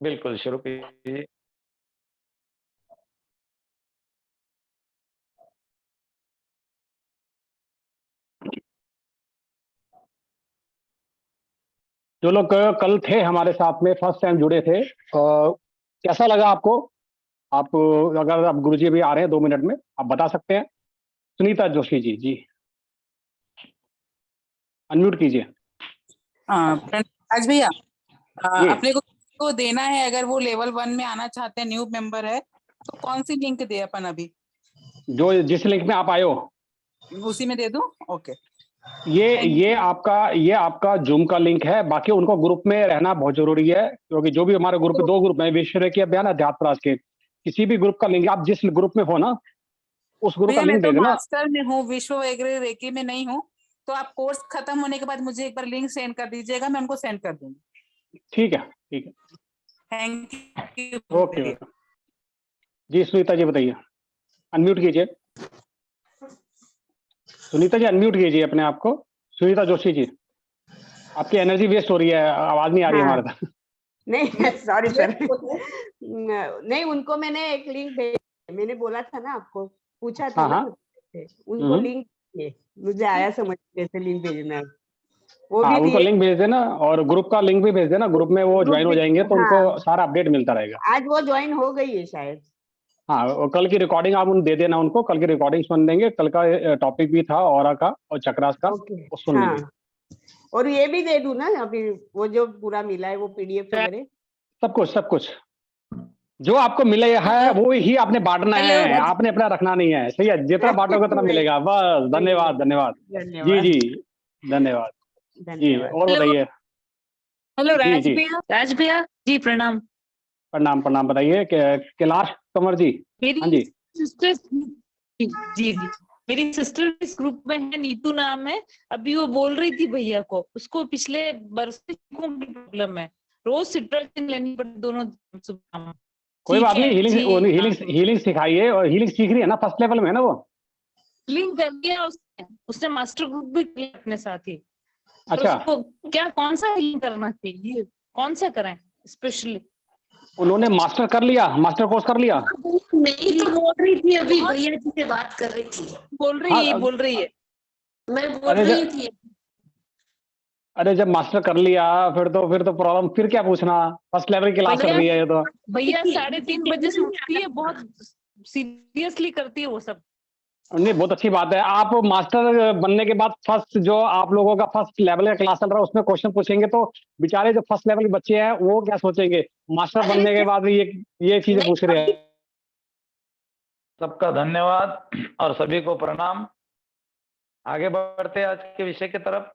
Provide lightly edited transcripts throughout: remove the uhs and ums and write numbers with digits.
बिल्कुल शुरू कीजिए। जो लोग कल थे हमारे साथ में, फर्स्ट टाइम जुड़े थे, कैसा लगा आपको? आप, अगर आप गुरुजी अभी आ रहे हैं 2 मिनट में, आप बता सकते हैं। सुनीता जोशी जी, जी अनम्यूट कीजिए। आज भैया, जी, अपने को देना है, अगर वो लेवल 1 में आना चाहते हैं, न्यू मेंबर है, तो कौन सी लिंक दे अपन अभी? जो जिस लिंक में आप आए हो उसी में दे दूं? ओके। ये आपका जूम का लिंक है। बाकी उनको ग्रुप में रहना बहुत जरूरी है, क्योंकि जो भी हमारे ग्रुप, 2 ग्रुप में, विश्व के अभियान, अध्यात्म राज के, किसी भी ग्रुप का लिंक, आप जिस ग्रुप में हो ना, उस ग्रुप का भैया मैं लिंक तो दे देना। मास्टर में हूँ, विश्व वगैरह रेकी में नहीं हूँ, तो आप कोर्स खत्म होने के बाद मुझे एक बार लिंक सेंड कर दीजिएगा, मैं उनको सेंड कर दूंगी। ठीक है, ठीक है, थैंक यू। Okay okay. जी सुनीता जी बताइए, अनम्यूट कीजिए। सुनीता जी अनम्यूट कीजिए अपने आप को। सुनीता जोशी जी, आपकी एनर्जी वेस्ट हो रही है, आवाज नहीं आ रही है हाँ। हमारे तक। नहीं सॉरी सर, नहीं उनको मैंने एक लिंक भेजा, मैंने बोला था ना आपको, पूछा था हाँ ना हाँ, उनको लिंक चाहिए, मुझे आया समझ कैसे लिंक भेजना है, वो हाँ भी उनको दिए। लिंक भेज देना, और ग्रुप का लिंक भी भेज देना। ग्रुप में वो ग्रुप ज्वाइन हो भी, जाएंगे तो हाँ उनको सारा अपडेट मिलता रहेगा। आज वो ज्वाइन हो गई है शायद। हाँ, और कल की रिकॉर्डिंग आप उन दे देना उनको, कल की रिकॉर्डिंग सुन लेंगे। कल का टॉपिक भी था ऑरा का और चक्रास का, ओके, वो सुन लेंगे। हाँ, और ये भी दे दूं ना अभी, वो जो पूरा मिला है वो पीडीएफ वगैरह, सब कुछ, सब कुछ जो आपको मिले है वो ही आपने बांटना हेलो है, आपने अपना रखना नहीं है। सही है, जितना बांटोगे उतना मिलेगा। बस, धन्यवाद धन्यवाद। जी धन्यवाद जी, धन्यवाद जी। धन्यवाद। और बताइए। हेलो जी राज जी, भैया। राज भैया जी प्रणाम। प्रणाम प्रणाम। बताइए कैलाश कंवर जी। मेरी हाँ जी, सिस्टर, जी जी, मेरी सिस्टर इस ग्रुप में है, नीतू नाम है। अभी वो बोल रही थी भैया को, उसको पिछले बरस से चीखों की प्रॉब्लम है, रोज सिट्राजिन लेनी पड़ती दोनों सुबह। कोई बात ठीक नहीं। है हीलिंग, जी। हीलिंग हीलिंग सिखाइए, और हीलिंग सीख रही है ना, फर्स्ट लेवल में है ना वो। लिंक कर दिया उसने, उसने मास्टर ग्रुप भी किया अपने साथ ही। और अच्छा, उसको क्या, कौन सा हीलिंग करना चाहिए, कौन सा कराएं स्पेशली? उन्होंने मास्टर कर लिया, मास्टर कोर्स कर लिया। नहीं तो बोल रही थी, अभी भैया जी से बात कर रही थी। बोल हाँ, रही है। मैं बोल अरे रही थी। अरे जब मास्टर कर लिया, फिर तो प्रॉब्लम, फिर क्या पूछना। फर्स्ट लेवल की क्लास चल रही है ये तो। भैया 3:30 से उठती है, बहुत सीरियसली करती है वो सब। नहीं, बहुत अच्छी बात है। आप मास्टर बनने के बाद फर्स्ट, जो आप लोगों का फर्स्ट लेवल का क्लास चल रहा है, उसमें क्वेश्चन पूछेंगे तो बेचारे जो फर्स्ट लेवल के बच्चे हैं वो क्या सोचेंगे, मास्टर बनने के बाद भी ये चीजें पूछ रहे हैं। सबका धन्यवाद और सभी को प्रणाम। आगे बढ़ते हैं आज के विषय की तरफ।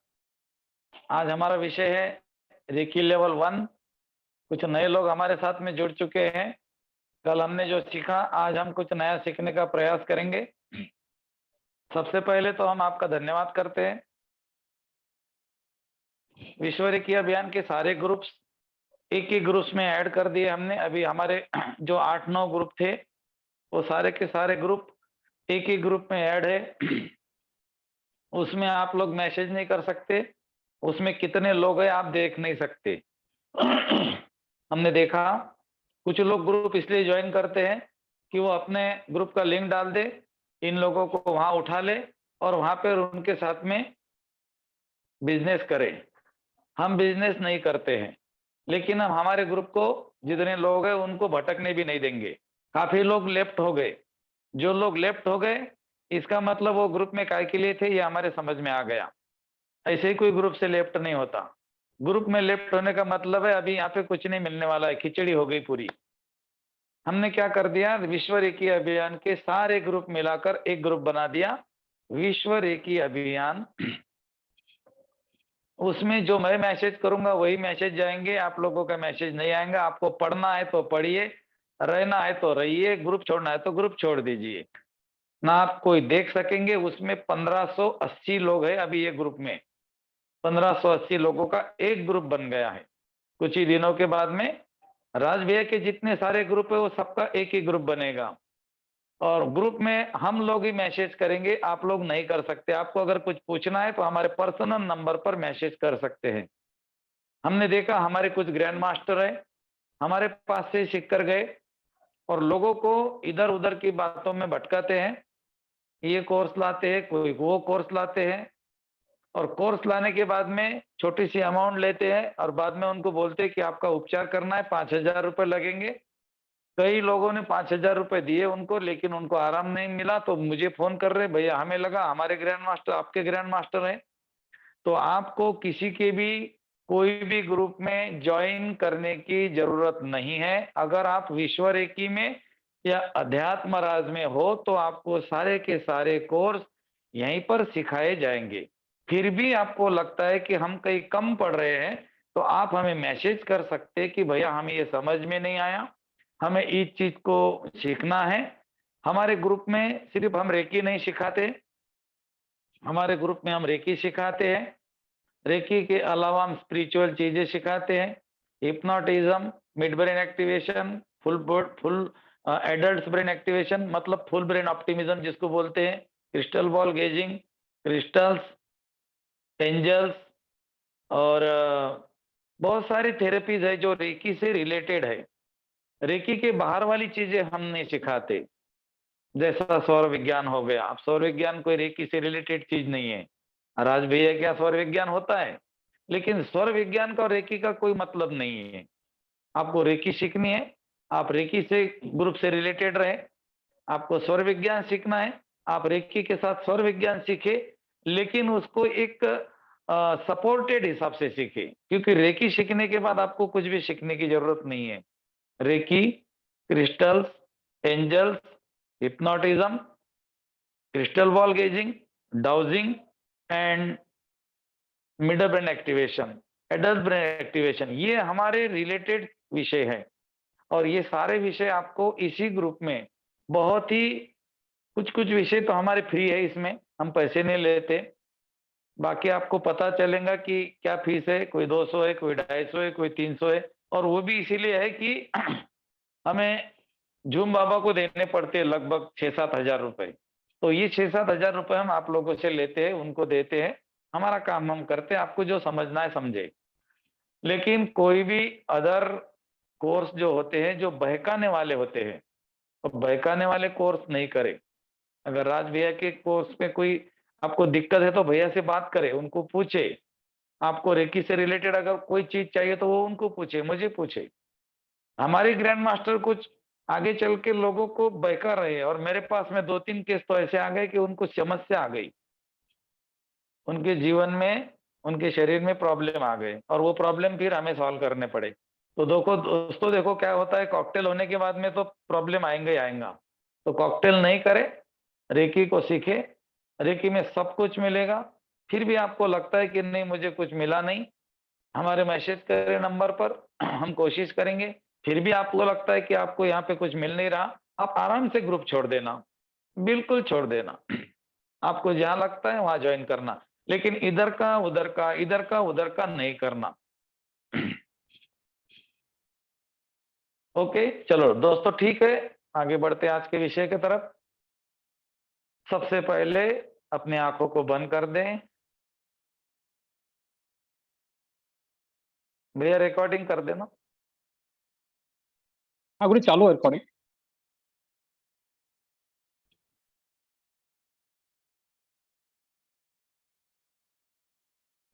आज हमारा विषय है रेकी लेवल 1। कुछ नए लोग हमारे साथ में जुड़ चुके हैं। कल हमने जो सीखा, आज हम कुछ नया सीखने का प्रयास करेंगे। सबसे पहले तो हम आपका धन्यवाद करते हैं। विश्व रेकी अभियान के सारे ग्रुप्स एक ही ग्रुप्स में ऐड कर दिए हमने। अभी हमारे जो 8-9 ग्रुप थे, वो सारे के सारे ग्रुप एक ही ग्रुप में ऐड है। उसमें आप लोग मैसेज नहीं कर सकते, उसमें कितने लोग हैं आप देख नहीं सकते। हमने देखा कुछ लोग ग्रुप इसलिए ज्वाइन करते हैं कि वो अपने ग्रुप का लिंक डाल दे, इन लोगों को वहां उठा ले और वहां पर उनके साथ में बिजनेस करें। हम बिजनेस नहीं करते हैं, लेकिन हम हमारे ग्रुप को जितने लोग हैं उनको भटकने भी नहीं देंगे। काफी लोग लेफ्ट हो गए। जो लोग लेफ्ट हो गए, इसका मतलब वो ग्रुप में काय के लिए थे, ये हमारे समझ में आ गया। ऐसे ही कोई ग्रुप से लेफ्ट नहीं होता। ग्रुप में लेफ्ट होने का मतलब है अभी यहाँ पे कुछ नहीं मिलने वाला है, खिचड़ी हो गई पूरी। हमने क्या कर दिया, विश्व रेकी अभियान के सारे ग्रुप मिलाकर एक ग्रुप बना दिया, विश्व रेकी अभियान। उसमें जो मैं मैसेज करूंगा वही मैसेज जाएंगे, आप लोगों का मैसेज नहीं आएगा। आपको पढ़ना है तो पढ़िए, रहना है तो रहिए, ग्रुप छोड़ना है तो ग्रुप छोड़ दीजिए ना। आप कोई देख सकेंगे। उसमें 1580 लोग हैं अभी ये ग्रुप में। 1580 लोगों का एक ग्रुप बन गया है। कुछ ही दिनों के बाद में राज भैया के जितने सारे ग्रुप है वो सबका एक ही ग्रुप बनेगा, और ग्रुप में हम लोग ही मैसेज करेंगे, आप लोग नहीं कर सकते। आपको अगर कुछ पूछना है तो हमारे पर्सनल नंबर पर मैसेज कर सकते हैं। हमने देखा हमारे कुछ ग्रैंड मास्टर है, हमारे पास से सीख कर गए और लोगों को इधर उधर की बातों में भटकाते हैं। ये कोर्स लाते हैं, कोई वो कोर्स लाते हैं, और कोर्स लाने के बाद में छोटी सी अमाउंट लेते हैं और बाद में उनको बोलते हैं कि आपका उपचार करना है, 5,000 रुपए लगेंगे। कई लोगों ने 5,000 रुपए दिए उनको, लेकिन उनको आराम नहीं मिला, तो मुझे फोन कर रहे, भैया हमें लगा हमारे ग्रैंड मास्टर आपके ग्रैंड मास्टर हैं। तो आपको किसी के भी कोई भी ग्रुप में ज्वाइन करने की जरूरत नहीं है। अगर आप विश्व रेकी में या अध्यात्म राज में हो तो आपको सारे के सारे कोर्स यहीं पर सिखाए जाएंगे। फिर भी आपको लगता है कि हम कहीं कम पढ़ रहे हैं, तो आप हमें मैसेज कर सकते हैं कि भैया हमें ये समझ में नहीं आया, हमें इस चीज को सीखना है। हमारे ग्रुप में सिर्फ हम रेकी नहीं सिखाते, हमारे ग्रुप में हम रेकी सिखाते हैं। रेकी के अलावा हम स्पिरिचुअल चीजें सिखाते हैं, hypnotism, mid brain activation, full adult brain activation, मतलब फुल ब्रेन ऑप्टिमिज्म जिसको बोलते हैं, crystal ball gazing, crystals, angels, और बहुत सारी थेरेपीज है जो रेकी से रिलेटेड है। रेकी के बाहर वाली चीजें हम नहीं सिखाते, जैसा सौर विज्ञान हो गया। अब सौर विज्ञान कोई रेकी से रिलेटेड चीज नहीं है। राज भैया क्या सौर विज्ञान होता है, लेकिन सौर विज्ञान का और रेकी का कोई मतलब नहीं है। आपको रेकी सीखनी है, आप रेकी से ग्रुप से रिलेटेड रहे। आपको सौर विज्ञान सीखना है, आप रेकी के साथ सौर विज्ञान सीखे, लेकिन उसको एक सपोर्टेड हिसाब से सीखे, क्योंकि रेकी सीखने के बाद आपको कुछ भी सीखने की जरूरत नहीं है। Reiki, crystals, angels, hypnotism, crystal ball gazing, dowsing and middle brain activation, adult brain activation, ये हमारे रिलेटेड विषय है। और ये सारे विषय आपको इसी ग्रुप में बहुत ही कुछ विषय तो हमारे फ्री है, इसमें हम पैसे नहीं लेते। बाकी आपको पता चलेगा कि क्या फीस है, कोई 200 है, कोई 250 है, कोई 300 है। और वो भी इसीलिए है कि हमें झूम बाबा को देने पड़ते हैं लगभग 6-7 हजार रुपए। तो ये 6-7 हजार रुपए हम आप लोगों से लेते हैं, उनको देते हैं, हमारा काम हम करते हैं, आपको जो समझना है समझे। लेकिन कोई भी अदर कोर्स जो होते हैं जो बहकाने वाले होते हैं, तो बहकाने वाले कोर्स नहीं करे। अगर राज भैया के कोर्स में कोई आपको दिक्कत है तो भैया से बात करें, उनको पूछे। आपको रेकी से रिलेटेड अगर कोई चीज चाहिए तो वो उनको पूछे, मुझे पूछे। हमारे ग्रैंड मास्टर कुछ आगे चल के लोगों को बहका रहे हैं, और मेरे पास में 2-3 केस तो ऐसे आ गए कि उनको समस्या आ गई, उनके जीवन में, उनके शरीर में प्रॉब्लम आ गए, और वो प्रॉब्लम फिर हमें सॉल्व करने पड़े। तो दोस्तों देखो क्या होता है, कॉकटेल होने के बाद में तो प्रॉब्लम आएंगे ही आएगा। तो कॉकटेल नहीं करे, रेकी को सीखे, रेकी में सब कुछ मिलेगा। फिर भी आपको लगता है कि नहीं मुझे कुछ मिला नहीं, हमारे मैसेज करें नंबर पर, हम कोशिश करेंगे। फिर भी आपको लगता है कि आपको यहाँ पे कुछ मिल नहीं रहा, आप आराम से ग्रुप छोड़ देना, बिल्कुल छोड़ देना। आपको जहां लगता है वहां ज्वाइन करना, लेकिन इधर का उधर का, इधर का उधर का नहीं करना। ओके, चलो दोस्तों, ठीक है, आगे बढ़ते हैं आज के विषय की तरफ। सबसे पहले अपनी आंखों को बंद कर दें। भैया रिकॉर्डिंग कर देना। हाँ गुरु चालू है रिकॉर्डिंग।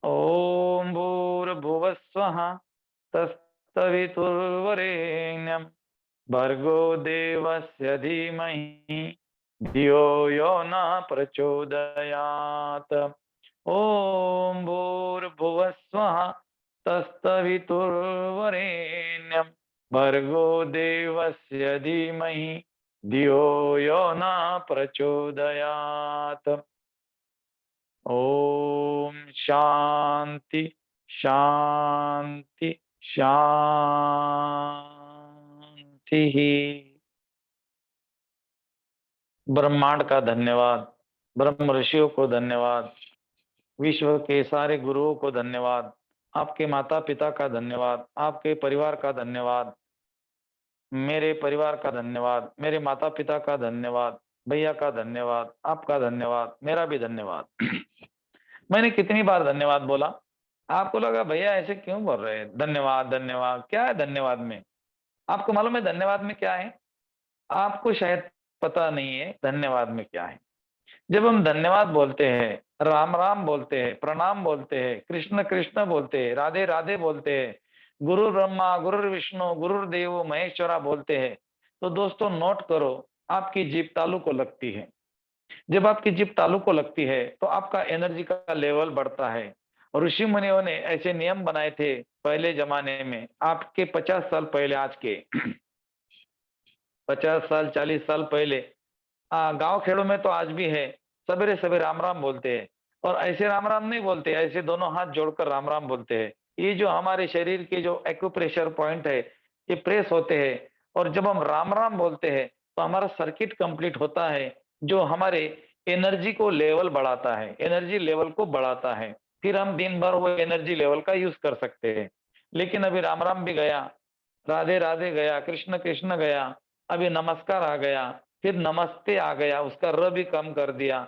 ओम भूर्भुवस्वः तत्सवितुर्वरेण्यं भर्गो देवस्य धीमहि धियो यो न प्रचोदयात्। ओम भूर्भुवस्वः तत्सवितुर्वरेण्यं भर्गो देवस्य धीमहि धियो यो न प्रचोदयात्। ओम शांति शांति शांति। ब्रह्मांड का धन्यवाद, ब्रह्म ऋषियों को धन्यवाद, विश्व के सारे गुरुओं को धन्यवाद, आपके माता पिता का धन्यवाद, आपके परिवार का धन्यवाद, मेरे परिवार का धन्यवाद, मेरे माता पिता का धन्यवाद, भैया का धन्यवाद, आपका धन्यवाद, मेरा भी धन्यवाद। मैंने कितनी बार धन्यवाद बोला? आपको लगा भैया ऐसे क्यों बोल रहे हैं, धन्यवाद धन्यवाद, क्या है धन्यवाद में? आपको मालूम है धन्यवाद में क्या है? आपको शायद पता नहीं है धन्यवाद में क्या है। जब हम धन्यवाद बोलते हैं, राम राम बोलते हैं, प्रणाम बोलते हैं, कृष्ण कृष्ण बोलते हैं, राधे राधे बोलते हैं, गुरु ब्रह्मा गुरु विष्णु गुरुदेव महेश्वरा बोलते हैं, तो दोस्तों नोट करो, आपकी जीभ तालू को लगती है। जब आपकी जीभ तालू को लगती है तो आपका एनर्जी का लेवल बढ़ता है। ऋषि मुनियों ने ऐसे नियम बनाए थे पहले जमाने में, आपके 50 साल पहले, आज के 50 साल 40 साल पहले गांव खेड़ों में तो आज भी है, सवेरे सवेरे राम राम बोलते हैं। और ऐसे राम राम नहीं बोलते, ऐसे दोनों हाथ जोड़कर राम राम बोलते हैं। ये जो हमारे शरीर के जो एक्यूप्रेशर पॉइंट है, ये प्रेस होते हैं, और जब हम राम राम बोलते हैं तो हमारा सर्किट कंप्लीट होता है, जो हमारे एनर्जी को लेवल बढ़ाता है, एनर्जी लेवल को बढ़ाता है। फिर हम दिन भर वो एनर्जी लेवल का यूज कर सकते हैं। लेकिन अभी राम राम भी गया, राधे राधे गया, कृष्ण कृष्ण गया, अभी नमस्कार आ गया, फिर नमस्ते आ गया, उसका र भी कम कर दिया,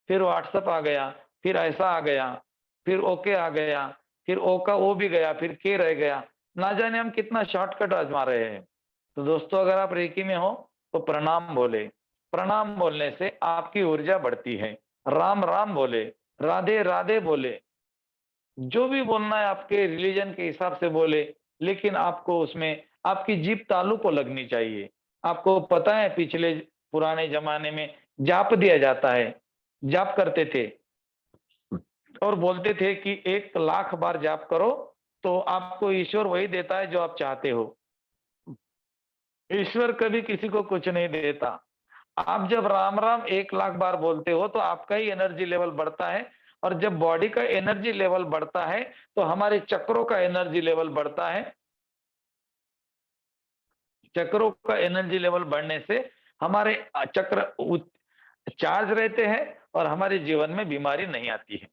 फिर व्हाट्सएप आ गया, फिर ऐसा आ गया, फिर ओके आ गया, फिर ओ का ओ भी गया, फिर के रह गया। ना जाने हम कितना शॉर्टकट आजमा रहे हैं। तो दोस्तों अगर आप रेकी में हो तो प्रणाम बोले, प्रणाम बोलने से आपकी ऊर्जा बढ़ती है। राम राम बोले, राधे राधे बोले, जो भी बोलना है आपके रिलीजन के हिसाब से बोले, लेकिन आपको उसमें आपकी जीभ तालू को लगनी चाहिए। आपको पता है पिछले पुराने जमाने में जाप दिया जाता है, जाप करते थे और बोलते थे कि 1 लाख बार जाप करो तो आपको ईश्वर वही देता है जो आप चाहते हो। ईश्वर कभी किसी को कुछ नहीं देता। आप जब राम राम 1 लाख बार बोलते हो तो आपका ही एनर्जी लेवल बढ़ता है, और जब बॉडी का एनर्जी लेवल बढ़ता है तो हमारे चक्रों का एनर्जी लेवल बढ़ता है। चक्रों का एनर्जी लेवल बढ़ने से हमारे चक्र चार्ज रहते हैं और हमारे जीवन में बीमारी नहीं आती है।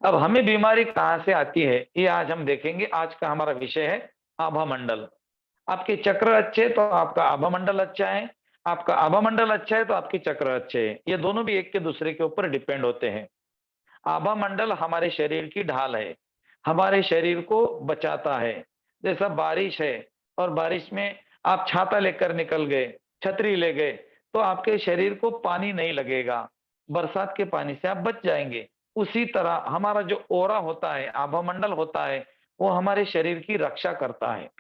अब हमें बीमारी कहां से आती है, ये आज हम देखेंगे। आज का हमारा विषय है आभा मंडल। आपके चक्र अच्छे तो आपका आभा मंडल अच्छा है, आपका आभा मंडल अच्छा है तो आपके चक्र अच्छे हैं। ये दोनों भी एक के दूसरे के ऊपर डिपेंड होते हैं। आभा मंडल हमारे शरीर की ढाल है, हमारे शरीर को बचाता है। जैसा बारिश है और बारिश में आप छाता लेकर निकल गए, छतरी ले गए, तो आपके शरीर को पानी नहीं लगेगा, बरसात के पानी से आप बच जाएंगे। उसी तरह हमारा जो ओरा होता है, आभा मंडल होता है, वो हमारे शरीर की रक्षा करता है।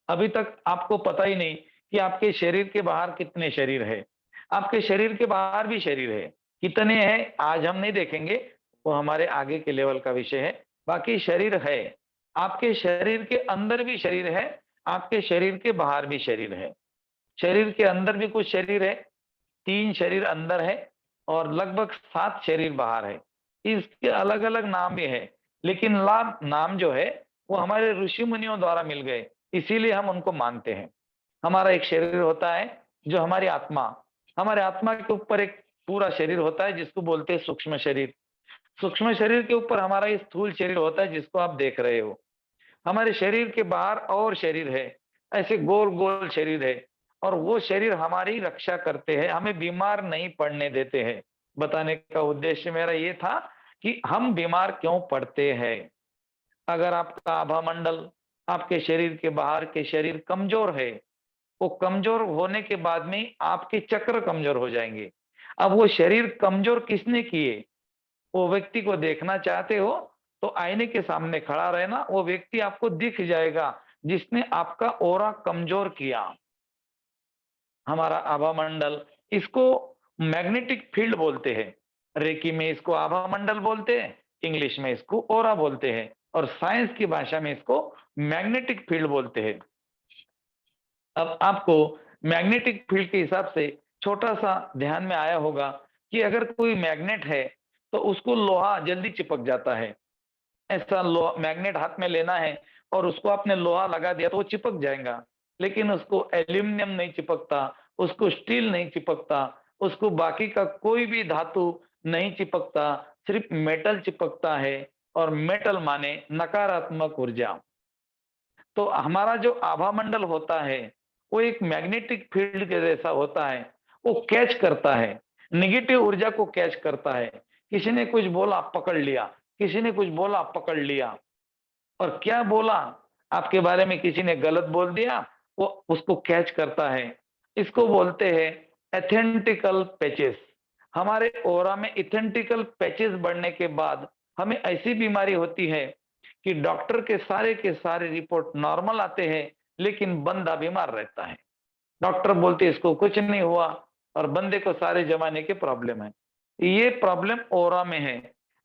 अभी तक आपको पता ही नहीं कि आपके शरीर के बाहर कितने शरीर है। आपके शरीर के बाहर भी शरीर है, कितने हैं आज हम नहीं देखेंगे, वो हमारे आगे के लेवल का विषय है। बाकी शरीर है, आपके शरीर के अंदर भी शरीर है, आपके शरीर के बाहर भी शरीर है। शरीर के अंदर भी कुछ शरीर है, 3 शरीर अंदर है और लगभग 7 शरीर बाहर है। इसके अलग अलग नाम भी है, लेकिन नाम जो है वो हमारे ऋषि मुनियों द्वारा मिल गए, इसीलिए हम उनको मानते हैं। हमारा एक शरीर होता है जो हमारी आत्मा, हमारे आत्मा के ऊपर एक पूरा शरीर होता है जिसको बोलते हैं सूक्ष्म शरीर। सूक्ष्म शरीर के ऊपर हमारा ये स्थूल शरीर होता है जिसको आप देख रहे हो। हमारे शरीर के बाहर और शरीर है, ऐसे गोल गोल शरीर है, और वो शरीर हमारी रक्षा करते हैं, हमें बीमार नहीं पड़ने देते हैं। बताने का उद्देश्य मेरा ये था कि हम बीमार क्यों पड़ते हैं। अगर आपका आभा मंडल, आपके शरीर के बाहर के शरीर कमजोर है, वो कमजोर होने के बाद में आपके चक्र कमजोर हो जाएंगे। अब वो शरीर कमजोर किसने किए, वो व्यक्ति को देखना चाहते हो तो आईने के सामने खड़ा रहना, वो व्यक्ति आपको दिख जाएगा जिसने आपका ओरा कमजोर किया। हमारा आभा मंडल, इसको मैग्नेटिक फील्ड बोलते हैं। रेकी में इसको आभा मंडल बोलते हैं, इंग्लिश में इसको ओरा बोलते हैं, और साइंस की भाषा में इसको मैग्नेटिक फील्ड बोलते हैं। अब आपको मैग्नेटिक फील्ड के हिसाब से छोटा सा ध्यान में आया होगा कि अगर कोई मैग्नेट है तो उसको लोहा जल्दी चिपक जाता है। ऐसा लोहा मैग्नेट हाथ में लेना है और उसको आपने लोहा लगा दिया तो वो चिपक जाएगा, लेकिन उसको एल्यूमिनियम नहीं चिपकता, उसको स्टील नहीं चिपकता, उसको बाकी का कोई भी धातु नहीं चिपकता, सिर्फ मेटल चिपकता है। और मेटल माने नकारात्मक ऊर्जा। तो हमारा जो आभा मंडल होता है वो एक मैग्नेटिक फील्ड के जैसा होता है, वो कैच करता है, निगेटिव ऊर्जा को कैच करता है। किसी ने कुछ बोला पकड़ लिया, किसी ने कुछ बोला पकड़ लिया, और क्या बोला आपके बारे में किसी ने गलत बोल दिया, वो उसको कैच करता है। इसको बोलते हैं एथेंटिकल पैचेस। हमारे ऑरा में एथेंटिकल पैचेस बढ़ने के बाद हमें ऐसी बीमारी होती है कि डॉक्टर के सारे रिपोर्ट नॉर्मल आते हैं, लेकिन बंदा बीमार रहता है। डॉक्टर बोलते इसको कुछ नहीं हुआ और बंदे को सारे जमाने के प्रॉब्लम है। ये प्रॉब्लम ओरा में है।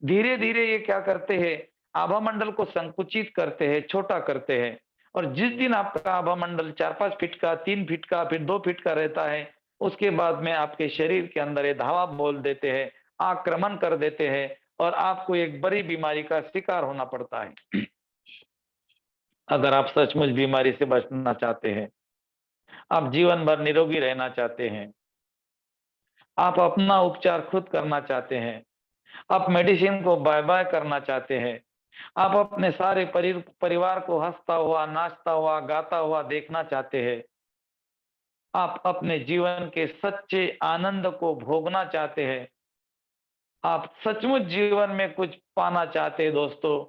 धीरे धीरे ये क्या करते हैं, आभा मंडल को संकुचित करते हैं, छोटा करते हैं। और जिस दिन आपका आभा मंडल 4-5 फीट का, 3 फीट का, फिर 2 फीट का रहता है, उसके बाद में आपके शरीर के अंदर ये धावा बोल देते हैं, आक्रमण कर देते हैं और आपको एक बड़ी बीमारी का शिकार होना पड़ता है। अगर आप सचमुच बीमारी से बचना चाहते हैं, आप जीवन भर निरोगी रहना चाहते हैं, आप अपना उपचार खुद करना चाहते हैं, आप मेडिसिन को बाय बाय करना चाहते हैं, आप अपने सारे परिवार को हंसता हुआ, नाचता हुआ, गाता हुआ देखना चाहते हैं, आप अपने जीवन के सच्चे आनंद को भोगना चाहते हैं, आप सचमुच जीवन में कुछ पाना चाहते हैं दोस्तों,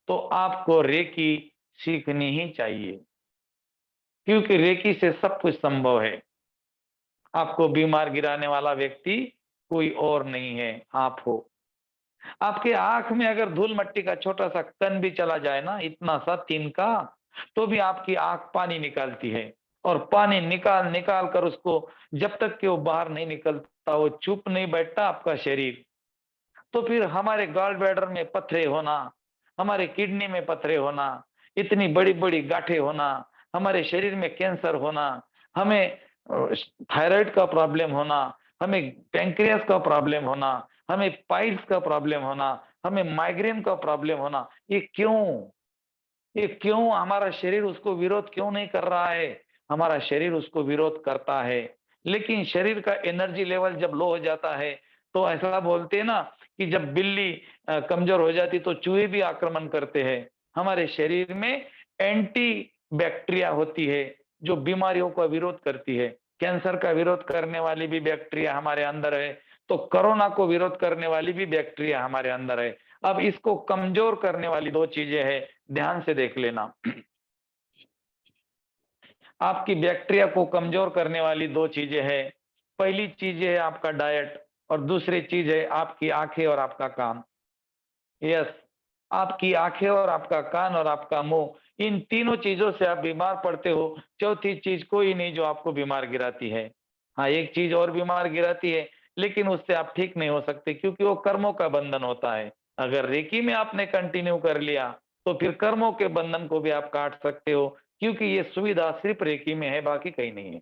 तो आपको रेकी सीखनी ही चाहिए, क्योंकि रेकी से सब कुछ संभव है। आपको बीमार गिराने वाला व्यक्ति कोई और नहीं है, आप हो। आपके आंख में अगर धूल मट्टी का छोटा सा कण भी चला जाए ना, इतना सा तिनका, तो भी आपकी आंख पानी निकालती है। और पानी निकाल निकाल कर उसको, जब तक कि वो बाहर नहीं निकलता, वो चुप नहीं बैठता आपका शरीर। तो फिर हमारे गॉल ब्लैडर में पथरे होना, हमारे किडनी में पथरे होना, इतनी बड़ी बड़ी गांठें होना, हमारे शरीर में कैंसर होना, हमें थायराइड का प्रॉब्लम होना, हमें पैंक्रियास का प्रॉब्लम होना, हमें पाइल्स का प्रॉब्लम होना, हमें माइग्रेन का प्रॉब्लम होना। ये क्यों हमारा शरीर उसको विरोध क्यों नहीं कर रहा है? हमारा शरीर उसको विरोध करता है, लेकिन शरीर का एनर्जी लेवल जब लो हो जाता है, तो ऐसा बोलते हैं ना कि जब बिल्ली कमजोर हो जाती तो चूहे भी आक्रमण करते हैं। हमारे शरीर में एंटी बैक्टीरिया होती है जो बीमारियों का विरोध करती है। कैंसर का विरोध करने वाली भी बैक्टीरिया हमारे अंदर है, तो कोरोना को विरोध करने वाली भी बैक्टीरिया हमारे अंदर है। अब इसको कमजोर करने वाली 2 चीजें हैं, ध्यान से देख लेना। आपकी बैक्टीरिया को कमजोर करने वाली 2 चीजें हैं। पहली चीज है आपका डाइट और दूसरी चीज है आपकी आंखें और आपका कान। यस, आपकी आंखें और आपका कान और आपका मुंह, इन तीनों चीजों से आप बीमार पड़ते हो। चौथी चीज कोई नहीं जो आपको बीमार गिराती है। हाँ, एक चीज और बीमार गिराती है, लेकिन उससे आप ठीक नहीं हो सकते, क्योंकि वो कर्मों का बंधन होता है। अगर रेकी में आपने कंटिन्यू कर लिया, तो फिर कर्मों के बंधन को भी आप काट सकते हो, क्योंकि ये सुविधा सिर्फ रेकी में है, बाकी कहीं नहीं है।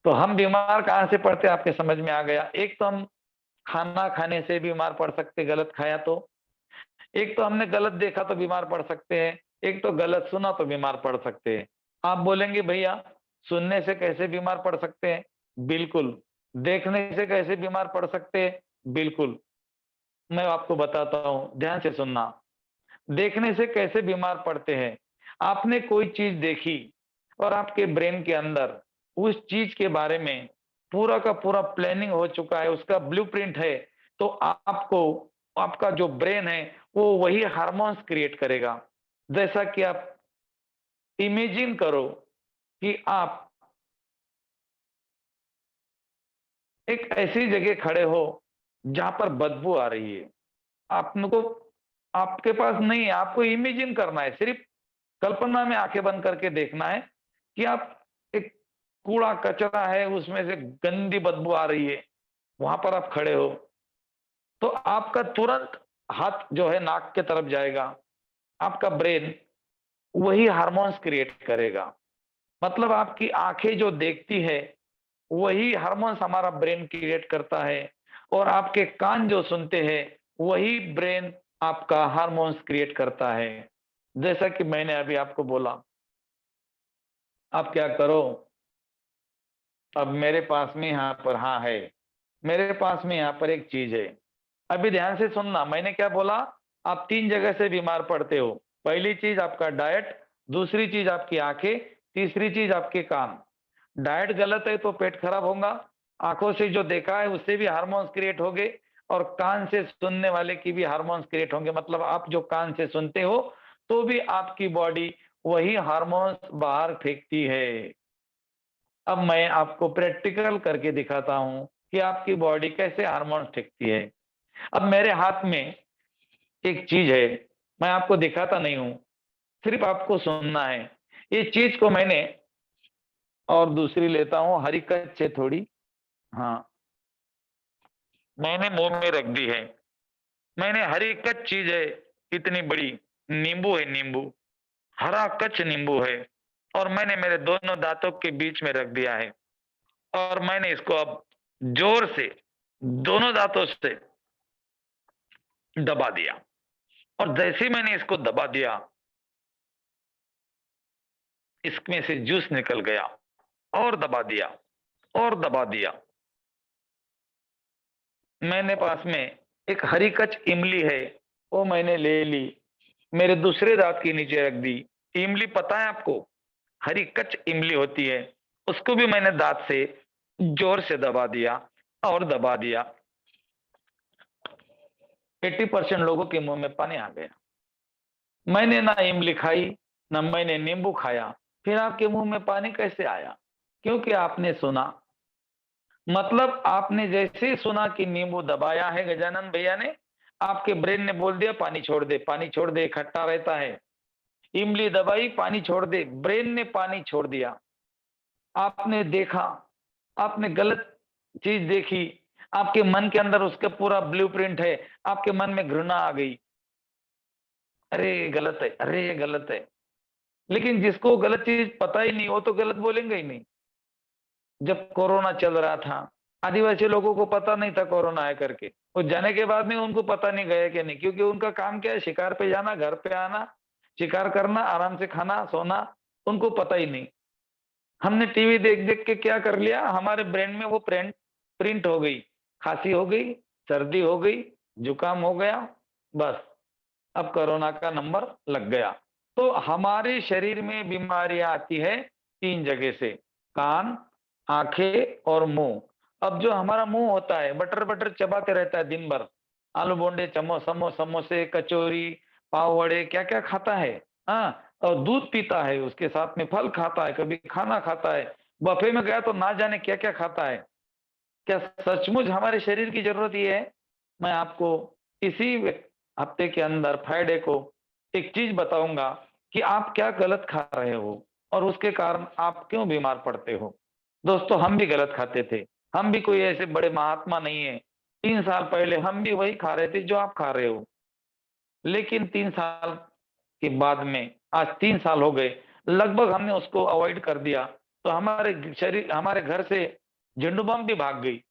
तो हम बीमार कहाँ से पड़ते हैं, आपके समझ में आ गया। एक तो हम खाना खाने से बीमार पड़ सकते, गलत खाया तो। एक तो हमने गलत देखा तो बीमार पड़ सकते हैं, एक तो गलत सुना तो बीमार पड़ सकते हैं। आप बोलेंगे भैया सुनने से कैसे बीमार पड़ सकते हैं? बिल्कुल। देखने से कैसे बीमार पड़ सकते हैं? बिल्कुल। मैं आपको बताता हूं, ध्यान से सुनना। देखने से कैसे बीमार पड़ते हैं? आपने कोई चीज देखी और आपके ब्रेन के अंदर उस चीज के बारे में पूरा का पूरा प्लानिंग हो चुका है, उसका ब्लूप्रिंट है, तो आपको, आपका जो ब्रेन है वो वही हार्मोन्स क्रिएट करेगा। जैसा कि आप इमेजिन करो कि आप एक ऐसी जगह खड़े हो जहां पर बदबू आ रही है। आपको, आपके पास नहीं है, आपको इमेजिन करना है, सिर्फ कल्पना में आंखें बंद करके देखना है कि आप, एक कूड़ा कचरा है, उसमें से गंदी बदबू आ रही है, वहां पर आप खड़े हो, तो आपका तुरंत हाथ जो है नाक के तरफ जाएगा। आपका ब्रेन वही हार्मोन्स क्रिएट करेगा। मतलब आपकी आंखें जो देखती है वही हार्मोन्स हमारा ब्रेन क्रिएट करता है, और आपके कान जो सुनते हैं वही ब्रेन आपका हार्मोन्स क्रिएट करता है। जैसा कि मैंने अभी आपको बोला, आप क्या करो, अब मेरे पास में यहाँ पर, हाँ है, मेरे पास में यहाँ पर एक चीज है। अभी ध्यान से सुनना, मैंने क्या बोला, आप 3 जगह से बीमार पड़ते हो। पहली चीज आपका डाइट, दूसरी चीज आपकी आंखें, तीसरी चीज आपके कान। डाइट गलत है तो पेट खराब होगा, आंखों से जो देखा है उससे भी हार्मोन्स क्रिएट होंगे, और कान से सुनने वाले की भी हार्मोन्स क्रिएट होंगे। मतलब आप जो कान से सुनते हो तो भी आपकी बॉडी वही हार्मोन्स बाहर फेंकती है। अब मैं आपको प्रैक्टिकल करके दिखाता हूं कि आपकी बॉडी कैसे हार्मोन फेंकती है। अब मेरे हाथ में एक चीज है, मैं आपको दिखाता नहीं हूं, सिर्फ आपको सुनना है। ये चीज को मैंने, और दूसरी लेता हूं हरी कच्च है थोड़ी, हाँ, मैंने मुंह में रख दी है। मैंने हरी कच्च चीज है, इतनी बड़ी, नींबू है, नींबू, हरा कच्च नींबू है, और मैंने मेरे दोनों दांतों के बीच में रख दिया है, और मैंने इसको अब जोर से दोनों दांतों से दबा दिया, और जैसे ही मैंने इसको दबा दिया, इसमें से जूस निकल गया, और दबा दिया, और दबा दिया। मैंने पास में एक हरी कच्च इमली है, वो मैंने ले ली, मेरे दूसरे दांत के नीचे रख दी। इमली पता है आपको, हरी कच्च इमली होती है, उसको भी मैंने दांत से जोर से दबा दिया, और दबा दिया। 80% लोगों के मुंह में पानी आ गया। मैंने ना इमली खाई, ना मैंने नींबू खाया, फिर आपके मुंह में पानी कैसे आया? क्योंकि आपने सुना। मतलब आपने जैसे ही सुना कि नींबू दबाया है गजानन भैया ने, आपके ब्रेन ने बोल दिया पानी छोड़ दे, पानी छोड़ दे, खट्टा रहता है। इमली दबाई, पानी छोड़ दे, ब्रेन ने पानी छोड़ दिया। आपने देखा, आपने गलत चीज देखी, आपके मन के अंदर उसका पूरा ब्लूप्रिंट है, आपके मन में घृणा आ गई, अरे ये गलत है, अरे ये गलत है। लेकिन जिसको गलत चीज पता ही नहीं, वो तो गलत बोलेंगे ही नहीं। जब कोरोना चल रहा था, आदिवासी लोगों को पता नहीं था कोरोना है करके, वो जाने के बाद में उनको पता नहीं गया कि नहीं, क्योंकि उनका काम क्या है, शिकार पे जाना, घर पे आना, शिकार करना, आराम से खाना सोना, उनको पता ही नहीं। हमने टीवी देख देख के क्या कर लिया, हमारे ब्रेन में वो प्रिंट हो गई, खांसी हो गई, सर्दी हो गई, जुकाम हो गया, बस अब कोरोना का नंबर लग गया। तो हमारे शरीर में बीमारियां आती है 3 जगह से, कान, आंखें और मुंह। अब जो हमारा मुंह होता है, बटर बटर चबाते रहता है दिन भर, आलू बोंडे, समोसे, कचौरी, पाव वड़े, क्या क्या खाता है, हाँ, और दूध पीता है, उसके साथ में फल खाता है, कभी खाना खाता है, बफे में गया तो ना जाने क्या क्या खाता है। क्या सचमुच हमारे शरीर की जरूरत ये है? मैं आपको इसी हफ्ते के अंदर फ्राइडे को एक चीज बताऊंगा कि आप क्या गलत खा रहे हो और उसके कारण आप क्यों बीमार पड़ते हो। दोस्तों, हम भी गलत खाते थे, हम भी कोई ऐसे बड़े महात्मा नहीं है। 3 साल पहले हम भी वही खा रहे थे जो आप खा रहे हो, लेकिन 3 साल के बाद में, आज 3 साल हो गए, लगभग हमने उसको अवॉइड कर दिया, तो हमारे शरीर, हमारे घर से झंडू बम भी भाग गई।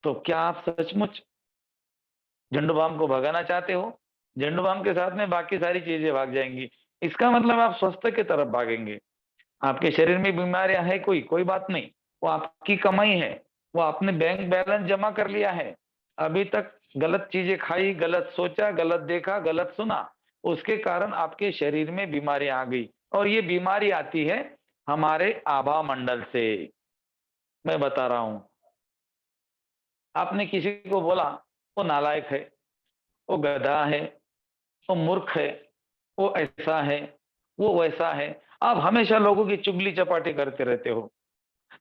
तो क्या आप सचमुच झंडू बाम को भगाना चाहते हो? झंडू बाम के साथ में बाकी सारी चीजें भाग जाएंगी, इसका मतलब आप स्वस्थ की तरफ भागेंगे। आपके शरीर में बीमारियां है कोई बात नहीं, वो आपकी कमाई है, वो आपने बैंक बैलेंस जमा कर लिया है। अभी तक गलत चीजें खाई, गलत सोचा, गलत देखा, गलत सुना, उसके कारण आपके शरीर में बीमारियां आ गई। और ये बीमारी आती है हमारे आभा मंडल से। मैं बता रहा हूं, आपने किसी को बोला वो नालायक है, वो गधा है, वो मूर्ख है, वो ऐसा है, वो वैसा है, आप हमेशा लोगों की चुगली चपाटी करते रहते हो,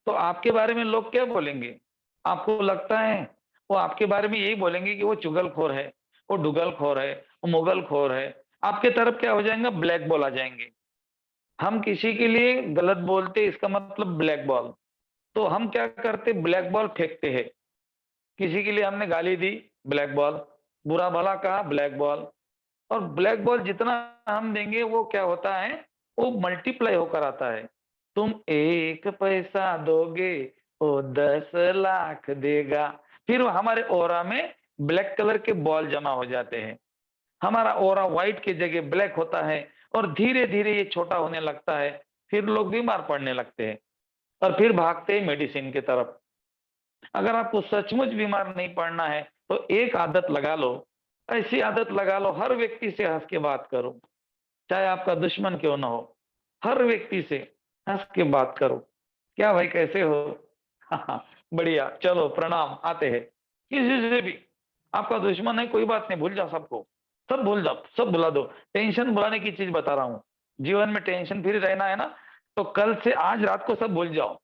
तो आपके बारे में लोग क्या बोलेंगे? आपको लगता है वो आपके बारे में यही बोलेंगे कि वो चुगलखोर है, वो डुगलखोर है, वो मुगलखोर है। आपके तरफ क्या हो जाएगा? ब्लैक बॉल आ जाएंगे। हम किसी के लिए गलत बोलते, इसका मतलब ब्लैक बॉल। तो हम क्या करते? ब्लैक बॉल फेंकते हैं। किसी के लिए हमने गाली दी, ब्लैक बॉल, बुरा भला कहा, ब्लैक बॉल। और ब्लैक बॉल जितना हम देंगे वो क्या होता है, वो मल्टीप्लाई होकर आता है। तुम 1 पैसा दोगे, वो 10 लाख देगा। फिर वो हमारे ओरा में ब्लैक कलर के बॉल जमा हो जाते हैं, हमारा ओरा व्हाइट की जगह ब्लैक होता है, और धीरे धीरे ये छोटा होने लगता है। फिर लोग बीमार पड़ने लगते हैं, और फिर भागते हैं मेडिसिन की तरफ। अगर आपको सचमुच बीमार नहीं पड़ना है, तो एक आदत लगा लो, ऐसी आदत लगा लो, हर व्यक्ति से हंस के बात करो, चाहे आपका दुश्मन क्यों ना हो, हर व्यक्ति से हंस के बात करो। क्या भाई, कैसे हो? बढ़िया, चलो प्रणाम, आते हैं। किसी से भी, आपका दुश्मन है कोई बात नहीं, भूल जाओ सबको, सब भूल जाओ, सब भुला दो। टेंशन भुलाने की चीज बता रहा हूँ। जीवन में टेंशन फ्री रहना है ना, तो कल से आज रात को सब भूल जाओ।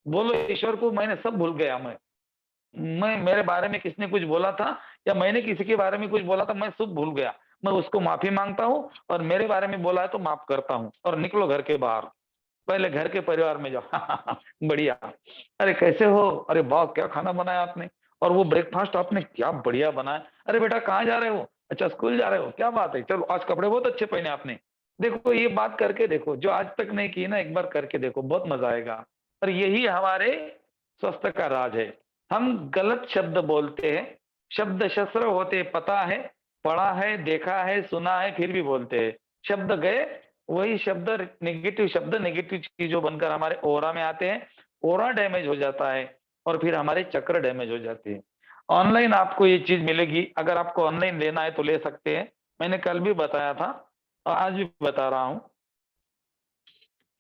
बोलो ईश्वर को मैंने सब भूल गया, मैं मेरे बारे में किसने कुछ बोला था या मैंने किसी के बारे में कुछ बोला था, मैं सब भूल गया। मैं उसको माफी मांगता हूँ और मेरे बारे में बोला है तो माफ करता हूँ, और निकलो घर के बाहर। पहले घर के परिवार में जाओ। बढ़िया, अरे कैसे हो, अरे वाह क्या खाना बनाया आपने, और वो ब्रेकफास्ट आपने क्या बढ़िया बनाया, अरे बेटा कहाँ जा रहे हो, अच्छा स्कूल जा रहे हो, क्या बात है, चलो आज कपड़े बहुत अच्छे पहने आपने। देखो ये बात करके देखो, जो आज तक नहीं की ना, एक बार करके देखो, बहुत मजा आएगा। और यही हमारे स्वस्थ का राज है। हम गलत शब्द बोलते हैं, शब्द शस्त्र होते, पता है, पढ़ा है, देखा है, सुना है, फिर भी बोलते हैं। शब्द गए, वही शब्द नेगेटिव चीजों बनकर हमारे ओरा में आते हैं, ओरा डैमेज हो जाता है और फिर हमारे चक्र डैमेज हो जाते हैं। ऑनलाइन आपको ये चीज मिलेगी, अगर आपको ऑनलाइन लेना है तो ले सकते हैं। मैंने कल भी बताया था और आज भी बता रहा हूं।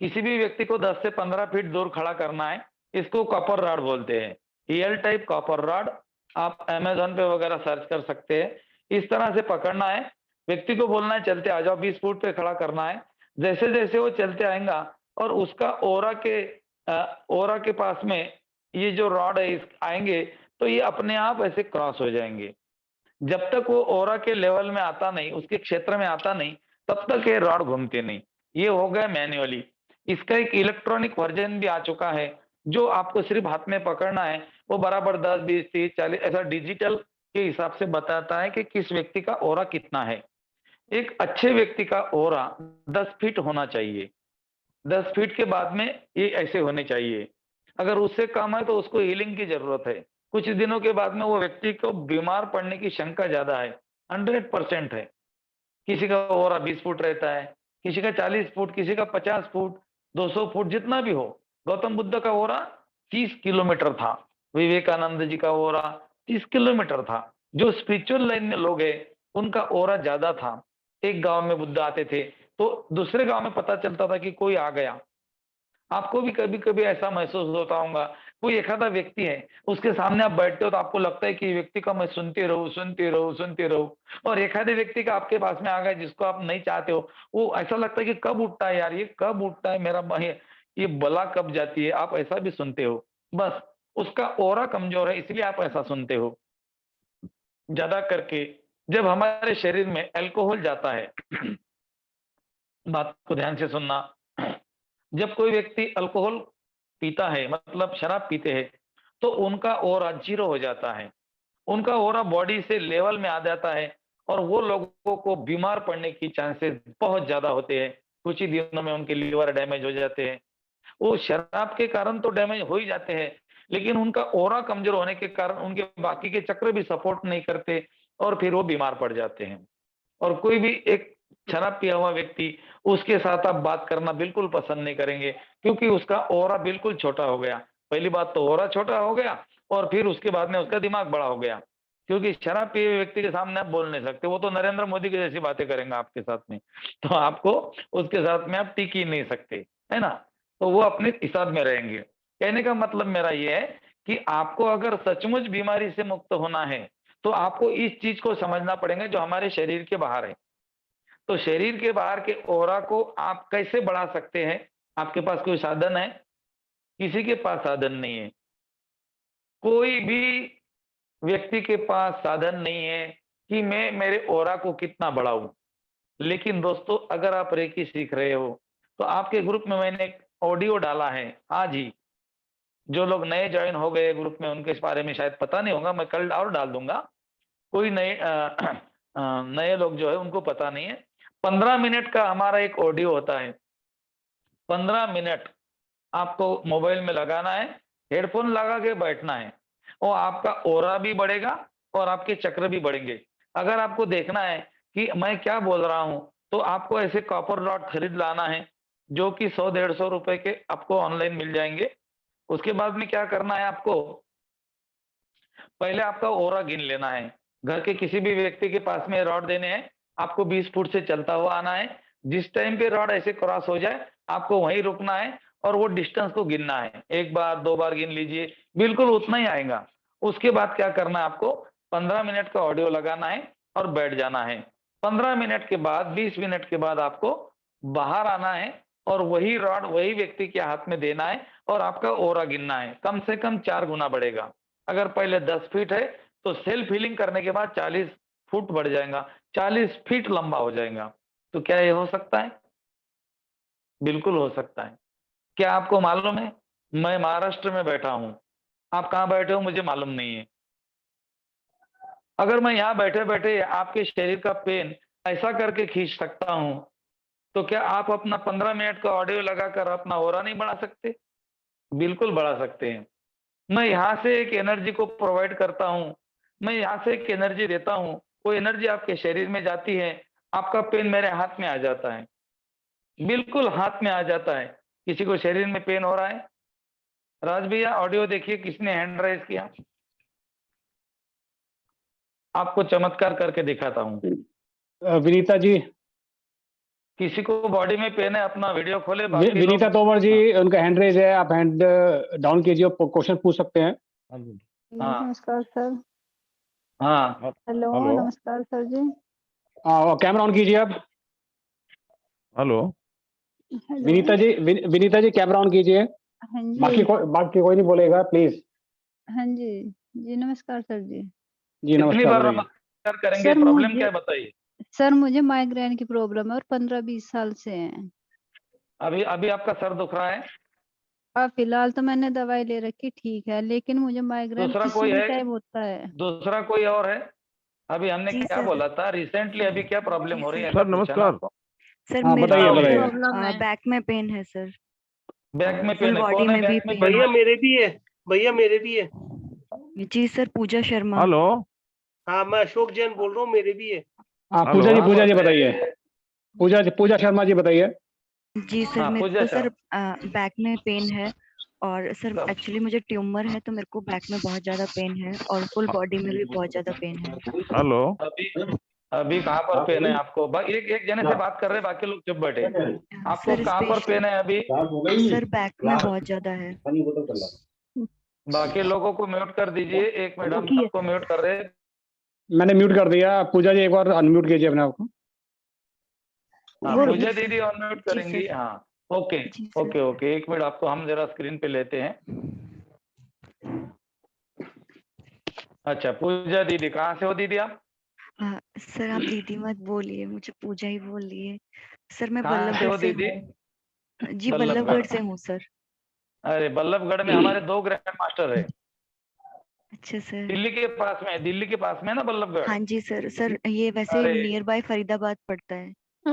किसी भी व्यक्ति को 10 से 15 फीट दूर खड़ा करना है, इसको कॉपर रॉड बोलते हैं, रियल टाइप कॉपर रॉड। आप अमेजोन पे वगैरह सर्च कर सकते हैं। इस तरह से पकड़ना है, व्यक्ति को बोलना है चलते आ जाओ, 20 फुट पे खड़ा करना है। जैसे जैसे वो चलते आएगा और उसका ओरा के पास में ये जो रॉड है आएंगे, तो ये अपने आप ऐसे क्रॉस हो जाएंगे। जब तक वो ओरा के लेवल में आता नहीं, उसके क्षेत्र में आता नहीं, तब तक ये रॉड घूमते नहीं। ये हो गया मैन्युअली। इसका एक इलेक्ट्रॉनिक वर्जन भी आ चुका है, जो आपको सिर्फ हाथ में पकड़ना है, वो बराबर 10, 20, 30, 40 ऐसा डिजिटल के हिसाब से बताता है कि किस व्यक्ति का ओरा कितना है। एक अच्छे व्यक्ति का ओरा 10 फीट होना चाहिए। 10 फीट के बाद में ये ऐसे होने चाहिए। अगर उससे कम है तो उसको हीलिंग की जरूरत है। कुछ दिनों के बाद में वो व्यक्ति को बीमार पड़ने की शंका ज्यादा है, 100% है। किसी का ओरा 20 फुट रहता है, किसी का 40 फुट, किसी का 50 फुट, 200 फुट, जितना भी हो। गौतम बुद्ध का ओरा 30 किलोमीटर था, विवेकानंद जी का ओरा 30 किलोमीटर था। जो स्पिरिचुअल लाइन में लोग हैं, उनका ओरा ज्यादा था। एक गांव में बुद्ध आते थे तो दूसरे गांव में पता चलता था कि कोई आ गया। आपको भी कभी कभी ऐसा महसूस होता होगा, कोई एक आधा व्यक्ति है, उसके सामने आप बैठते हो तो आपको लगता है कि व्यक्ति का मैं सुनते रहूं, सुनते रहूं, सुनते रहूं, और एक आधे व्यक्ति का आपके पास में आ गया जिसको आप नहीं चाहते हो, वो ऐसा लगता है कि कब उठता है यार, ये कब उठता है मेरा ये बला कब जाती है, आप ऐसा भी सुनते हो। बस उसका ओरा कमजोर है, इसलिए आप ऐसा सुनते हो। ज्यादा करके जब हमारे शरीर में अल्कोहल जाता है, बात को ध्यान से सुनना, जब कोई व्यक्ति अल्कोहल पीता है, मतलब शराब पीते हैं, तो उनका ओरा 0 हो जाता है। उनका ओरा बॉडी से लेवल में आ जाता है और वो लोगों को बीमार पड़ने की चांसेस बहुत ज्यादा होते हैं। कुछ ही दिनों में उनके लीवर डैमेज हो जाते हैं। वो शराब के कारण तो डैमेज हो ही जाते हैं, लेकिन उनका ओरा कमजोर होने के कारण उनके बाकी के चक्र भी सपोर्ट नहीं करते और फिर वो बीमार पड़ जाते हैं। और कोई भी एक शराब पिया हुआ व्यक्ति, उसके साथ आप बात करना बिल्कुल पसंद नहीं करेंगे, क्योंकि उसका ओरा बिल्कुल छोटा हो गया। पहली बात तो ओरा छोटा हो गया और फिर उसके बाद में उसका दिमाग बड़ा हो गया, क्योंकि शराब पिए हुए व्यक्ति के सामने आप बोल नहीं सकते, वो तो नरेंद्र मोदी की जैसी बातें करेंगे आपके साथ में, तो आपको उसके साथ में आप टिक ही नहीं सकते, है ना। तो वो अपने हिसाब में रहेंगे। कहने का मतलब मेरा ये है कि आपको अगर सचमुच बीमारी से मुक्त होना है, तो आपको इस चीज को समझना पड़ेगा जो हमारे शरीर के बाहर है। तो शरीर के बाहर के ओरा को आप कैसे बढ़ा सकते हैं? आपके पास कोई साधन है? किसी के पास साधन नहीं है। कोई भी व्यक्ति के पास साधन नहीं है कि मैं मेरे ओरा को कितना बढ़ाऊं। लेकिन दोस्तों, अगर आप रेकी सीख रहे हो, तो आपके ग्रुप में मैंने एक ऑडियो डाला है आज ही। जो लोग नए ज्वाइन हो गए ग्रुप में, उनके इस बारे में शायद पता नहीं होगा, मैं कल और डाल दूंगा। कोई नए लोग जो है उनको पता नहीं है। 15 मिनट का हमारा एक ऑडियो होता है। 15 मिनट आपको मोबाइल में लगाना है, हेडफोन लगा के बैठना है, और आपका ओरा भी बढ़ेगा और आपके चक्र भी बढ़ेंगे। अगर आपको देखना है कि मैं क्या बोल रहा हूं, तो आपको ऐसे कॉपर रॉड खरीद लाना है, जो कि 100-150 रुपए के आपको ऑनलाइन मिल जाएंगे। उसके बाद में क्या करना है आपको, पहले आपका ओरा गिन लेना है। घर के किसी भी व्यक्ति के पास में रॉड देने हैं, आपको 20 फुट से चलता हुआ आना है। जिस टाइम पे रॉड ऐसे क्रॉस हो जाए, आपको वहीं रुकना है और वो डिस्टेंस को गिनना है। 1 बार 2 बार गिन लीजिए, बिल्कुल उतना ही आएगा। उसके बाद क्या करना है आपको, 15 मिनट का ऑडियो लगाना है और बैठ जाना है। 15 मिनट के बाद, 20 मिनट के बाद आपको बाहर आना है और वही रॉड वही व्यक्ति के हाथ में देना है और आपका ओरा गिनना है। कम से कम 4 गुना बढ़ेगा। अगर पहले 10 फीट है तो सेल्फ हीलिंग करने के बाद 40 फुट बढ़ जाएगा, 40 फीट लंबा हो जाएगा। तो क्या ये हो सकता है? बिल्कुल हो सकता है। क्या आपको मालूम है, मैं महाराष्ट्र में बैठा हूं, आप कहां बैठे हो मुझे मालूम नहीं है। अगर मैं यहां बैठे बैठे आपके शरीर का पेन ऐसा करके खींच सकता हूं, तो क्या आप अपना 15 मिनट का ऑडियो लगाकर अपना ओरा नहीं बढ़ा सकते? बिल्कुल बढ़ा सकते हैं। मैं यहाँ से एक एनर्जी को प्रोवाइड करता हूँ, मैं यहाँ से एक एनर्जी देता हूँ, वो एनर्जी आपके शरीर में जाती है, आपका पेन मेरे हाथ में आ जाता है, बिल्कुल हाथ में आ जाता है। किसी को शरीर में पेन हो रहा है? राज भैया ऑडियो देखिए, किसने हैंड राइज किया? आपको चमत्कार करके दिखाता हूँ। विनीता जी, किसी को बॉडी में पेन है अपना वीडियो खोले, बाकी विनीता लोग तोमर जी, उनका हैंड रेज है, आप हैंड डाउन कीजिए, क्वेश्चन पूछ सकते हैं। हाँ नमस्कार सर। हाँ हेलो हेलो। नमस्कार सर जी। कैमरा ऑन कीजिए आप। Hello. Hello. Vinita ji camera on कीजिए। हाँ जी। बाकी कोई नहीं बोलेगा प्लीज। हाँ जी। जी नमस्कार सर जी। जी कितनी नमस्कार बार बताइए। नमस्कार करेंगे? सर प्रॉब्लम मुझे क्या है बताइए। सर मुझे माइग्रेन की प्रॉब्लम है और 15-20 साल से है। अभी अभी आपका सर दुख रहा है? अब फिलहाल तो मैंने दवाई ले रखी, ठीक है, लेकिन मुझे माइग्रेन दूसरा किसी कोई भी है? टाइम होता है। दूसरा कोई और है? अभी हमने जी क्या सर। बोला था रिसेंटली, अभी क्या प्रॉब्लम जी हो रही है सर। ऐसा सर पूछा ना नमस्कार। आपको? सर हाँ मेरे बताइए हाँ, को बताइए। बताइए। बैक में पेन है सर। बैक में फुल पेन है? बॉडी कौन है में भी बैक में पेन पेन भैया वाला? मेरे भी है, भैया मेरे भी है। जी सर, पूजा शर्मा। हेलो। हाँ मैं अशोक जैन बोल रहा हूँ, मेरे भी है। हाँ हेलो। पूजा जी बताइए। पूजा शर्मा जी बताइए। जी सर, हाँ मेरे पूजा को सर शर्मा। बैक में पेन है और सर तो एक्चुअली मुझे ट्यूमर है, तो मेरे को बैक में बहुत ज्यादा पेन है और फुल बॉडी में भी बहुत ज्यादा पेन है। हेलो। अभी अभी कहाँ पर पेन है आपको? एक एक जने से बात कर रहे हैं, बाकी लोग चुप बैठे। आपको सर कहाँ पर पेन है अभी? सर बैक में बहुत ज्यादा है। बाकी लोगों को म्यूट कर दीजिए। एक मिनट, हम सबको म्यूट कर रहे हैं। मैंने म्यूट कर दिया। पूजा जी एक बार अनम्यूट कीजिए अपने आप को। हाँ, जी पूजा सर। दीदी ऑन म्यूट जी करेंगी। सर। हाँ ओके जी सर। ओके ओके, एक मिनट आपको हम जरा स्क्रीन पे लेते हैं। अच्छा पूजा दीदी, कहाँ से हो दीदी आप? सर आप दीदी मत बोलिए, मुझे पूजा ही बोलिए। सर मैं कहाँ से बल्लभगढ़ हो से दीदी? हूँ। जी बल्लभगढ़। बल्लभगढ़ से हूँ सर। अरे बल्लभगढ़ में हमारे 2 ग्रैंड मास्टर है। अच्छा सर। दिल्ली के पास में है, दिल्ली के पास में है ना बल्लभगढ़? हाँ जी सर। सर ये वैसे अरे नियर बाय फरीदाबाद पड़ता है।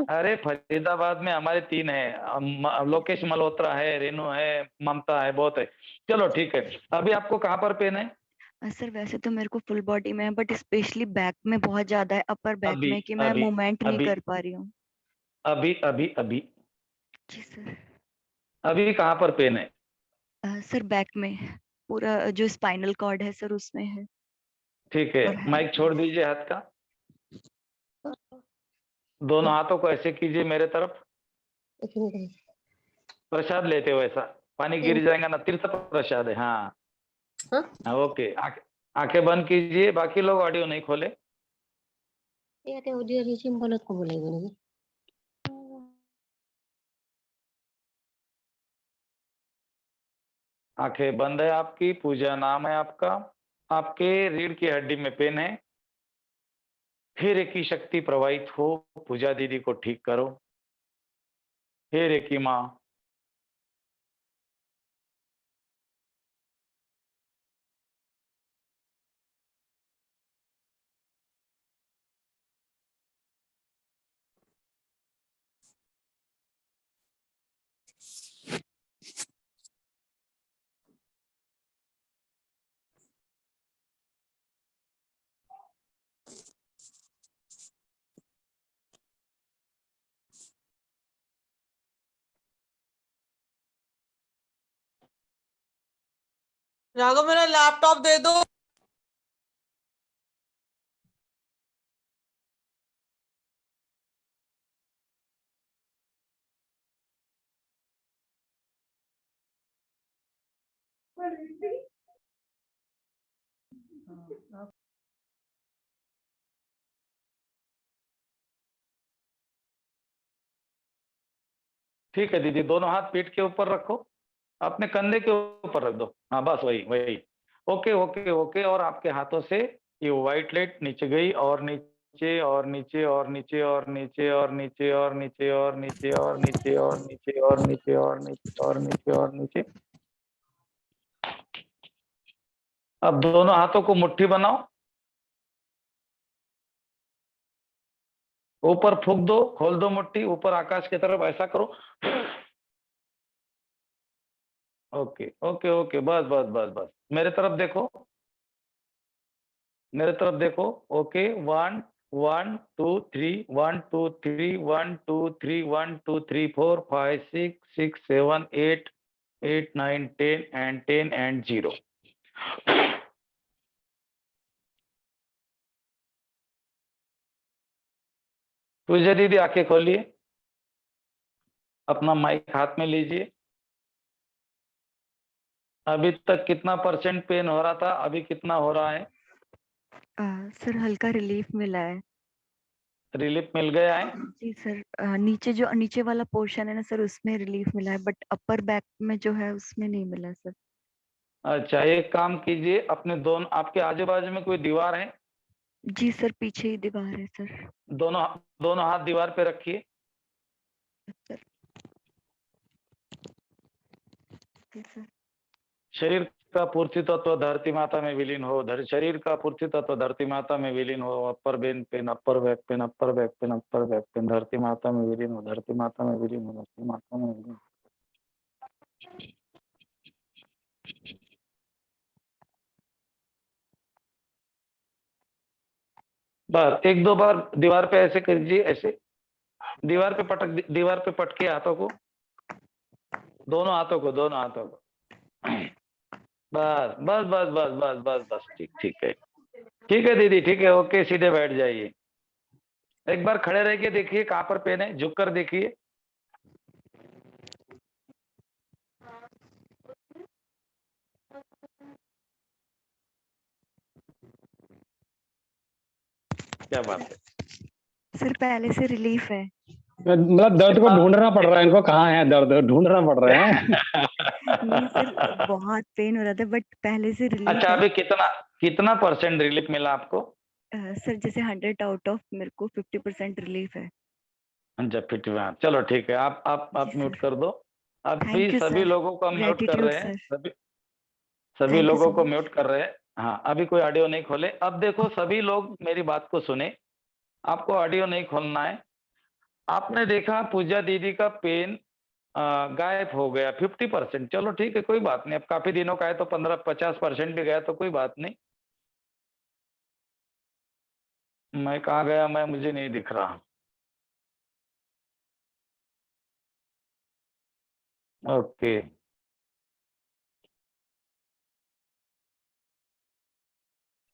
अरे फरीदाबाद में हमारे 3 है। लोकेश मल्होत्रा है, रेनू है, ममता है, बहुत है। चलो ठीक है। अभी आपको कहाँ पर पेन है? सर वैसे तो मेरे को फुल बॉडी में है, बट स्पेशली बैक में बहुत ज्यादा है, अपर बैक अभी में, कि मैं अभी मूवमेंट नहीं अभी कर पा रही हूँ। अभी अभी अभी जी सर। अभी कहाँ पर पेन है? सर बैक में पूरा जो स्पाइनल कॉर्ड है सर उसमें है। ठीक है, और माइक छोड़ दीजिए हाथ का। दोनों हाथों को ऐसे कीजिए मेरे तरफ, प्रसाद लेते हो ऐसा। पानी गिर जाएगा ना, तीर्थ प्रसाद है। हाँ हाँ ओके। आंखें बंद कीजिए, बाकी लोग ऑडियो नहीं खोले। आंखें बंद है आपकी। पूजा नाम है आपका। आपके रीढ़ की हड्डी में पेन है। हे रे की शक्ति प्रवाहित हो, पूजा दीदी को ठीक करो। हे रे की माँ। राघव मेरा लैपटॉप दे दो। ठीक है दीदी, दोनों हाथ पीठ के ऊपर रखो, अपने कंधे के ऊपर रख दो। हाँ बस वही वही। Okay okay okay. और आपके हाथों से ये व्हाइट लाइट नीचे गई और नीचे और नीचे और नीचे और नीचे और नीचे और नीचे और नीचे और नीचे और नीचे और नीचे और नीचे और नीचे और नीचे। अब दोनों हाथों को मुट्ठी बनाओ, ऊपर फूंक दो, खोल दो मुट्ठी ऊपर आकाश की तरफ, ऐसा करो। ओके ओके ओके, बस बस बस बस, मेरे तरफ देखो, मेरे तरफ देखो। Okay, 1 1 2 3 1 2 3 1 2 3 1 2 3 4 5 6 6 7 8 8 9 10 and 10 and 0। पूजा दीदी आंखें खोलिए, अपना माइक हाथ में लीजिए। अभी तक कितना % पेन हो रहा था, अभी कितना हो रहा है? सर हल्का रिलीफ मिला है। रिलीफ मिल गया है? जी सर, नीचे जो नीचे वाला पोर्शन है ना सर, उसमें रिलीफ मिला है, बट अपर बैक में जो है उसमें नहीं मिला है सर। अच्छा, एक काम कीजिए, अपने दोनों, आपके आजू बाजू में कोई दीवार है? जी सर, पीछे ही दीवार है सर। दोनों दोनों हाथ दीवार पे रखिए। सर जी सर। शरीर का पूर्ति तत्व धरती माता में विलीन हो, शरीर का पूर्ति तत्व धरती माता में विलीन हो। Upper back pain, upper back pain, upper back pain, upper back pain, धरती माता में विलीन हो, धरती माता में विलीन हो, धरती माता में विलीन हो। बस एक दो बार दीवार पे ऐसे कीजिए, ऐसे दीवार पे पटक, दीवार पे पटके हाथों को, दोनों हाथों को, दोनों हाथों को। बस बस बस बस बस बस बस, ठीक ठीक है, ठीक है दीदी, ठीक है, ओके, सीधे बैठ जाइए। एक बार खड़े रह के देखिए कहाँ पर पेन है, झुक कर देखिए। क्या बात है? सर पहले से रिलीफ है। मतलब दर्द को ढूंढना पड़ रहा है इनको, कहाँ है दर्द, ढूंढना पड़ रहा है। नहीं सर, बहुत पेन हो रहा था, बट पहले से रिलीफ अच्छा, है। अभी कितना कितना % रिलीफ मिला आपको? सर जैसे 100 आउट ऑफ मेरे को 50% रिलीफ है। अच्छा, 50। चलो ठीक है, आप जी म्यूट सर। कर दो। अभी थैंक यू सभी सर। लोगों को म्यूट कर ग्रेटिट्यूड रहे हैं, सर। सभी थैंक यू लोगों सो को मच। म्यूट कर रहे हैं। हाँ, अभी कोई ऑडियो नहीं खोले। अब देखो, सभी लोग मेरी बात को सुने, आपको ऑडियो नहीं खोलना है। आपने देखा पूजा दीदी का पेन गायब हो गया 50%। चलो ठीक है, कोई बात नहीं, अब काफी दिनों का है तो 15-50% भी गया तो कोई बात नहीं। मैं कहाँ गया, मैं, मुझे नहीं दिख रहा। ओके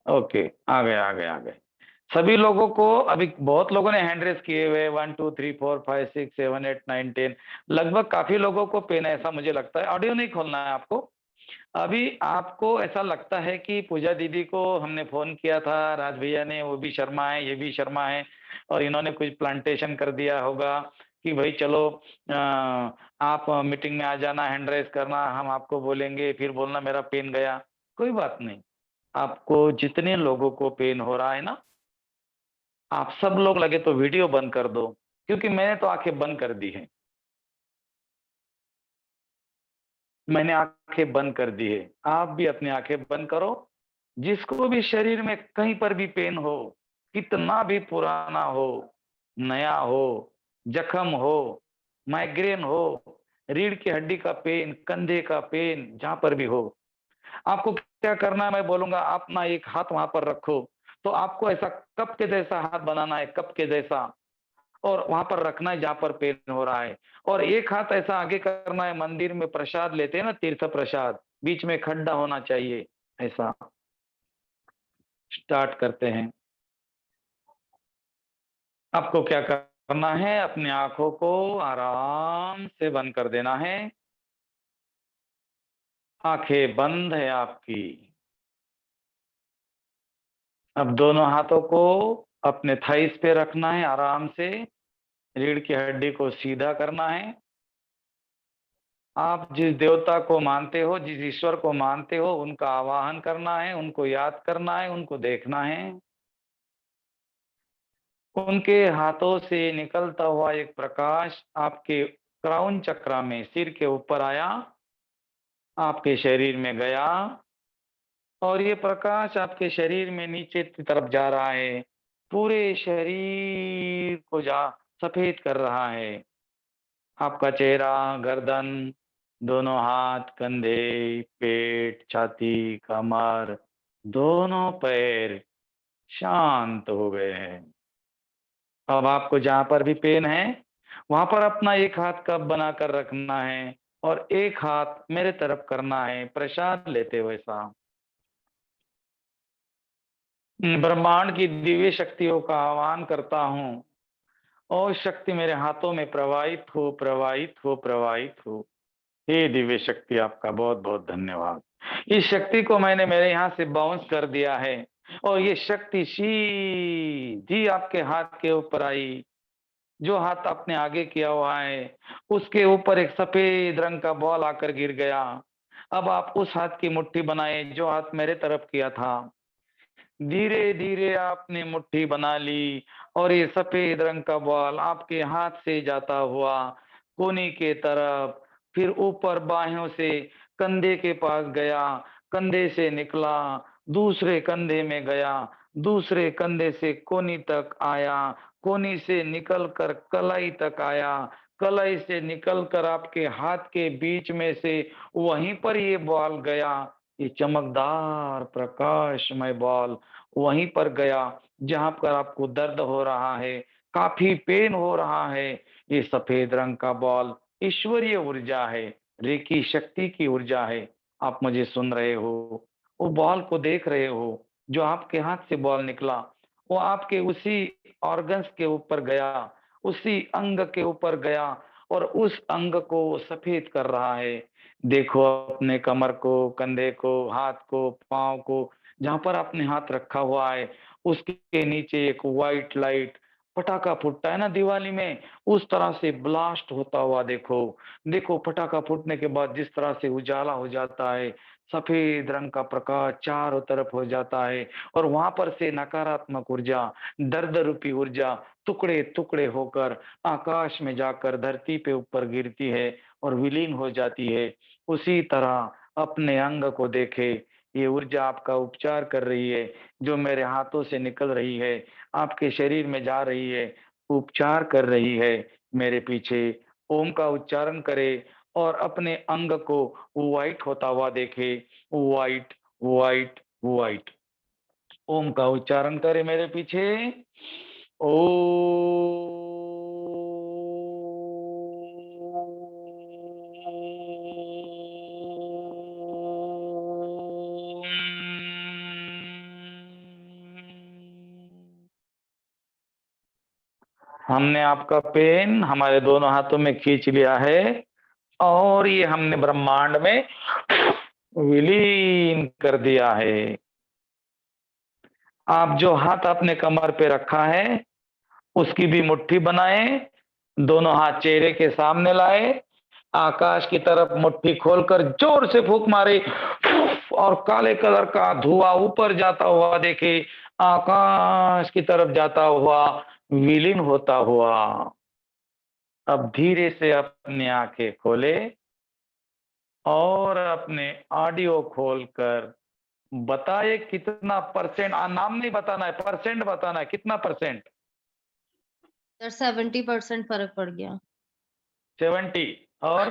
ओके, आ गए आ गए आ गए सभी लोगों को। अभी बहुत लोगों ने हैंड रेस किए हुए, 1 2 3 4 5 6 7 8 9 10, लगभग काफी लोगों को पेन है, ऐसा मुझे लगता है। ऑडियो नहीं खोलना है आपको। अभी आपको ऐसा लगता है कि पूजा दीदी को हमने फोन किया था, राज भैया ने, वो भी शर्मा है, ये भी शर्मा है, और इन्होंने कुछ प्लांटेशन कर दिया होगा कि भाई चलो आप मीटिंग में आ जाना, हैंड रेस करना, हम आपको बोलेंगे, फिर बोलना मेरा पेन गया। कोई बात नहीं, आपको जितने लोगों को पेन हो रहा है ना, आप सब लोग लगे तो वीडियो बंद कर दो, क्योंकि मैंने तो आंखें बंद कर दी है, मैंने आंखें बंद कर दी है। आप भी अपनी आंखें बंद करो। जिसको भी शरीर में कहीं पर भी पेन हो, कितना भी पुराना हो, नया हो, जख्म हो, माइग्रेन हो, रीढ़ की हड्डी का पेन, कंधे का पेन, जहां पर भी हो, आपको क्या करना है मैं बोलूंगा। आप ना एक हाथ वहां पर रखो, तो आपको ऐसा कप के जैसा हाथ बनाना है, कप के जैसा, और वहां पर रखना है जहां पर पेन हो रहा है। और एक हाथ ऐसा आगे करना है, मंदिर में प्रसाद लेते हैं ना, तीर्थ प्रसाद, बीच में खड्डा होना चाहिए, ऐसा। स्टार्ट करते हैं। आपको क्या करना है, अपनी आंखों को आराम से बंद कर देना है। आंखें बंद है आपकी। अब दोनों हाथों को अपने थाइस पे रखना है, आराम से रीढ़ की हड्डी को सीधा करना है। आप जिस देवता को मानते हो, जिस ईश्वर को मानते हो, उनका आवाहन करना है, उनको याद करना है, उनको देखना है। उनके हाथों से निकलता हुआ एक प्रकाश आपके क्राउन चक्र में, सिर के ऊपर आया, आपके शरीर में गया, और ये प्रकाश आपके शरीर में नीचे की तरफ जा रहा है, पूरे शरीर को सफेद कर रहा है। आपका चेहरा, गर्दन, दोनों हाथ, कंधे, पेट, छाती, कमर, दोनों पैर शांत हो गए हैं। अब आपको जहां पर भी पेन है वहां पर अपना एक हाथ कप बनाकर रखना है और एक हाथ मेरे तरफ करना है, प्रसाद लेते हुए सा। ब्रह्मांड की दिव्य शक्तियों का आह्वान करता हूँ, और शक्ति मेरे हाथों में प्रवाहित हो, प्रवाहित हो, प्रवाहित हो। हे दिव्य शक्ति, आपका बहुत बहुत धन्यवाद। इस शक्ति को मैंने मेरे यहाँ से बाउंस कर दिया है और ये शक्ति सीधी आपके हाथ के ऊपर आई। जो हाथ आपने आगे किया हुआ है उसके ऊपर एक सफेद रंग का बॉल आकर गिर गया। अब आप उस हाथ की मुट्ठी बनाए जो हाथ मेरे तरफ किया था। धीरे धीरे आपने मुट्ठी बना ली और ये सफेद रंग का बॉल आपके हाथ से जाता हुआ कोनी के तरफ, फिर ऊपर बाहों से कंधे के पास गया, कंधे से निकला, दूसरे कंधे में गया, दूसरे कंधे से कोनी तक आया, कोनी से निकलकर कलाई तक आया, कलाई से निकलकर आपके हाथ के बीच में से वहीं पर ये बॉल गया। ये चमकदार प्रकाशमय बॉल वहीं पर गया जहां पर आपको दर्द हो रहा है, काफी पेन हो रहा है। ये सफेद रंग का बॉल ईश्वरीय ऊर्जा है, रेकी शक्ति की ऊर्जा है। आप मुझे सुन रहे हो, वो बॉल को देख रहे हो, जो आपके हाथ से बॉल निकला वो आपके उसी ऑर्गन्स के ऊपर गया, उसी अंग के ऊपर गया और उस अंग को सफेद कर रहा है। देखो अपने कमर को, कंधे को, हाथ को, पांव को, जहां पर आपने हाथ रखा हुआ है उसके नीचे एक व्हाइट लाइट, पटाखा फूटता है ना दिवाली में, उस तरह से ब्लास्ट होता हुआ देखो। देखो पटाखा फूटने के बाद जिस तरह से उजाला हो जाता है, सफेद रंग का प्रकाश चारों तरफ हो जाता है और वहां पर से नकारात्मक ऊर्जा, दर्द रूपी ऊर्जा टुकड़े टुकड़े होकर आकाश में जाकर धरती पे ऊपर गिरती है और विलीन हो जाती है। उसी तरह अपने अंग को देखे, ये ऊर्जा आपका उपचार कर रही है, जो मेरे हाथों से निकल रही है, आपके शरीर में जा रही है, उपचार कर रही है। मेरे पीछे ओम का उच्चारण करे और अपने अंग को व्हाइट होता हुआ देखे, व्हाइट व्हाइट व्हाइट। ओम का उच्चारण करे मेरे पीछे। ओ हमने आपका पेन हमारे दोनों हाथों में खींच लिया है और ये हमने ब्रह्मांड में विलीन कर दिया है। आप जो हाथ अपने कमर पे रखा है उसकी भी मुट्ठी बनाए, दोनों हाथ चेहरे के सामने लाए, आकाश की तरफ मुट्ठी खोलकर जोर से फूंक मारे और काले कलर का धुआं ऊपर जाता हुआ देखे, आकाश की तरफ जाता हुआ, विलीन होता हुआ। अब धीरे से अपनी आंखें खोले और अपने ऑडियो खोलकर बताए कितना परसेंट, नाम नहीं बताना है, परसेंट बताना है, कितना परसेंट? सर 70% फर्क पड़ गया। 70 और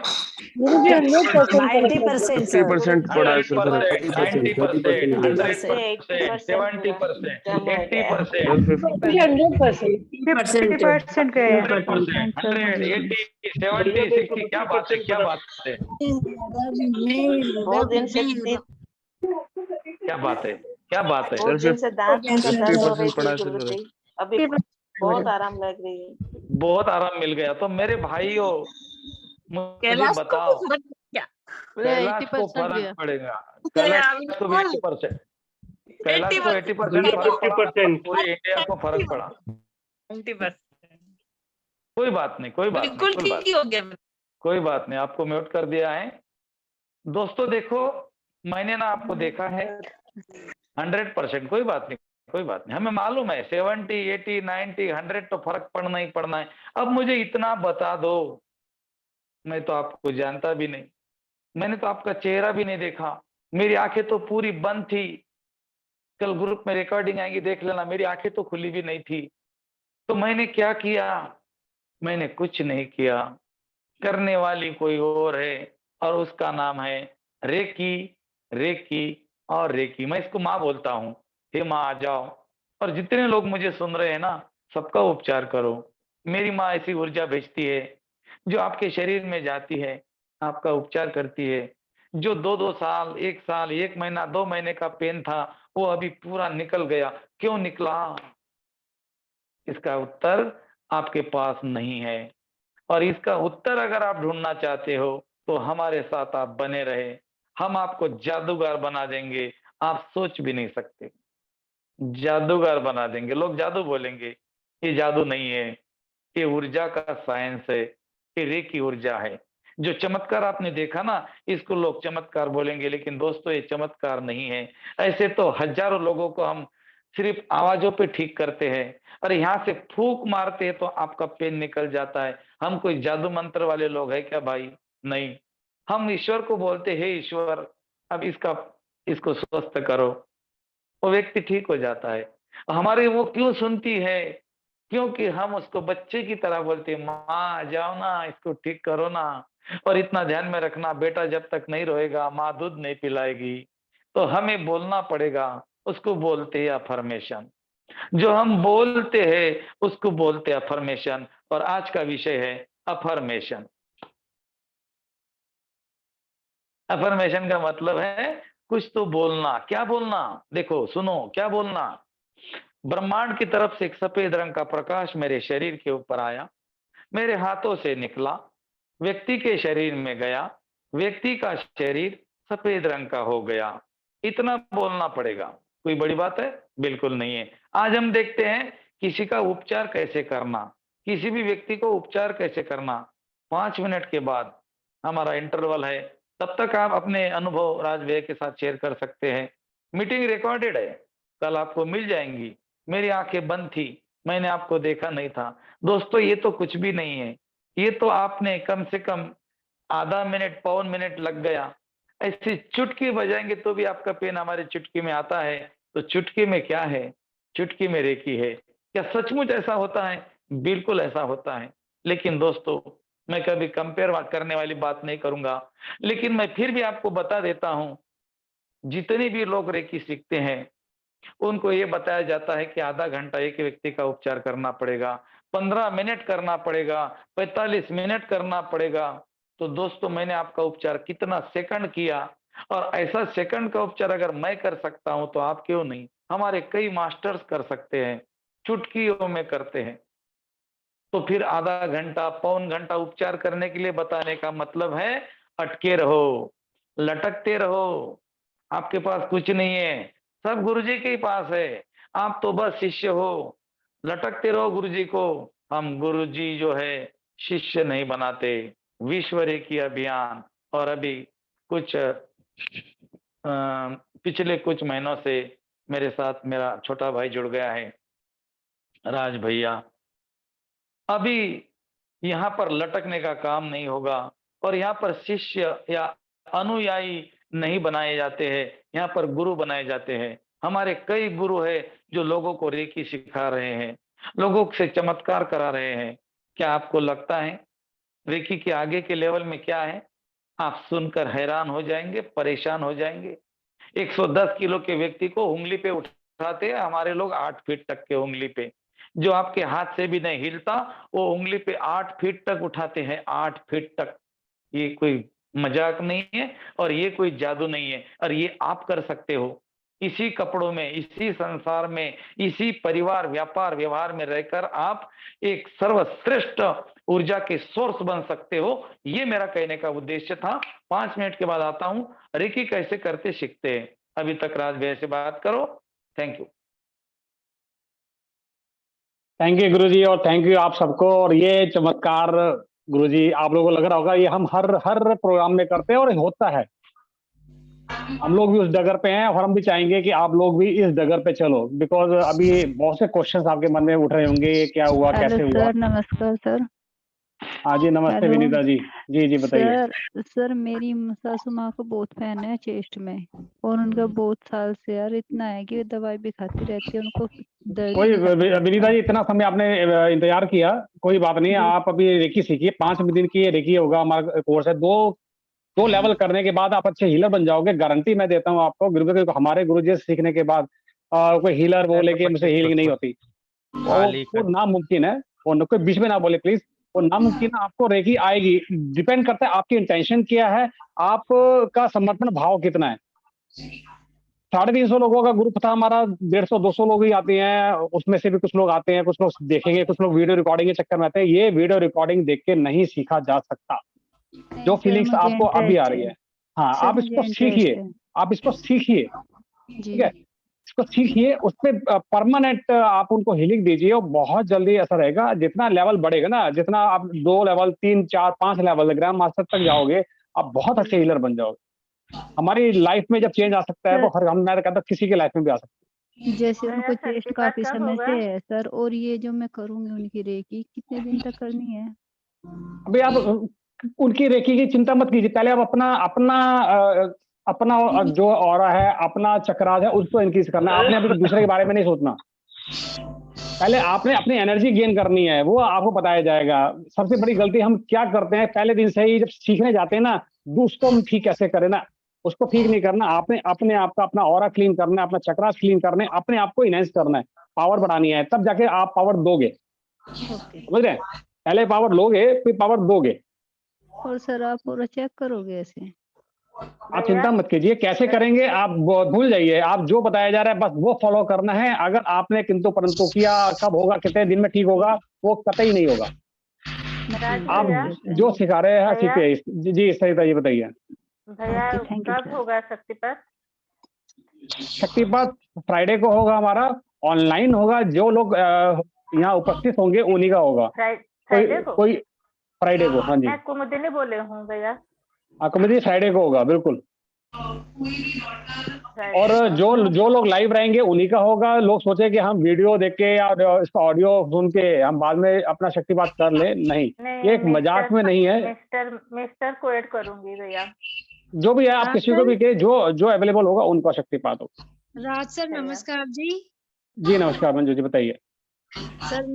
90% सर। 50% पड़ा है सर, 90%, 30% 100%, 70%, 80%, 50% गए हैं। 100%, 80, 70, 60, क्या बात है, क्या बात है, बहुत दिन से क्या बात है, क्या बात है। बहुत दिन से दांत में दर्द हो रही 50% पड़ा है थी सर। गुरुजी, अभी बहुत आराम लग रही है। बहुत आराम मिल गया। तो मेरे भाइयों मुझे बताओ, कैलाश को फर्क पड़ेगा, कैलाश को 80%, कैलाश को 80% फर्क पड़ा, पूरे इंडिया को फर्क पड़ा। 90%। कोई बात नहीं, कोई बात नहीं, बिल्कुल कोई बात ठीक हो गया। कोई बात नहीं, आपको म्यूट कर दिया है। दोस्तों देखो, मैंने ना आपको देखा है 100%, कोई बात नहीं, कोई बात नहीं, हमें मालूम है 70, 80, 90, 100 तो फर्क पड़ना ही पड़ना है। अब मुझे इतना बता दो, मैं तो आपको जानता भी नहीं, मैंने तो आपका चेहरा भी नहीं देखा, मेरी आंखें तो पूरी बंद थी। कल ग्रुप में रिकॉर्डिंग आएगी, देख लेना, मेरी आंखें तो खुली भी नहीं थी। तो मैंने क्या किया? मैंने कुछ नहीं किया। करने वाली कोई और है और उसका नाम है रेकी, रेकी और रेकी। मैं इसको माँ बोलता हूँ। हे माँ आ जाओ, और जितने लोग मुझे सुन रहे हैं ना, सबका उपचार करो। मेरी माँ ऐसी ऊर्जा भेजती है जो आपके शरीर में जाती है, आपका उपचार करती है। जो 2-2 साल, 1 साल, 1 महीना, 2 महीने का पेन था, वो अभी पूरा निकल गया। क्यों निकला? इसका उत्तर आपके पास नहीं है, और इसका उत्तर अगर आप ढूंढना चाहते हो तो हमारे साथ आप बने रहे। हम आपको जादूगर बना देंगे, आप सोच भी नहीं सकते। जादूगर बना देंगे। लोग जादू बोलेंगे, ये जादू नहीं है, ये ऊर्जा का साइंस है, ये रेकी ऊर्जा है। जो चमत्कार आपने देखा ना, इसको लोग चमत्कार बोलेंगे, लेकिन दोस्तों ये चमत्कार नहीं है। ऐसे तो हजारों लोगों को हम सिर्फ आवाजों पे ठीक करते हैं, और यहाँ से फूंक मारते हैं तो आपका पेन निकल जाता है। हम कोई जादू मंत्र वाले लोग हैं क्या भाई? नहीं। हम ईश्वर को बोलते हैं, हे ईश्वर अब इसको स्वस्थ करो, वो व्यक्ति ठीक हो जाता है। हमारे वो क्यों सुनती है? क्योंकि हम उसको बच्चे की तरह बोलते हैं, माँ जाओ ना, इसको ठीक करो ना। और इतना ध्यान में रखना, बेटा जब तक नहीं रोएगा माँ दूध नहीं पिलाएगी। तो हमें बोलना पड़ेगा, उसको बोलते हैं अफर्मेशन। जो हम बोलते हैं उसको बोलते हैं अफर्मेशन। और आज का विषय है अफर्मेशन। अफर्मेशन का मतलब है कुछ तो बोलना। क्या बोलना? देखो सुनो, क्या बोलना? ब्रह्मांड की तरफ से एक सफेद रंग का प्रकाश मेरे शरीर के ऊपर आया, मेरे हाथों से निकला, व्यक्ति के शरीर में गया, व्यक्ति का शरीर सफेद रंग का हो गया। इतना बोलना पड़ेगा। कोई बड़ी बात है? बिल्कुल नहीं है। आज हम देखते हैं किसी का उपचार कैसे करना, किसी भी व्यक्ति को उपचार कैसे करना। 5 मिनट के बाद हमारा इंटरवल है, तब तक आप अपने अनुभव राज भैया के साथ शेयर कर सकते हैं। मीटिंग रिकॉर्डेड है, कल आपको मिल जाएंगी। मेरी आंखें बंद थी, मैंने आपको देखा नहीं था। दोस्तों ये तो कुछ भी नहीं है, ये तो आपने कम से कम आधा मिनट, पौन मिनट लग गया। ऐसी चुटकी बजाएंगे तो भी आपका पेन हमारी चुटकी में आता है। तो चुटकी में क्या है? चुटकी में रेकी है। क्या सचमुच ऐसा होता है? बिल्कुल ऐसा होता है। लेकिन दोस्तों मैं कभी कंपेयर करने वाली बात नहीं करूंगा, लेकिन मैं फिर भी आपको बता देता हूं, जितने भी लोग रेकी सीखते हैं उनको ये बताया जाता है कि आधा घंटा एक व्यक्ति का उपचार करना पड़ेगा, 15 मिनट करना पड़ेगा, 45 मिनट करना पड़ेगा। तो दोस्तों मैंने आपका उपचार कितना सेकंड किया, और ऐसा सेकंड का उपचार अगर मैं कर सकता हूं तो आप क्यों नहीं? हमारे कई मास्टर्स कर सकते हैं, चुटकियों में करते हैं। तो फिर आधा घंटा, पौन घंटा उपचार करने के लिए बताने का मतलब है अटके रहो, लटकते रहो। आपके पास कुछ नहीं है, सब गुरुजी के ही पास है। आप तो बस शिष्य हो, लटकते रहो गुरुजी को। हम गुरुजी जो है शिष्य नहीं बनाते। विश्व रेकी अभियान, और अभी कुछ पिछले कुछ महीनों से मेरे साथ मेरा छोटा भाई जुड़ गया है, राज भैया। अभी यहाँ पर लटकने का काम नहीं होगा, और यहाँ पर शिष्य या अनुयायी नहीं बनाए जाते हैं, यहाँ पर गुरु बनाए जाते हैं। हमारे कई गुरु हैं जो लोगों को रेकी सिखा रहे हैं, लोगों से चमत्कार करा रहे हैं। क्या आपको लगता है रेकी के आगे के लेवल में क्या है? आप सुनकर हैरान हो जाएंगे, परेशान हो जाएंगे। 110 किलो के व्यक्ति को उंगली पे उठाते हैं हमारे लोग, 8 फीट तक के उंगली पे। जो आपके हाथ से भी नहीं हिलता वो उंगली पे 8 फीट तक उठाते हैं, 8 फीट तक। ये कोई मजाक नहीं है, और ये कोई जादू नहीं है, और ये आप कर सकते हो। इसी कपड़ों में, इसी संसार में, इसी परिवार, व्यापार, व्यवहार में रहकर आप एक सर्वश्रेष्ठ ऊर्जा के सोर्स बन सकते हो। ये मेरा कहने का उद्देश्य था। 5 मिनट के बाद आता हूं, रेकी कैसे करते सीखते हैं। अभी तक राज भैया से बात करो। Thank you. थैंक यू गुरुजी, और थैंक यू आप सबको। और ये चमत्कार गुरुजी आप लोगों को लग रहा होगा ये हम हर हर प्रोग्राम में करते हैं और होता है। हम लोग भी उस डगर पे हैं और हम भी चाहेंगे कि आप लोग भी इस डगर पे चलो, बिकॉज अभी बहुत से क्वेश्चंस आपके मन में उठ रहे होंगे, ये क्या हुआ, हेलो कैसे हुआ। सर, नमस्कार सर। हाँ जी नमस्ते हेलो विनीता जी। जी बताइए। सर मेरी सासू माँ को बहुत फैन है चेस्ट में, और उनका बहुत साल से यार इतना है कि दवाई भी खाती रहती है, उनको दर्द ही कोई नहीं खत्म विनीता होता। जी इतना समय आपने इंतजार किया, कोई बात नहीं है, जी आप अभी रेकी सीखिए, 5 दिन की ये रेकी होगा हमारा कोर्स है। दो लेवल करने के बाद आप अच्छे हीलर बन जाओगे, गारंटी मैं देता हूँ आपको। गुरु हमारे गुरु जी से सीखने के बाद कोई हीलर बोले कि मुझसे हीलिंग नहीं होती, वो नामुमकिन है। वो कोई बीच में ना बोले प्लीज, वो नामुमकिन है। आपको रेकी आएगी, डिपेंड करता है आपकी इंटेंशन क्या है, आपका समर्पण भाव कितना है। 350 लोगों का ग्रुप था हमारा, 150-200 लोग ही आते हैं, उसमें से भी कुछ लोग आते हैं, कुछ लोग देखेंगे, कुछ लोग वीडियो रिकॉर्डिंग के चक्कर में आते हैं। ये वीडियो रिकॉर्डिंग देख के नहीं सीखा जा सकता। नहीं जो सर, फीलिंग्स मुझे आपको अभी आ इंटरेस्ट रही है। है, हाँ सर आप मुझे इसको इंटरेस्ट सीखिए, है। आप इसको सीखिए, जी ठीक है। इसको सीखिए, उस पर परमानेंट आप उनको हीलिंग दीजिए और बहुत जल्दी असर रहेगा। जितना लेवल बढ़ेगा ना, जितना आप 2 लेवल 3 4 5 लेवल ग्राम मास्टर तक जाओगे, आप बहुत अच्छे हीलर बन जाओगे। हमारी लाइफ में जब चेंज आ सकता है सर तो हर हम, मैं कहता हूँ किसी की लाइफ में भी आ सकता है। जैसे भैया उनको चेस्ट सर्टिफिकेट काफी कब समय होगा? से है सर, और ये जो मैं करूंगी उनकी रेकी कितने दिन तक करनी है? अभी आप उनकी रेकी की चिंता मत कीजिए, पहले आप अपना अपना अपना जो ऑरा है, अपना चक्राज है, उसको इंक्रीज करना है। आपने अभी दूसरे के बारे में नहीं सोचना। पहले आपने अपनी एनर्जी गेन करनी है, वो आपको बताया जाएगा। सबसे बड़ी गलती हम क्या करते हैं, पहले दिन से ही जब सीखने जाते हैं ना, उसको हम ठीक कैसे करें ना, उसको ठीक नहीं करना। आपने अपने आप का अपना ऑरा क्लीन करना है, अपना चक्रास क्लीन करना है, अपने आप को इनहेंस करना है, पावर बढ़ानी है, तब जाके आप पावर दोगे। ओके। समझ रहे हैं? पहले पावर लोगे फिर पावर दोगे। और सर आप पूरा चेक करोगे ऐसे? आप चिंता मत कीजिए, कैसे करेंगे आप भूल जाइए। आप जो बताया जा रहा है बस वो फॉलो करना है। अगर आपने किंतु परंतु किया, कब होगा, कितने दिन में ठीक होगा, वो कतई नहीं होगा। राजू आप भैया जो सिखा रहे हैं भैया सीखिए। जी सही था, ये बताइए। भैया ओके, थैंक यू कब सर। होगा शक्तिपात? शक्तिपात फ्राइडे को होगा हमारा, ऑनलाइन होगा। जो लोग यहाँ उपस्थित होंगे उन्हीं का होगा। फ्राइडे को? कोई फ्राइडे को, हाँ जी। मैं कुमुदिनी बोले हूँ भैया। आपको मुझे फ्राइडे को होगा बिल्कुल। और फ्राइडे को जो लोग लाइव रहेंगे उन्हीं का होगा। लोग सोचे कि हम वीडियो देख के या इसका ऑडियो सुन के हम बाद में अपना शक्तिपात कर ले, नहीं, ये एक मजाक में नहीं है। मिस्टर को ऐड करूंगी भैया। जो भी है आप किसी को भी के जो अवेलेबल होगा उनका शक्तिपात होगा। राज सर नमस्कार जी। जी नमस्कार मंजू जी, बताइए। सर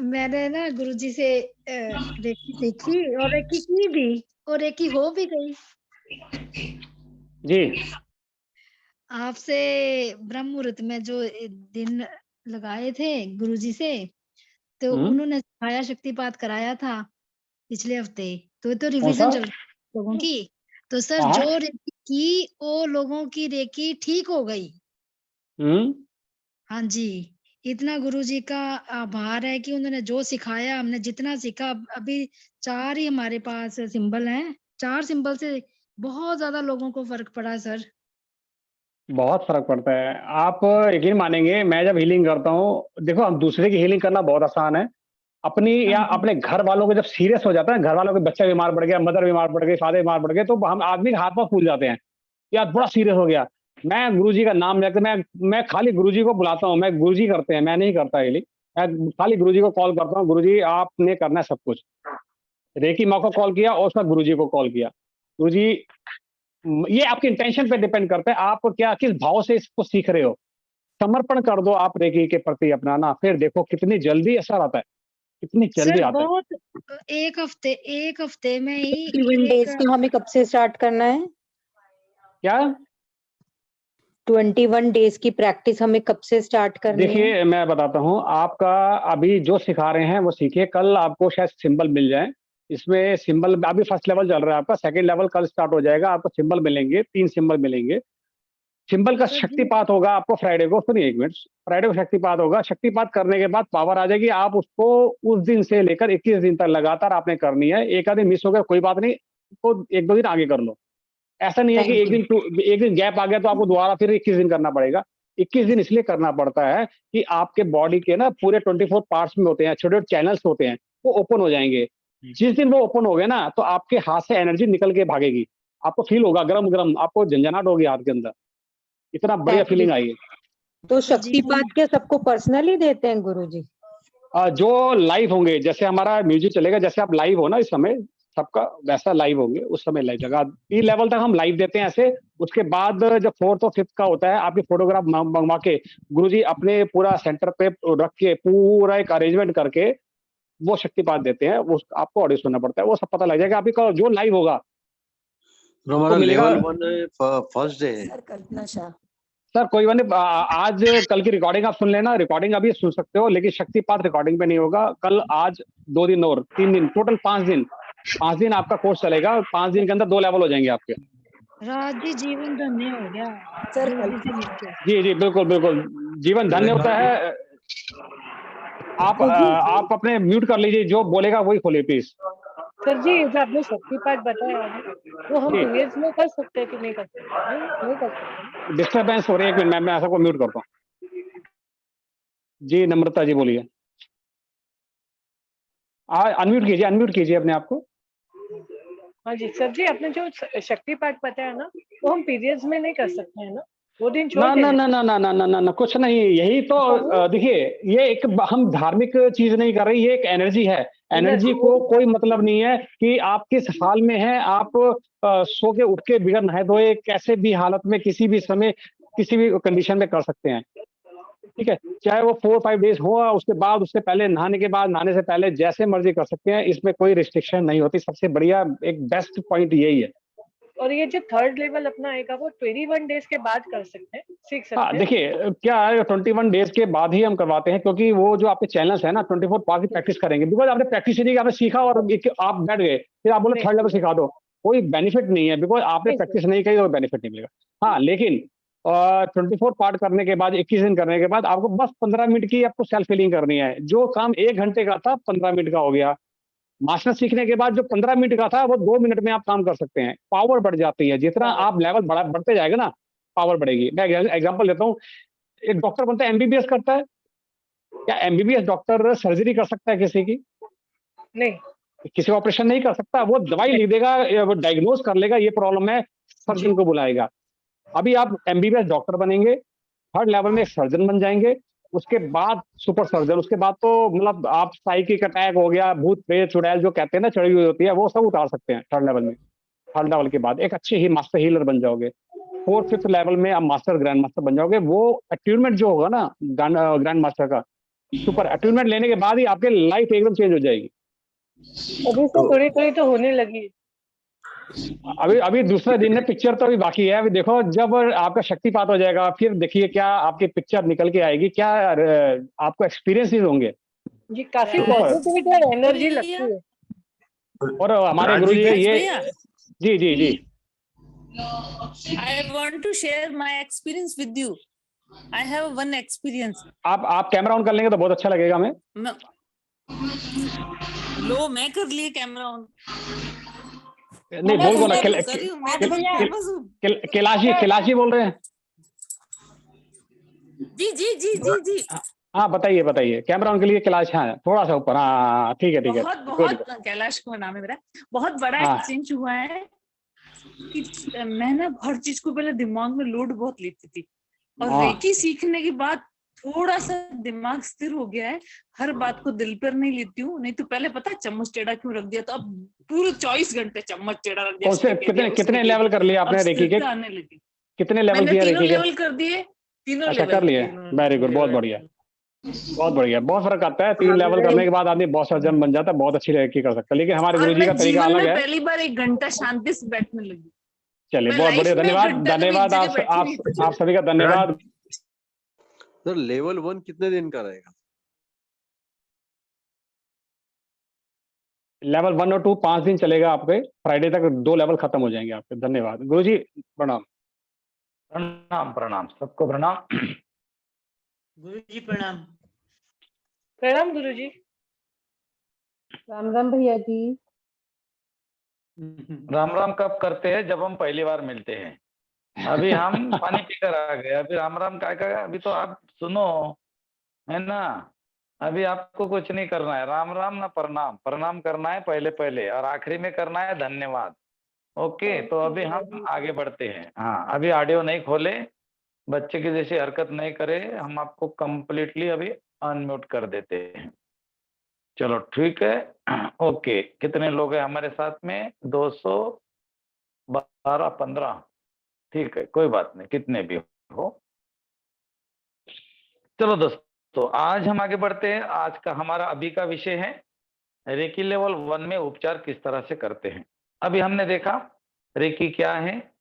मैंने ना गुरुजी से रेकी सीखी और रेकी की भी, और रेकी हो भी गई। जी आपसे ब्रह्म मुहूर्त में जो दिन लगाए थे गुरुजी से, तो उन्होंने सिखाया, शक्तिपात कराया था पिछले हफ्ते। तो रिवीजन चल रही है लोगों की। तो सर जो रेकी की वो लोगों की रेकी ठीक हो गई। हाँ जी, इतना गुरुजी का आभार है कि उन्होंने जो सिखाया, हमने जितना सीखा। अभी 4 ही हमारे पास सिंबल हैं, 4 सिंबल से बहुत ज्यादा लोगों को फर्क पड़ा सर। बहुत फर्क पड़ता है, आप यकीन मानेंगे। मैं जब हीलिंग करता हूँ, देखो हम दूसरे की हीलिंग करना बहुत आसान है, अपनी या अपने घर वालों को जब सीरियस हो जाता है, घर वालों के बच्चा बीमार पड़ गया, मदर बीमार पड़ गई, फादर बीमार पड़ गए, तो हम आदमी के हाथ पांव फूल जाते हैं, यार बड़ा सीरियस हो गया। मैं गुरुजी का नाम लेकर मैं खाली गुरुजी को बुलाता हूँ। मैं गुरुजी करते हैं, मैं नहीं करता हीलिंग। मैं खाली गुरुजी को कॉल करता हूँ, गुरुजी आपने करना है सब कुछ। रेकी माँ को कॉल किया और उसका गुरुजी को कॉल किया। गुरुजी, ये आपकी इंटेंशन पे डिपेंड करता है, आप क्या किस भाव से इसको सीख रहे हो। समर्पण कर दो आप रेकी के प्रति अपना ना, फिर देखो कितनी जल्दी असर आता है, कितनी जल्दी सर आता है। बहुत एक हफ्ते में ही 21 डेज की हमें कब से स्टार्ट करना है? क्या 21 डेज की प्रैक्टिस हमें कब से स्टार्ट करनी है? देखिए मैं बताता हूँ, आपका अभी जो सिखा रहे हैं वो सीखिए। कल आपको शायद सिंबल मिल जाए। इसमें सिंबल अभी फर्स्ट लेवल चल रहा है आपका, सेकंड लेवल कल स्टार्ट हो जाएगा। आपको सिंबल मिलेंगे, 3 सिंबल मिलेंगे। सिंबल का शक्तिपात होगा आपको फ्राइडे को। सुनिए 1 मिनट, फ्राइडे को शक्तिपात होगा। शक्तिपात करने के बाद पावर आ जाएगी। आप उसको उस दिन से लेकर 21 दिन तक लगातार आपने करनी है। एक आधे मिस हो गया कोई बात नहीं, तो 1-2 दिन आगे कर लो। ऐसा नहीं है कि एक दिन गैप आ गया तो आपको दोबारा फिर 21 दिन करना पड़ेगा। 21 दिन इसलिए करना पड़ता है कि आपके बॉडी के ना पूरे 24 पार्ट्स में होते हैं, छोटे छोटे चैनल्स होते हैं, वो ओपन हो जाएंगे। जिस दिन वो ओपन हो गए ना, तो आपके हाथ से एनर्जी निकल के भागेगी, आपको फील होगा गरम गरम, आपको झंझनाहट होगी हाथ के अंदर, इतना बढ़िया फीलिंग आएगी। तो शक्तिपात के सबको पर्सनली देते हैं गुरुजी? जो लाइव होंगे, जैसे हमारा म्यूजिक चलेगा, जैसे आप लाइव हो ना इस समय, सबका वैसा लाइव होंगे, उस समय लाइव जगह 3 लेवल तक हम लाइव देते हैं ऐसे। उसके बाद जब 4th और 5th का होता है, आपकी फोटोग्राफ मंगवा के गुरुजी अपने पूरा सेंटर पे रख के पूरा एक अरेंजमेंट करके वो शक्तिपात देते हैं। वो आपको ऑडियो सुनना पड़ता है, वो सब पता लग जाएगा आपका जो लाइव होगा। हमारा मिलेगा। लेवल 1 फर्स्ट डे है। सर कोई बात नहीं, आज कल की रिकॉर्डिंग आप सुन लेना, रिकॉर्डिंग अभी सुन सकते हो, लेकिन शक्तिपात रिकॉर्डिंग पे नहीं होगा। कल, आज 2 दिन और 3 दिन, टोटल 5 दिन, 5 दिन आपका कोर्स चलेगा। 5 दिन के अंदर 2 लेवल हो जाएंगे आपके। राज जी जीवन धन्य हो गया सर। जी जी बिल्कुल बिल्कुल, जीवन धन्य होता है। आप अपने म्यूट कर लीजिए, जो बोलेगा वही खोलिए प्लीज। सर जी जो आपने शक्तिपात बताया है वो हम पीरियड्स में कर सकते हैं कि नहीं कर सकते? नहीं कर सकते। डिस्टर्बेंस हो रही है, एक मिनट मैं ऐसा को म्यूट करता हूँ। जी नम्रता जी बोलिए। अनम्यूट कीजिए अपने आप को। हाँ जी सर जी, आपने जो शक्तिपात बताया ना वो हम पीरियड्स में नहीं कर सकते हैं ना, वो दिन छोड़ ना ना ना ना ना ना ना ना ना कुछ नहीं, यही तो देखिए, ये एक हम धार्मिक चीज नहीं कर रहे, ये एक एनर्जी है। एनर्जी को कोई मतलब नहीं है कि आप किस हाल में हैं, आप सो के उठ के बिगड़ नहाए धोए कैसे भी हालत में किसी भी समय किसी भी कंडीशन में कर सकते हैं, ठीक है। चाहे वो 4-5 डेज हो, उसके बाद, उससे पहले, नहाने के बाद, नहाने से पहले, जैसे मर्जी कर सकते हैं, इसमें कोई रिस्ट्रिक्शन नहीं होती। सबसे बढ़िया एक बेस्ट पॉइंट यही है। और ये जो 3rd लेवल अपना आएगा वो 21 डेज के बाद कर सकते हैं, सीख सकते हैं। देखिए क्या है, 21 डेज के बाद ही हम करवाते हैं, क्योंकि वो जो आपके चैनल्स है ना 24 पास की प्रैक्टिस करेंगे। बिकॉज आपने प्रैक्टिस नहीं की, आपने सीखा और आप बैठ गए, फिर आप बोले 3rd लेवल सिखा दो, कोई बेनिफिट नहीं है। बिकॉज आपने प्रैक्टिस नहीं की तो बेनिफिट नहीं मिलेगा। हाँ लेकिन 24 पार्ट करने के बाद, 21 दिन करने के बाद, आपको बस 15 मिनट की आपको सेल्फ हीलिंग करनी है। जो काम 1 घंटे का था 15 मिनट का हो गया। मास्टर सीखने के बाद जो 15 मिनट का था वो 2 मिनट में आप काम कर सकते हैं। पावर बढ़ जाती है, जितना आप लेवल बढ़ते जाएगा ना पावर बढ़ेगी। मैं एग्जांपल देता हूँ, एक डॉक्टर बनता है, एमबीबीएस करता है, क्या एमबीबीएस डॉक्टर सर्जरी कर सकता है किसी की? नहीं। किसी ऑपरेशन नहीं कर सकता, वो दवाई लिख देगा, वो डायग्नोज कर लेगा ये प्रॉब्लम है, सर्जन को बुलाएगा। अभी आप एमबीबीएस डॉक्टर बनेंगे, 3rd लेवल में एक सर्जन बन जाएंगे, उसके बाद सुपर सर्जन, उसके बाद तो मतलब आप साइकिक अटैक हो गया, भूत प्रेत चुड़ैल जो कहते हैं ना, चढ़ी हुई होती है, वो सब उतार सकते हैं 3rd लेवल में। 3rd लेवल के बाद एक अच्छे ही मास्टर हीलर बन जाओगे। 4th 5th लेवल में आप मास्टर ग्रैंड मास्टर बन जाओगे। वो अट्यूनमेंट जो होगा ना ग्रैंड मास्टर का, सुपर अट्यूनमेंट लेने के बाद ही आपकी लाइफ एकदम चेंज हो जाएगी। अभी से थोड़ी थोड़ी तो होने लगी। अभी दूसरा दिन है, पिक्चर तो अभी बाकी है। अभी देखो जब आपका शक्तिपात हो जाएगा, फिर देखिए क्या आपकी पिक्चर निकल के आएगी, क्या आपको एक्सपीरियंसेस होंगे। जी काफी पॉजिटिविटी और एनर्जी लगती है। और हमारे गुरु जी ये जी जी जी I want to share my experience with you. I have one experience. आप कैमरा ऑन कर लेंगे तो बहुत अच्छा लगेगा हमें। लो मैं कर लिए कैमरा ऑन। नहीं बोल ना, कैलाशी बोल रहे हैं। जी जी जी जी जी हाँ बताइए, कैमरा ऑन के लिए कैलाश, हाँ थोड़ा सा ऊपर, हाँ ठीक है बहुत कैलाश को नाम है मेरा। बहुत बड़ा एक्सचेंज हुआ है कि मैं ना हर चीज को पहले दिमाग में लोड बहुत लेती थी, और रेकी सीखने के बाद थोड़ा सा दिमाग स्थिर हो गया है, हर बात को दिल पर नहीं लेती हूँ। नहीं तो पहले पता चम्मच टेढ़ा क्यों रख दिया, तो अब पूरे 24 घंटे चम्मच टेढ़ा रख दिया। कितने लेवल कर लिया आपने रेकी के? आने लगी। कितने लेवल किया रेकी के? 3 लेवल कर दिए, 3 अच्छा कर लिए, वेरी गुड, बहुत बढ़िया, बहुत बढ़िया। बहुत फर्क आता है 3 लेवल करने के बाद आदमी बहुत सर्जन बन जाता है, बहुत अच्छी रेकी कर सकता है। लेकिन हमारे गुरुजी का तरीका अलग है। पहली बार 1 घंटा शांति से बैठने लगी। चलिए बहुत बढ़िया, धन्यवाद आप सभी का धन्यवाद। सर लेवल 1 कितने दिन का रहेगा? लेवल 1 और 2 5 दिन चलेगा आपके, फ्राइडे तक 2 लेवल खत्म हो जाएंगे आपके। धन्यवाद गुरुजी, प्रणाम। प्रणाम सबको प्रणाम। गुरुजी प्रणाम। प्रणाम गुरुजी। राम राम भैया जी। राम राम कब करते हैं? जब हम पहली बार मिलते हैं। अभी हम पानी पीकर आ गए, अभी राम राम क्या कहा? अभी तो आप सुनो, है ना। अभी आपको कुछ नहीं करना है, राम राम ना प्रणाम, प्रणाम करना है पहले पहले, और आखिरी में करना है धन्यवाद। ओके, तो अभी हम आगे बढ़ते हैं। हाँ, अभी ऑडियो नहीं खोले, बच्चे की जैसी हरकत नहीं करे, हम आपको कंप्लीटली अभी अनम्यूट कर देते हैं। चलो ठीक है। ओके, कितने लोग हैं हमारे साथ में? 212-15, ठीक है, कोई बात नहीं, कितने भी हो। चलो दोस्तों, आज हम आगे बढ़ते हैं। आज का हमारा अभी का विषय है रेकी लेवल 1 में उपचार किस तरह से करते हैं। अभी हमने देखा रेकी क्या है,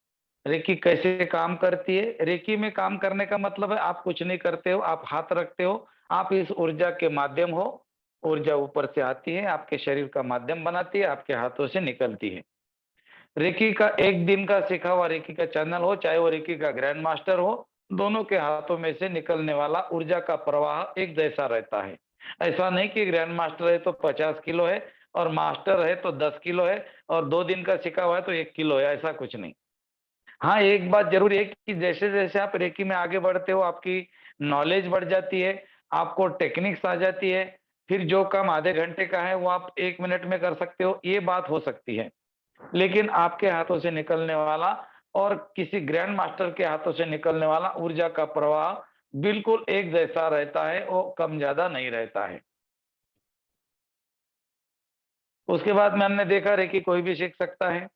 रेकी कैसे काम करती है। रेकी में काम करने का मतलब है आप कुछ नहीं करते हो, आप हाथ रखते हो, आप इस ऊर्जा के माध्यम हो, ऊर्जा ऊपर से आती है, आपके शरीर का माध्यम बनाती है, आपके हाथों से निकलती है। रेकी का एक दिन का सीखा हुआ रेकी का चैनल हो, चाहे वो रेकी का ग्रैंड मास्टर हो, दोनों के हाथों में से निकलने वाला ऊर्जा का प्रवाह एक जैसा रहता है। ऐसा नहीं कि ग्रैंड मास्टर है तो 50 किलो है और मास्टर है तो 10 किलो है और 2 दिन का सीखा हुआ है तो 1 किलो है, ऐसा कुछ नहीं। हाँ, एक बात जरूर है कि जैसे जैसे आप रेकी में आगे बढ़ते हो, आपकी नॉलेज बढ़ जाती है, आपको टेक्निक्स आ जाती है, फिर जो काम आधे घंटे का है वो आप 1 मिनट में कर सकते हो, ये बात हो सकती है। लेकिन आपके हाथों से निकलने वाला और किसी ग्रैंड मास्टर के हाथों से निकलने वाला ऊर्जा का प्रवाह बिल्कुल एक जैसा रहता है, वो कम ज्यादा नहीं रहता है। उसके बाद में हमने देखा रेकी कोई भी सीख सकता है।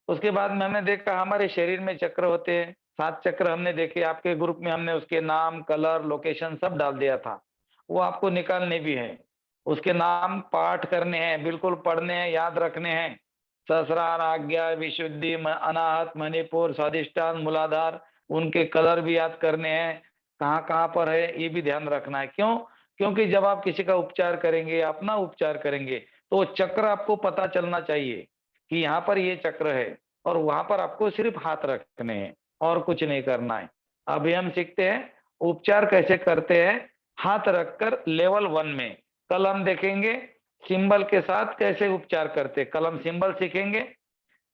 उसके बाद में हमने देखा हमारे शरीर में चक्र होते हैं, 7 चक्र हमने देखे। आपके ग्रुप में हमने उसके नाम, कलर, लोकेशन सब डाल दिया था, वो आपको निकालने भी है। उसके नाम पाठ करने हैं, बिल्कुल पढ़ने हैं, याद रखने हैं। सहस्रार, आज्ञा, विशुद्धि, अनाहत, मणिपुर, स्वादिष्टान, मूलाधार, उनके कलर भी याद करने हैं, कहाँ कहाँ पर है ये भी ध्यान रखना है। क्यों? क्योंकि जब आप किसी का उपचार करेंगे, अपना उपचार करेंगे, तो चक्र आपको पता चलना चाहिए कि यहाँ पर ये चक्र है, और वहां पर आपको सिर्फ हाथ रखने हैं और कुछ नहीं करना है। अभी हम सीखते हैं उपचार कैसे करते हैं हाथ रखकर लेवल 1 में। कल हम देखेंगे सिंबल के साथ कैसे उपचार करते, कल हम सिंबल सीखेंगे,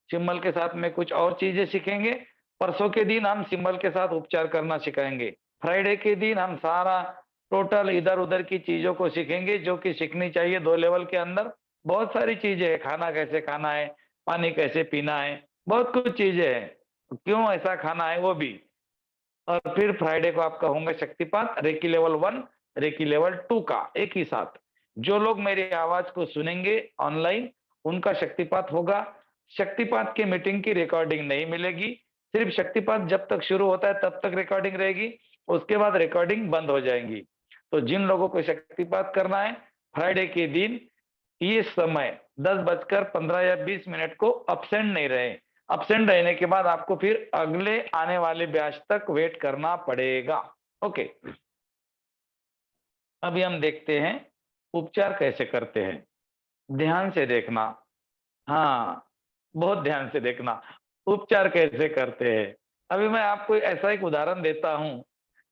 सिंबल के साथ में कुछ और चीजें सीखेंगे। परसों के दिन हम सिंबल के साथ उपचार करना सिखाएंगे। फ्राइडे के दिन हम सारा टोटल इधर उधर की चीजों को सीखेंगे जो कि सीखनी चाहिए 2 लेवल के अंदर। बहुत सारी चीजें है, खाना कैसे खाना है, पानी कैसे पीना है, बहुत कुछ चीजें है, क्यों ऐसा खाना है वो भी। और फिर फ्राइडे को आपका होंगे शक्तिपात, रेकी लेवल 1, रेकी लेवल 2 का एक ही साथ। जो लोग मेरी आवाज को सुनेंगे ऑनलाइन उनका शक्तिपात होगा। शक्तिपात की मीटिंग की रिकॉर्डिंग नहीं मिलेगी, सिर्फ शक्तिपात जब तक शुरू होता है तब तक रिकॉर्डिंग रहेगी, उसके बाद रिकॉर्डिंग बंद हो जाएंगी। तो जिन लोगों को शक्तिपात करना है फ्राइडे के दिन ये समय 10:15 या 20 मिनट को अब्सेंट नहीं रहे। अब्सेंट रहने के बाद आपको फिर अगले आने वाले बैच तक वेट करना पड़ेगा। ओके, अभी हम देखते हैं उपचार कैसे करते हैं। ध्यान से देखना, हाँ बहुत ध्यान से देखना उपचार कैसे करते हैं। अभी मैं आपको ऐसा एक उदाहरण देता हूं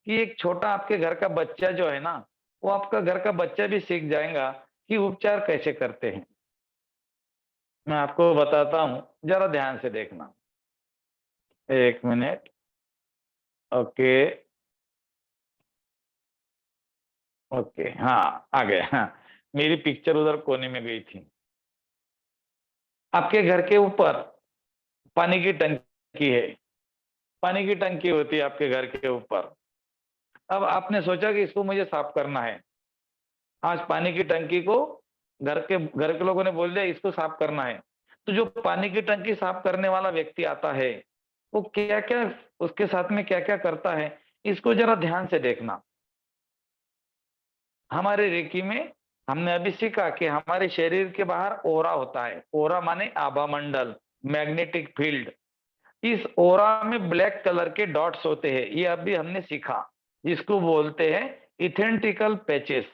कि एक छोटा आपके घर का बच्चा जो है ना, वो आपका घर का बच्चा भी सीख जाएगा कि उपचार कैसे करते हैं। मैं आपको बताता हूं, जरा ध्यान से देखना। 1 मिनट। ओके ओके, हाँ आ गया। हाँ, मेरी पिक्चर उधर कोने में गई थी। आपके घर के ऊपर पानी की टंकी है, पानी की टंकी होती है आपके घर के ऊपर। अब आपने सोचा कि इसको मुझे साफ करना है। आज पानी की टंकी को घर के लोगों ने बोल दिया इसको साफ करना है। तो जो पानी की टंकी साफ करने वाला व्यक्ति आता है वो क्या क्या उसके साथ में क्या क्या करता है, इसको जरा ध्यान से देखना। हमारे रेकी में हमने अभी सीखा कि हमारे शरीर के बाहर ओरा होता है। ओरा माने आभा मंडल, मैग्नेटिक फील्ड। इस ओरा में ब्लैक कलर के डॉट्स होते हैं, ये अभी हमने सीखा, जिसको बोलते हैं इथेंटिकल पैचेस।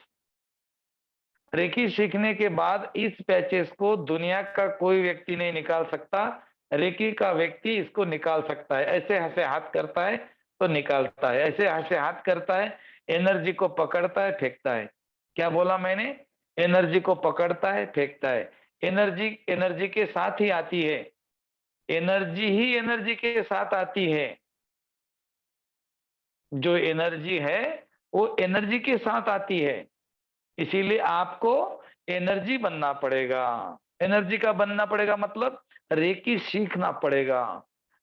रेकी सीखने के बाद इस पैचेस को दुनिया का कोई व्यक्ति नहीं निकाल सकता, रेकी का व्यक्ति इसको निकाल सकता है। ऐसे ऐसे हाथ करता है तो निकालता है, ऐसे ऐसे हाथ करता है, एनर्जी को पकड़ता है, फेंकता है। क्या बोला मैंने? एनर्जी को पकड़ता है, फेंकता है। एनर्जी एनर्जी के साथ ही आती है, एनर्जी ही एनर्जी के साथ आती है। जो एनर्जी है वो एनर्जी के साथ आती है। इसीलिए आपको एनर्जी बनना पड़ेगा। एनर्जी का बनना पड़ेगा मतलब रेकी सीखना पड़ेगा।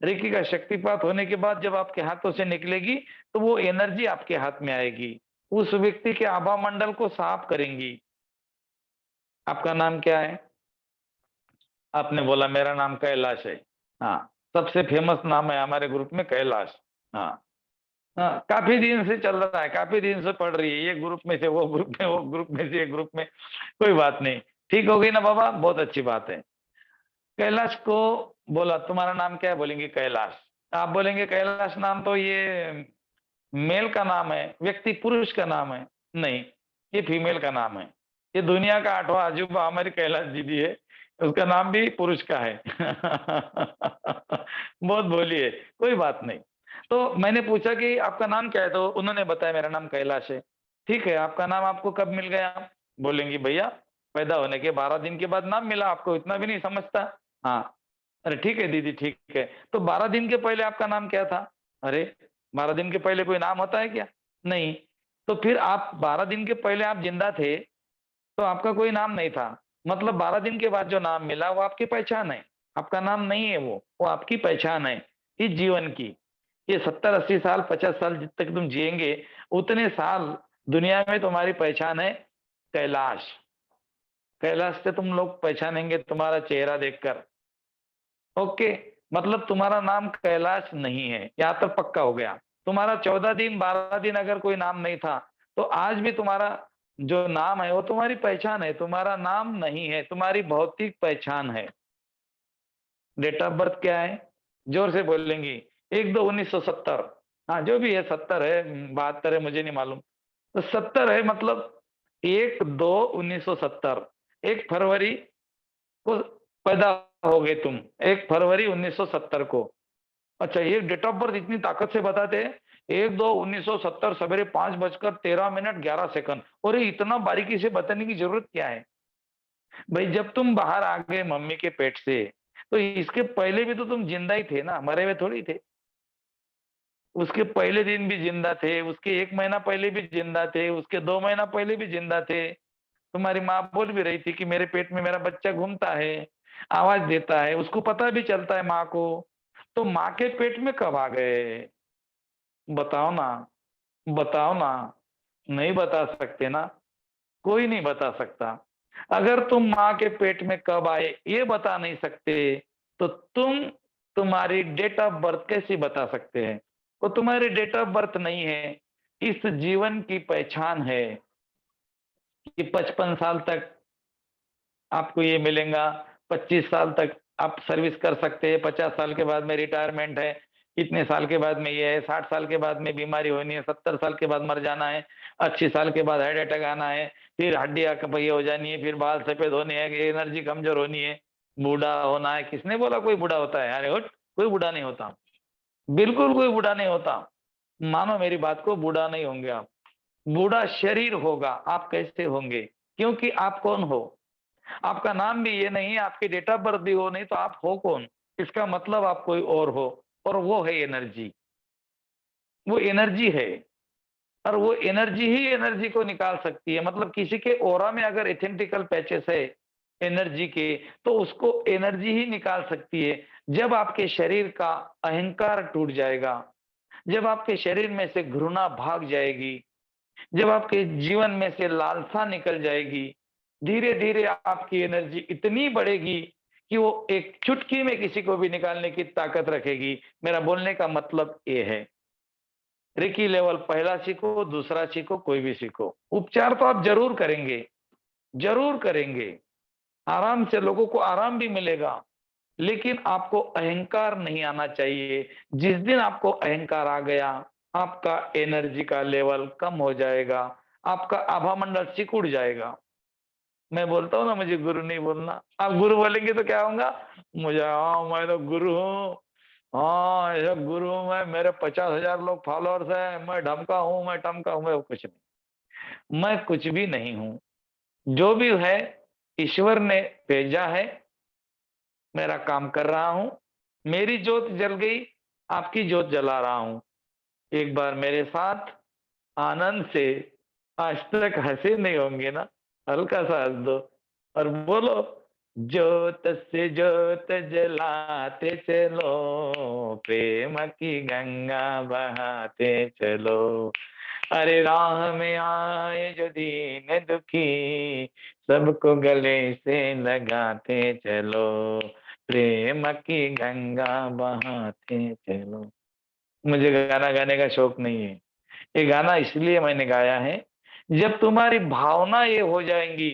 रेकी का शक्तिपात होने के बाद जब आपके हाथों से निकलेगी तो वो एनर्जी आपके हाथ में आएगी, उस व्यक्ति के आभा मंडल को साफ करेंगी। आपका नाम क्या है? आपने बोला मेरा नाम कैलाश है। हाँ, सबसे फेमस नाम है हमारे ग्रुप में कैलाश। हाँ हाँ, काफी दिन से चल रहा है, काफी दिन से पढ़ रही है, ये ग्रुप में से वो ग्रुप में, वो ग्रुप में से ये ग्रुप में। कोई बात नहीं, ठीक हो गई ना बाबा, बहुत अच्छी बात है। कैलाश को बोला तुम्हारा नाम क्या है? बोलेंगे कैलाश। आप बोलेंगे कैलाश नाम तो ये मेल का नाम है, व्यक्ति पुरुष का नाम है। नहीं, ये फीमेल का नाम है। ये दुनिया का 8वां अजूबा हमारी कैलाश दीदी है, उसका नाम भी पुरुष का है। बहुत भोली है, कोई बात नहीं। तो मैंने पूछा कि आपका नाम क्या है, तो उन्होंने बताया मेरा नाम कैलाश है। ठीक है, आपका नाम आपको कब मिल गया? बोलेंगी भैया पैदा होने के 12 दिन के बाद नाम मिला, आपको इतना भी नहीं समझता। हाँ, अरे ठीक है दीदी ठीक है, तो 12 दिन के पहले आपका नाम क्या था? अरे 12 दिन के पहले कोई नाम होता है क्या? नहीं। तो फिर आप 12 दिन के पहले आप जिंदा थे तो आपका कोई नाम नहीं था, मतलब 12 दिन के बाद जो नाम मिला वो आपकी पहचान है। आपका नाम नहीं है, वो आपकी पहचान है इस जीवन की। ये 70-80 साल 50 साल जब तक तुम जिएंगे उतने साल दुनिया में तुम्हारी पहचान है कैलाश। कैलाश से तुम लोग पहचानेंगे तुम्हारा चेहरा देखकर। ओके, मतलब तुम्हारा नाम कैलाश नहीं है, यहाँ तक पक्का हो गया। तुम्हारा 14 दिन 12 दिन अगर कोई नाम नहीं था तो आज भी तुम्हारा जो नाम है वो तुम्हारी पहचान है, तुम्हारा नाम नहीं है, तुम्हारी भौतिक पहचान है। डेट ऑफ बर्थ क्या है? जोर से बोलेंगी। 1-2-1970। हाँ, जो भी है 70 है 72 है मुझे नहीं मालूम, तो 70 है, मतलब 1-2-1970। 1 फरवरी को पैदा हो गए तुम, 1 फरवरी 1970 को। अच्छा, ये डेट ऑफ बर्थ इतनी ताकत से बताते हैं। 1-2-1970 सवेरे 5:13 11 और ये इतना बारीकी से बताने की जरूरत क्या है भाई? जब तुम बाहर आ गए मम्मी के पेट से तो इसके पहले भी तो तुम जिंदा ही थे ना, मरे हुए थोड़ी थे। उसके पहले दिन भी जिंदा थे, उसके 1 महीना पहले भी जिंदा थे, उसके 2 महीना पहले भी जिंदा थे। तुम्हारी माँ बोल भी रही थी कि मेरे पेट में मेरा बच्चा घूमता है, आवाज देता है, उसको पता भी चलता है माँ को। तो माँ के पेट में कब आ गए? बताओ ना, बताओ ना। नहीं बता सकते ना, कोई नहीं बता सकता। अगर तुम माँ के पेट में कब आए ये बता नहीं सकते तो तुम तुम्हारी डेट ऑफ बर्थ कैसे बता सकते हैं? वो तुम्हारी डेट ऑफ बर्थ नहीं है, इस जीवन की पहचान है कि 55 साल तक आपको ये मिलेगा, 25 साल तक आप सर्विस कर सकते हैं, 50 साल के बाद में रिटायरमेंट है, इतने साल के बाद में ये है, 60 साल के बाद में बीमारी होनी है, 70 साल के बाद मर जाना है, 80 साल के बाद हार्ट अटैक आना है, फिर हड्डियां कपैया हो जानी है, फिर बाल सफेद होने हैं, एनर्जी कमजोर होनी है, बूढ़ा होना है। किसने बोला कोई बूढ़ा होता है? अरे उठ, कोई बूढ़ा नहीं होता, बिल्कुल कोई बूढ़ा नहीं होता। मानो मेरी बात को, बूढ़ा नहीं होंगे आप। बूढ़ा शरीर होगा, आप कैसे होंगे? क्योंकि आप कौन हो? आपका नाम भी ये नहीं, आपकी डेट ऑफ बर्थ भी हो नहीं, तो आप हो कौन? इसका मतलब आप कोई और हो, और वो है एनर्जी। वो एनर्जी है, और वो एनर्जी ही एनर्जी को निकाल सकती है। मतलब किसी के ऑरा में अगर एथेंटिकल पैचेस है एनर्जी के, तो उसको एनर्जी ही निकाल सकती है। जब आपके शरीर का अहंकार टूट जाएगा, जब आपके शरीर में से घृणा भाग जाएगी, जब आपके जीवन में से लालसा निकल जाएगी, धीरे धीरे आपकी एनर्जी इतनी बढ़ेगी कि वो एक चुटकी में किसी को भी निकालने की ताकत रखेगी। मेरा बोलने का मतलब ये है, रेकी लेवल पहला सीखो, दूसरा सीखो, कोई भी सीखो। उपचार तो आप जरूर करेंगे, जरूर करेंगे, आराम से लोगों को आराम भी मिलेगा, लेकिन आपको अहंकार नहीं आना चाहिए। जिस दिन आपको अहंकार आ गया, आपका एनर्जी का लेवल कम हो जाएगा, आपका आभा मंडल सिकुड़ जाएगा। मैं बोलता हूँ ना, मुझे गुरु नहीं बोलना। आप गुरु बोलेंगे तो क्या होगा? मुझे, हाँ मैं तो गुरु हूँ, हाँ ऐसा गुरु हूँ मैं, मेरे 50,000 लोग फॉलोअर्स हैं, मैं ढमका हूँ, मैं टमका हूँ। मैं कुछ नहीं, मैं कुछ भी नहीं हूँ। जो भी है ईश्वर ने भेजा है, मेरा काम कर रहा हूं। मेरी जोत जल गई, आपकी जोत जला रहा हूं। एक बार मेरे साथ आनंद से आज तक हंसे नहीं होंगे ना, हल्का सा हंस दो और बोलो, ज्योत से ज्योत जलाते चलो, प्रेम की गंगा बहाते चलो। अरे राह में आए जो दीन दुखी, सबको गले से लगाते चलो, प्रेम की गंगा बहाते चलो। मुझे गाना गाने का शौक नहीं है, ये गाना इसलिए मैंने गाया है, जब तुम्हारी भावना ये हो जाएंगी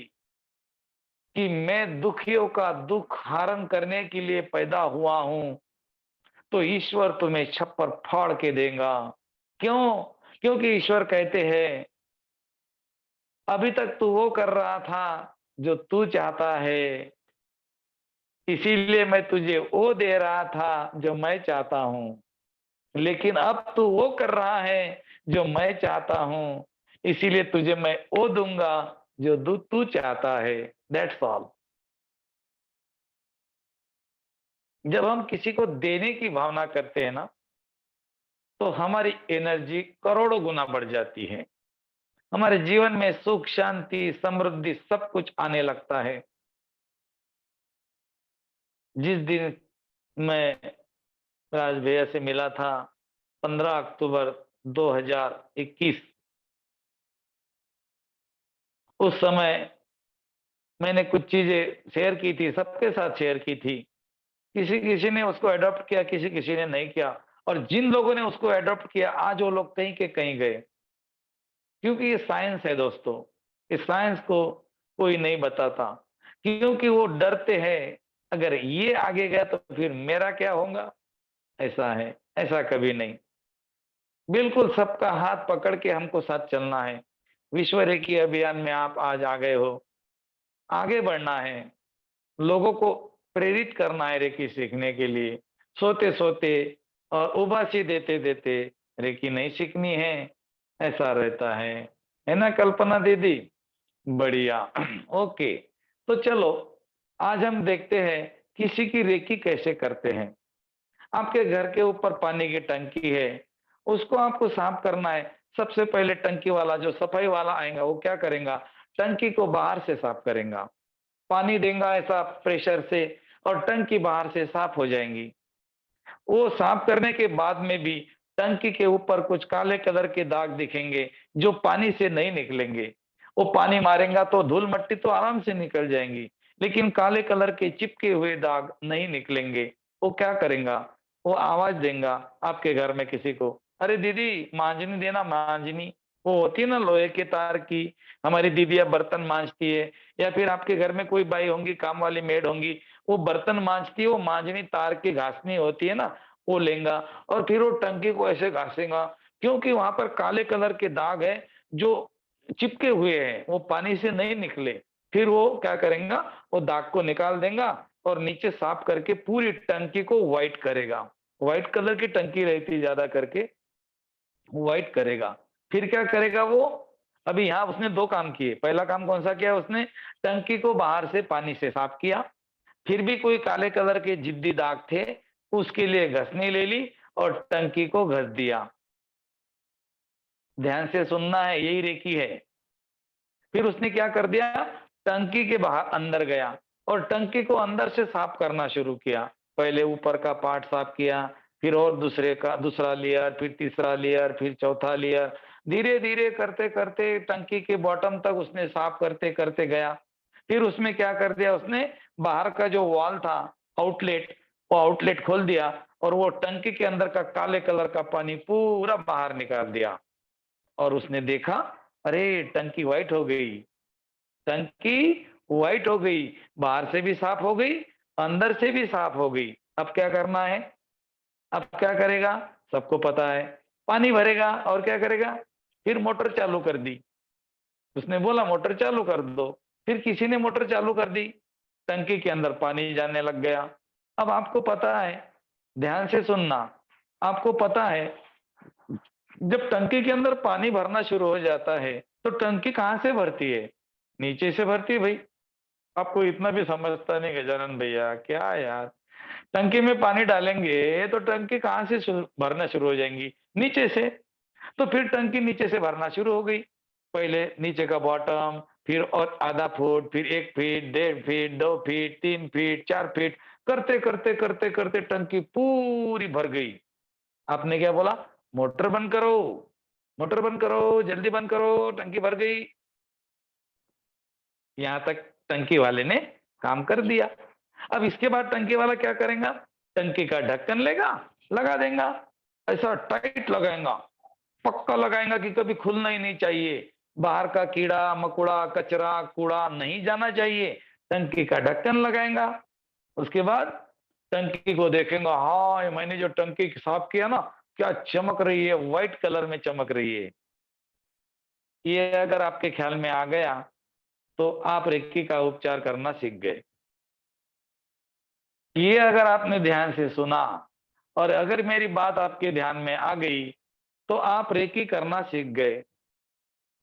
कि मैं दुखियों का दुख हरण करने के लिए पैदा हुआ हूं, तो ईश्वर तुम्हें छप्पर फाड़ के देगा। क्यों? क्योंकि ईश्वर कहते हैं, अभी तक तू वो कर रहा था जो तू चाहता है, इसीलिए मैं तुझे वो दे रहा था जो मैं चाहता हूं, लेकिन अब तू वो कर रहा है जो मैं चाहता हूं, इसीलिए तुझे मैं वो दूंगा जो तू चाहता है। That's all. जब हम किसी को देने की भावना करते हैं ना, तो हमारी एनर्जी करोड़ों गुना बढ़ जाती है, हमारे जीवन में सुख, शांति, समृद्धि सब कुछ आने लगता है। जिस दिन मैं राज भैया से मिला था 15 अक्टूबर 2021, उस समय मैंने कुछ चीजें शेयर की थी, सबके साथ शेयर की थी। किसी किसी ने उसको अडॉप्ट किया, किसी किसी ने नहीं किया, और जिन लोगों ने उसको अडॉप्ट किया आज वो लोग कहीं के कहीं गए, क्योंकि ये साइंस है दोस्तों। इस साइंस को कोई नहीं बताता, क्योंकि वो डरते हैं, अगर ये आगे गया तो फिर मेरा क्या होगा। ऐसा है, ऐसा कभी नहीं। बिल्कुल सबका हाथ पकड़ के हमको साथ चलना है। विश्व रेकी अभियान में आप आज आ गए हो, आगे बढ़ना है, लोगों को प्रेरित करना है रेकी सीखने के लिए। सोते सोते और उबासी देते देते रेकी नहीं सीखनी है, ऐसा रहता है ना कल्पना दीदी? बढ़िया। ओके, तो चलो आज हम देखते हैं किसी की रेकी कैसे करते हैं। आपके घर के ऊपर पानी की टंकी है, उसको आपको साफ करना है। सबसे पहले टंकी वाला जो सफाई वाला आएगा वो क्या करेगा, टंकी को बाहर से साफ करेगा, पानी देगा ऐसा प्रेशर से, और टंकी बाहर से साफ हो जाएंगी। वो साफ करने के बाद में भी टंकी के ऊपर कुछ काले कलर के दाग दिखेंगे जो पानी से नहीं निकलेंगे। वो पानी मारेगा तो धूल मट्टी तो आराम से निकल जाएंगी, लेकिन काले कलर के चिपके हुए दाग नहीं निकलेंगे। वो क्या करेगा, वो आवाज देगा आपके घर में किसी को, अरे दीदी मांजनी देना, मांजनी। वो होती है ना लोहे के तार की, हमारी दीदियां बर्तन मांजती है, या फिर आपके घर में कोई बाई होंगी, काम वाली मेड होंगी, वो बर्तन मांजती है, वो मांजनी तार की घासनी होती है ना, वो लेगा और फिर वो टंकी को ऐसे घासेगा, क्योंकि वहां पर काले कलर के दाग है जो चिपके हुए हैं, वो पानी से नहीं निकले। फिर वो क्या करेगा, वो दाग को निकाल देगा और नीचे साफ करके पूरी टंकी को व्हाइट करेगा। व्हाइट कलर की टंकी रहती ज्यादा करके, व्हाइट करेगा। फिर क्या करेगा वो, अभी यहाँ उसने दो काम किए। पहला काम कौन सा किया उसने, टंकी को बाहर से पानी से साफ किया, फिर भी कोई काले कलर के जिद्दी दाग थे, उसके लिए घसनी ले ली और टंकी को घस दिया। ध्यान से सुनना है, यही रेकी है। फिर उसने क्या कर दिया, टंकी के बाहर अंदर गया और टंकी को अंदर से साफ करना शुरू किया। पहले ऊपर का पार्ट साफ किया, फिर और दूसरा लेयर, फिर तीसरा लेयर, फिर चौथा लेयर, धीरे धीरे करते करते टंकी के बॉटम तक उसने साफ करते करते गया। फिर उसमें क्या कर दिया उसने, बाहर का जो वॉल था आउटलेट, वो आउटलेट खोल दिया और वो टंकी के अंदर का काले कलर का पानी पूरा बाहर निकाल दिया। और उसने देखा, अरे टंकी व्हाइट हो गई, टंकी व्हाइट हो गई, बाहर से भी साफ हो गई, अंदर से भी साफ हो गई। अब क्या करना है, अब क्या करेगा, सबको पता है, पानी भरेगा और क्या करेगा, फिर मोटर चालू कर दी। उसने बोला मोटर चालू कर दो, फिर किसी ने मोटर चालू कर दी, टंकी के अंदर पानी जाने लग गया। अब आपको पता है, ध्यान से सुनना, आपको पता है जब टंकी के अंदर पानी भरना शुरू हो जाता है तो टंकी कहां से भरती है, नीचे से भरती है भाई। आपको इतना भी समझता नहीं गजानन भैया, क्या यार, टंकी में पानी डालेंगे तो टंकी कहां से भरना शुरू हो जाएंगी, नीचे से। तो फिर टंकी नीचे से भरना शुरू हो गई। पहले नीचे का बॉटम, फिर और आधा फुट, फिर 1 feet, 1.5 feet, 2 feet, 3 feet, 4 feet, करते करते करते करते टंकी पूरी भर गई। आपने क्या बोला? मोटर बंद करो, मोटर बंद करो, जल्दी बंद करो, टंकी भर गई। यहां तक टंकी वाले ने काम कर दिया। अब इसके बाद टंकी वाला क्या करेगा? टंकी का ढक्कन लेगा, लगा देगा, ऐसा टाइट लगाएगा, पक्का लगाएगा कि कभी खुलना ही नहीं चाहिए, बाहर का कीड़ा मकोड़ा कचरा कूड़ा नहीं जाना चाहिए। टंकी का ढक्कन लगाएगा, उसके बाद टंकी को देखेगा, हाँ ये मैंने जो टंकी साफ किया ना, क्या चमक रही है, व्हाइट कलर में चमक रही है। ये अगर आपके ख्याल में आ गया तो आप रेकी का उपचार करना सीख गए। ये अगर आपने ध्यान से सुना और अगर मेरी बात आपके ध्यान में आ गई तो आप रेकी करना सीख गए।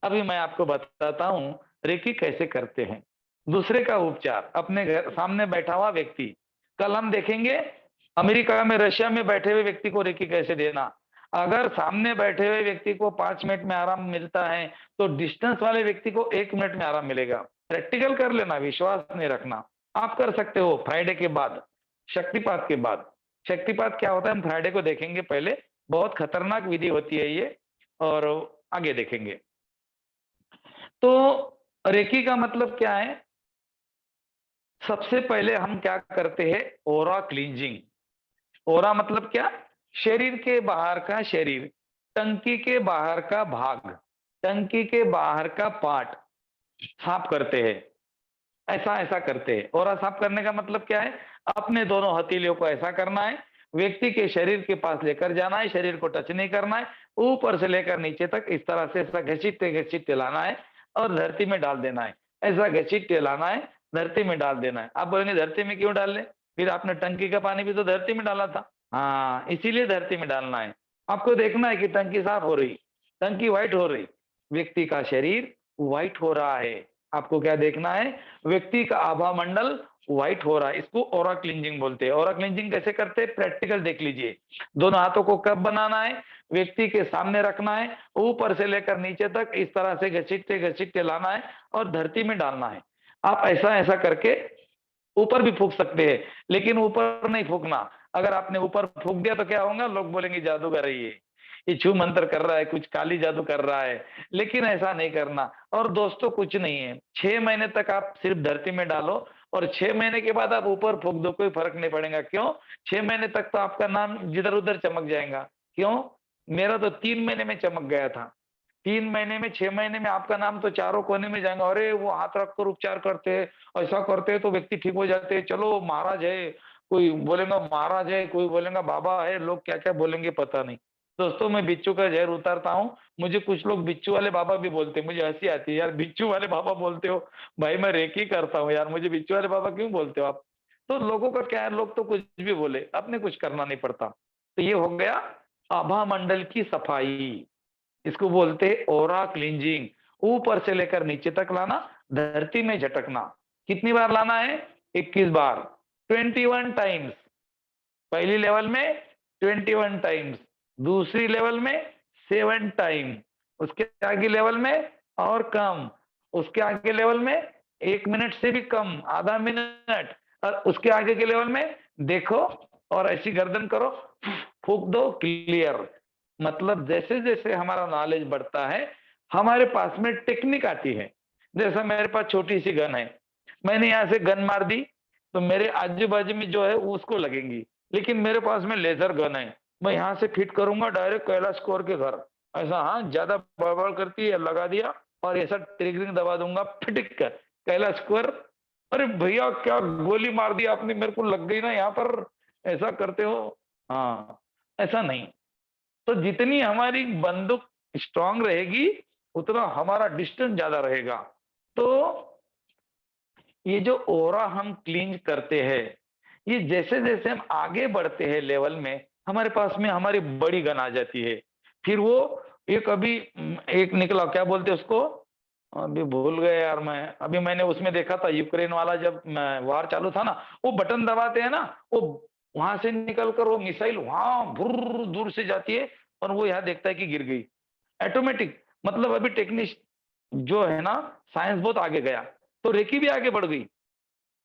अभी मैं आपको बताता हूं रेकी कैसे करते हैं। दूसरे का उपचार, अपने घर सामने बैठा हुआ व्यक्ति, कल हम देखेंगे अमेरिका में रशिया में बैठे हुए व्यक्ति को रेकी कैसे देना। अगर सामने बैठे हुए व्यक्ति को 5 मिनट में आराम मिलता है तो डिस्टेंस वाले व्यक्ति को 1 मिनट में आराम मिलेगा। प्रैक्टिकल कर लेना, विश्वास नहीं रखना। आप कर सकते हो फ्राइडे के बाद, शक्तिपात के बाद। शक्तिपात क्या होता है हम फ्राइडे को देखेंगे। पहले बहुत खतरनाक विधि होती है ये, और आगे देखेंगे। तो रेकी का मतलब क्या है? सबसे पहले हम क्या करते हैं? ओरा क्लींजिंग। ओरा मतलब क्या? शरीर के बाहर का शरीर, टंकी के बाहर का भाग, टंकी के बाहर का पार्ट साफ करते हैं। ऐसा ऐसा करते हैं। ओरा साफ करने का मतलब क्या है? अपने दोनों हथेलियों को ऐसा करना है, व्यक्ति के शरीर के पास लेकर जाना है, शरीर को टच नहीं करना है, ऊपर से लेकर नीचे तक इस तरह से ऐसा घसीटते घसीटते लाना है और धरती में डाल देना है। ऐसा घसीटते लाना है, धरती में डाल देना है। आप बोलेंगे धरती में क्यों डाल ले? फिर आपने टंकी का पानी भी तो धरती में डाला था। हाँ, इसीलिए धरती में डालना है। आपको देखना है कि टंकी साफ हो रही, टंकी व्हाइट हो रही, व्यक्ति का शरीर व्हाइट हो रहा है। आपको क्या देखना है? व्यक्ति का आभा मंडल व्हाइट हो रहा है। इसको ओरा क्लींजिंग बोलते हैं। ओरा क्लींजिंग कैसे करते हैं? प्रैक्टिकल देख लीजिए। दोनों हाथों को कब बनाना है? व्यक्ति के सामने रखना है, ऊपर से लेकर नीचे तक इस तरह से घसीटते घसीटते लाना है और धरती में डालना है। आप ऐसा ऐसा करके ऊपर भी फूंक सकते हैं, लेकिन ऊपर नहीं फूंकना। अगर आपने ऊपर फूंक दिया तो क्या होगा? लोग बोलेंगे जादूगर है ये छू मंत्र कर रहा है, कुछ काली जादू कर रहा है। लेकिन ऐसा नहीं करना। और दोस्तों कुछ नहीं है, 6 महीने तक आप सिर्फ धरती में डालो और 6 महीने के बाद आप ऊपर फूंक दो, कोई फर्क नहीं पड़ेगा। क्यों? 6 महीने तक तो आपका नाम जिधर उधर चमक जाएगा। क्यों? मेरा तो 3 महीने में चमक गया था। 3 महीने में, 6 महीने में आपका नाम तो चारों कोने में जाएगा। अरे वो हाथ रखकर उपचार करते हैं, ऐसा करते हैं तो व्यक्ति ठीक हो जाते हैं। चलो महाराज है, कोई बोलेगा महाराज है, कोई बोलेगा बाबा है, लोग क्या क्या बोलेंगे पता नहीं। दोस्तों मैं बिच्छू का जहर उतारता हूँ। मुझे कुछ लोग बिच्छू वाले बाबा भी बोलते हैं, मुझे हंसी आती है, यार बिच्छू वाले बाबा बोलते हो भाई, मैं रेकी करता हूँ यार, मुझे बिच्छू वाले बाबा क्यों बोलते हो आप? तो लोगों का क्या है, लोग तो कुछ भी बोले, अपने कुछ करना नहीं पड़ता। तो ये हो गया आभा मंडल की सफाई, इसको बोलते हैं ओरा क्लींजिंग। ऊपर से लेकर नीचे तक लाना, धरती में झटकना। कितनी बार लाना है? 21 बार, 21 टाइम्स। पहली लेवल में 21 टाइम्स, दूसरी लेवल में 7 टाइम, उसके आगे लेवल में और कम, उसके आगे लेवल में 1 मिनट से भी कम, आधा मिनट, और उसके आगे के लेवल में देखो और ऐसी गर्दन करो, फूंक दो, क्लियर। मतलब जैसे जैसे हमारा नॉलेज बढ़ता है हमारे पास में टेक्निक आती है। जैसा मेरे पास छोटी सी गन है, मैंने यहाँ से गन मार दी तो मेरे आजू बाजू में जो है उसको लगेंगी, लेकिन मेरे पास में लेजर गन है, मैं यहाँ से फिट करूंगा डायरेक्ट कैलाश कौर के घर। ऐसा हाँ, ज्यादा बड़बड़ करती है, लगा दिया और ऐसा ट्रिगरिंग दबा दूंगा, फिटिक कर कैलाश कौर। अरे भैया क्या गोली मार दी आपने, मेरे को लग गई ना यहाँ पर, ऐसा करते हो। हाँ, ऐसा नहीं। तो जितनी हमारी बंदूक स्ट्रांग रहेगी उतना हमारा डिस्टेंस ज्यादा रहेगा। तो ये जो ओरा हम क्लींज करते हैं, ये जैसे जैसे हम आगे बढ़ते हैं लेवल में, हमारे पास में हमारी बड़ी गन आ जाती है। फिर वो एक अभी एक निकला, क्या बोलते हैं उसको, अभी भूल गए यार मैं। अभी मैंने उसमें देखा था यूक्रेन वाला, जब वार चालू था ना, वो बटन दबाते हैं ना, वो वहां से निकलकर वो मिसाइल वहां भुर्र दूर से जाती है और वो यहाँ देखता है कि गिर गई, ऑटोमेटिक। मतलब अभी टेक्निक जो है ना साइंस बहुत आगे गया, तो रेकी भी आगे बढ़ गई।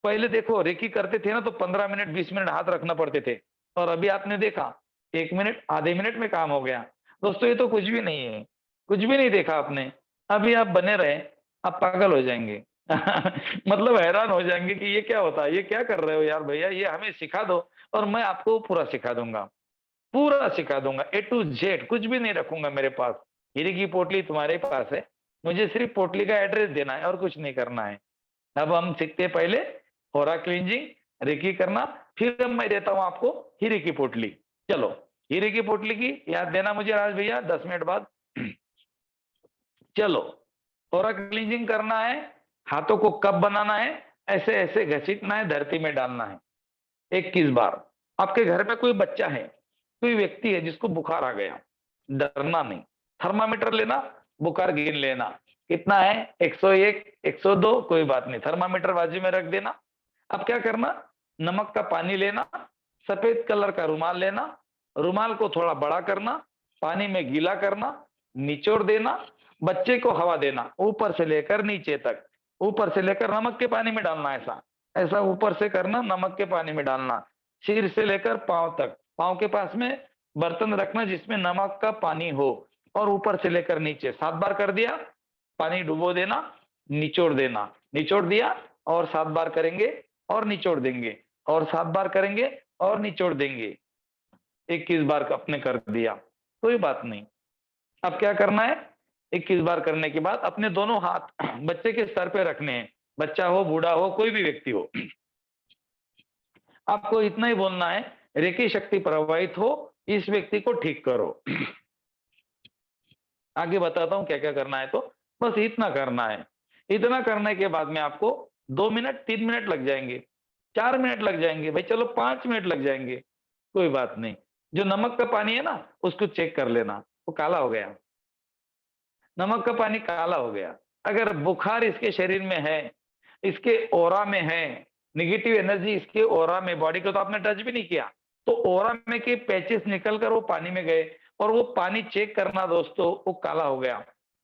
पहले देखो रेकी करते थे ना तो 15 मिनट 20 मिनट हाथ रखना पड़ते थे, और अभी आपने देखा 1 मिनट आधे मिनट में काम हो गया। दोस्तों ये तो कुछ भी नहीं है, कुछ भी नहीं देखा आपने, अभी आप बने रहे, आप पागल हो जाएंगे मतलब हैरान हो जाएंगे कि ये क्या होता है, ये क्या कर रहे हो यार भैया, ये हमें सिखा दो और मैं आपको पूरा सिखा दूंगा, पूरा सिखा दूंगा A to Z, कुछ भी नहीं रखूंगा मेरे पास। हीरे की पोटली तुम्हारे पास है, मुझे सिर्फ पोटली का एड्रेस देना है और कुछ नहीं करना है। अब हम सीखते हैं पहले ऑरा क्लींजिंग, रेकी करना, फिर अब मैं देता हूं आपको हीरे की पोटली। चलो हीरे की पोटली की याद देना मुझे राज भैया 10 मिनट बाद। चलो ऑरा क्लींजिंग करना है, हाथों को कप बनाना है, ऐसे ऐसे घसीटना है, धरती में डालना है 21 बार। आपके घर में कोई बच्चा है, कोई व्यक्ति है जिसको बुखार आ गया, डरना नहीं, थर्मामीटर लेना, बुखार गिन लेना, कितना है 101 102, कोई बात नहीं, थर्मामीटर बाजू में रख देना। अब क्या करना, नमक का पानी लेना, सफेद कलर का रुमाल लेना, रुमाल को थोड़ा बड़ा करना, पानी में गीला करना, निचोड़ देना, बच्चे को हवा देना, ऊपर से लेकर नीचे तक, ऊपर से लेकर नमक के पानी में डालना, ऐसा ऐसा ऊपर से करना, नमक के पानी में डालना, सिर से लेकर पांव तक, पांव के पास में बर्तन रखना जिसमें नमक का पानी हो, और ऊपर से लेकर नीचे 7 बार कर दिया, पानी डुबो देना, निचोड़ देना, निचोड़ दिया और 7 बार करेंगे और निचोड़ देंगे, और 7 बार करेंगे और निचोड़ देंगे, 21 बार अपने कर दिया, कोई बात नहीं। अब क्या करना है, 21 बार करने के बाद अपने दोनों हाथ बच्चे के सर पे रखने हैं, बच्चा हो बूढ़ा हो कोई भी व्यक्ति हो, आपको इतना ही बोलना है, रेकी शक्ति प्रवाहित हो, इस व्यक्ति को ठीक करो। आगे बताता हूं क्या क्या करना है, तो बस इतना करना है। इतना करने के बाद में आपको 2 मिनट 3 मिनट लग जाएंगे, 4 मिनट लग जाएंगे, भाई चलो 5 मिनट लग जाएंगे, कोई बात नहीं। जो नमक का पानी है ना उसको चेक कर लेना, वो काला हो गया, नमक का पानी काला हो गया। अगर बुखार इसके शरीर में है, इसके ओरा में है, निगेटिव एनर्जी इसके ओरा में, बॉडी को तो आपने टच भी नहीं किया, तो ओरा में के पैचेस निकलकर वो पानी में गए, और वो पानी चेक करना दोस्तों, वो काला हो गया।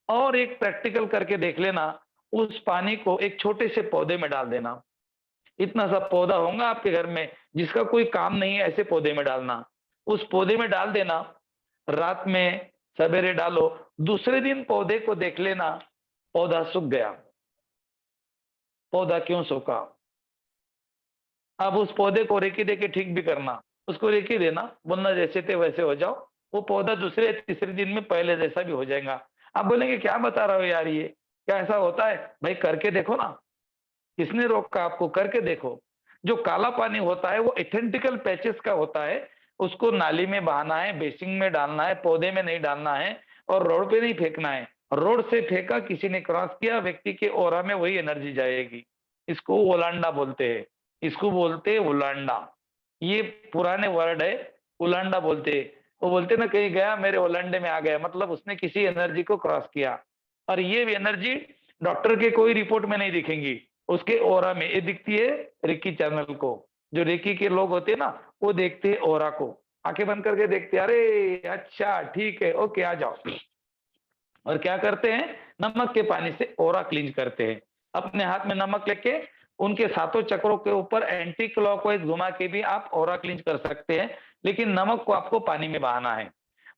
और एक प्रैक्टिकल करके देख लेना, उस पानी को एक छोटे से पौधे में डाल देना। इतना सा पौधा होगा आपके घर में जिसका कोई काम नहीं है, ऐसे पौधे में डालना, उस पौधे में डाल देना, रात में सवेरे डालो, दूसरे दिन पौधे को देख लेना, पौधा सूख गया। पौधा क्यों सूखा, अब उस पौधे को रेकी दे के ठीक भी करना, उसको रेकी देना, बोलना जैसे थे वैसे हो जाओ, वो पौधा दूसरे तीसरे दिन में पहले जैसा भी हो जाएगा। आप बोलेंगे क्या बता रहे हो यार, ये क्या ऐसा होता है? भाई करके देखो ना, किसने रोका आपको, करके देखो। जो काला पानी होता है वो एथेंटिकल पैचेस का होता है, उसको नाली में बहाना है, बेसिन में डालना है, पौधे में नहीं डालना है, और रोड पे नहीं फेंकना है। रोड से फेंका, किसी ने क्रॉस किया, व्यक्ति के ओरा में वही एनर्जी जाएगी। इसको ओलांडा बोलते हैं, इसको बोलते हैं उलांडा, ये पुराने वर्ड है, उलांडा बोलते हैं। वो बोलते ना कहीं गया मेरे ओलंडे में आ गया, मतलब उसने किसी एनर्जी को क्रॉस किया। और ये एनर्जी डॉक्टर के कोई रिपोर्ट में नहीं दिखेंगी, उसके ओरा में ये दिखती है। रेकी चैनल को जो रेकी के लोग होते हैं ना, वो देखते हैं ओरा को, आंखें बंद करके देखते हैं, अरे अच्छा ठीक है ओके आ जाओ। और क्या करते हैं, नमक के पानी से ओरा क्लींज करते हैं। अपने हाथ में नमक लेके उनके सातों चक्रों के ऊपर एंटी क्लॉकवाइज घुमा के भी आप ओरा क्लींज कर सकते हैं, लेकिन नमक को आपको पानी में बहाना है।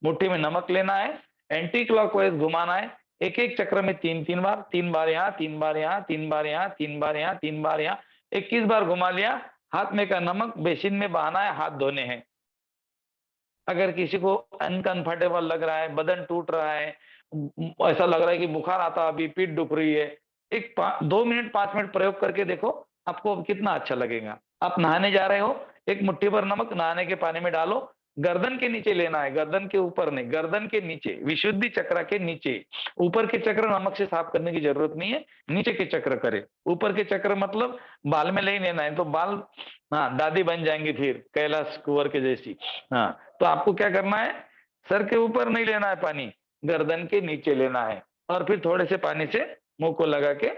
मुट्ठी में नमक लेना है, एंटी क्लॉकवाइज घुमाना है, एक एक चक्र में 3 बार, 3 बार यहाँ, 3 बार यहाँ, 3 बार यहाँ, 3 बार यहाँ, 3 बार यहाँ, 21 बार घुमा लिया। हाथ में का नमक बेसिन में बहाना है, हाथ धोने हैं। अगर किसी को अनकंफर्टेबल लग रहा है, बदन टूट रहा है, ऐसा लग रहा है कि बुखार आता, अभी पीठ दुख रही है, 2 मिनट 5 मिनट प्रयोग करके देखो, आपको कितना अच्छा लगेगा। आप नहाने जा रहे हो, एक मुट्ठी भर नमक नहाने के पानी में डालो, गर्दन के नीचे लेना है, गर्दन के ऊपर नहीं, गर्दन के नीचे, विशुद्धि चक्र के नीचे। ऊपर के चक्र नमक से साफ करने की जरूरत नहीं है, नीचे के चक्र करे। ऊपर के चक्र मतलब बाल में नहीं लेना है, तो बाल दादी बन जाएंगी फिर कैलाश कुंवर के जैसी। तो आपको क्या करना है, सर के ऊपर नहीं लेना है पानी, गर्दन के नीचे लेना है, और फिर थोड़े से पानी से मुंह को लगा के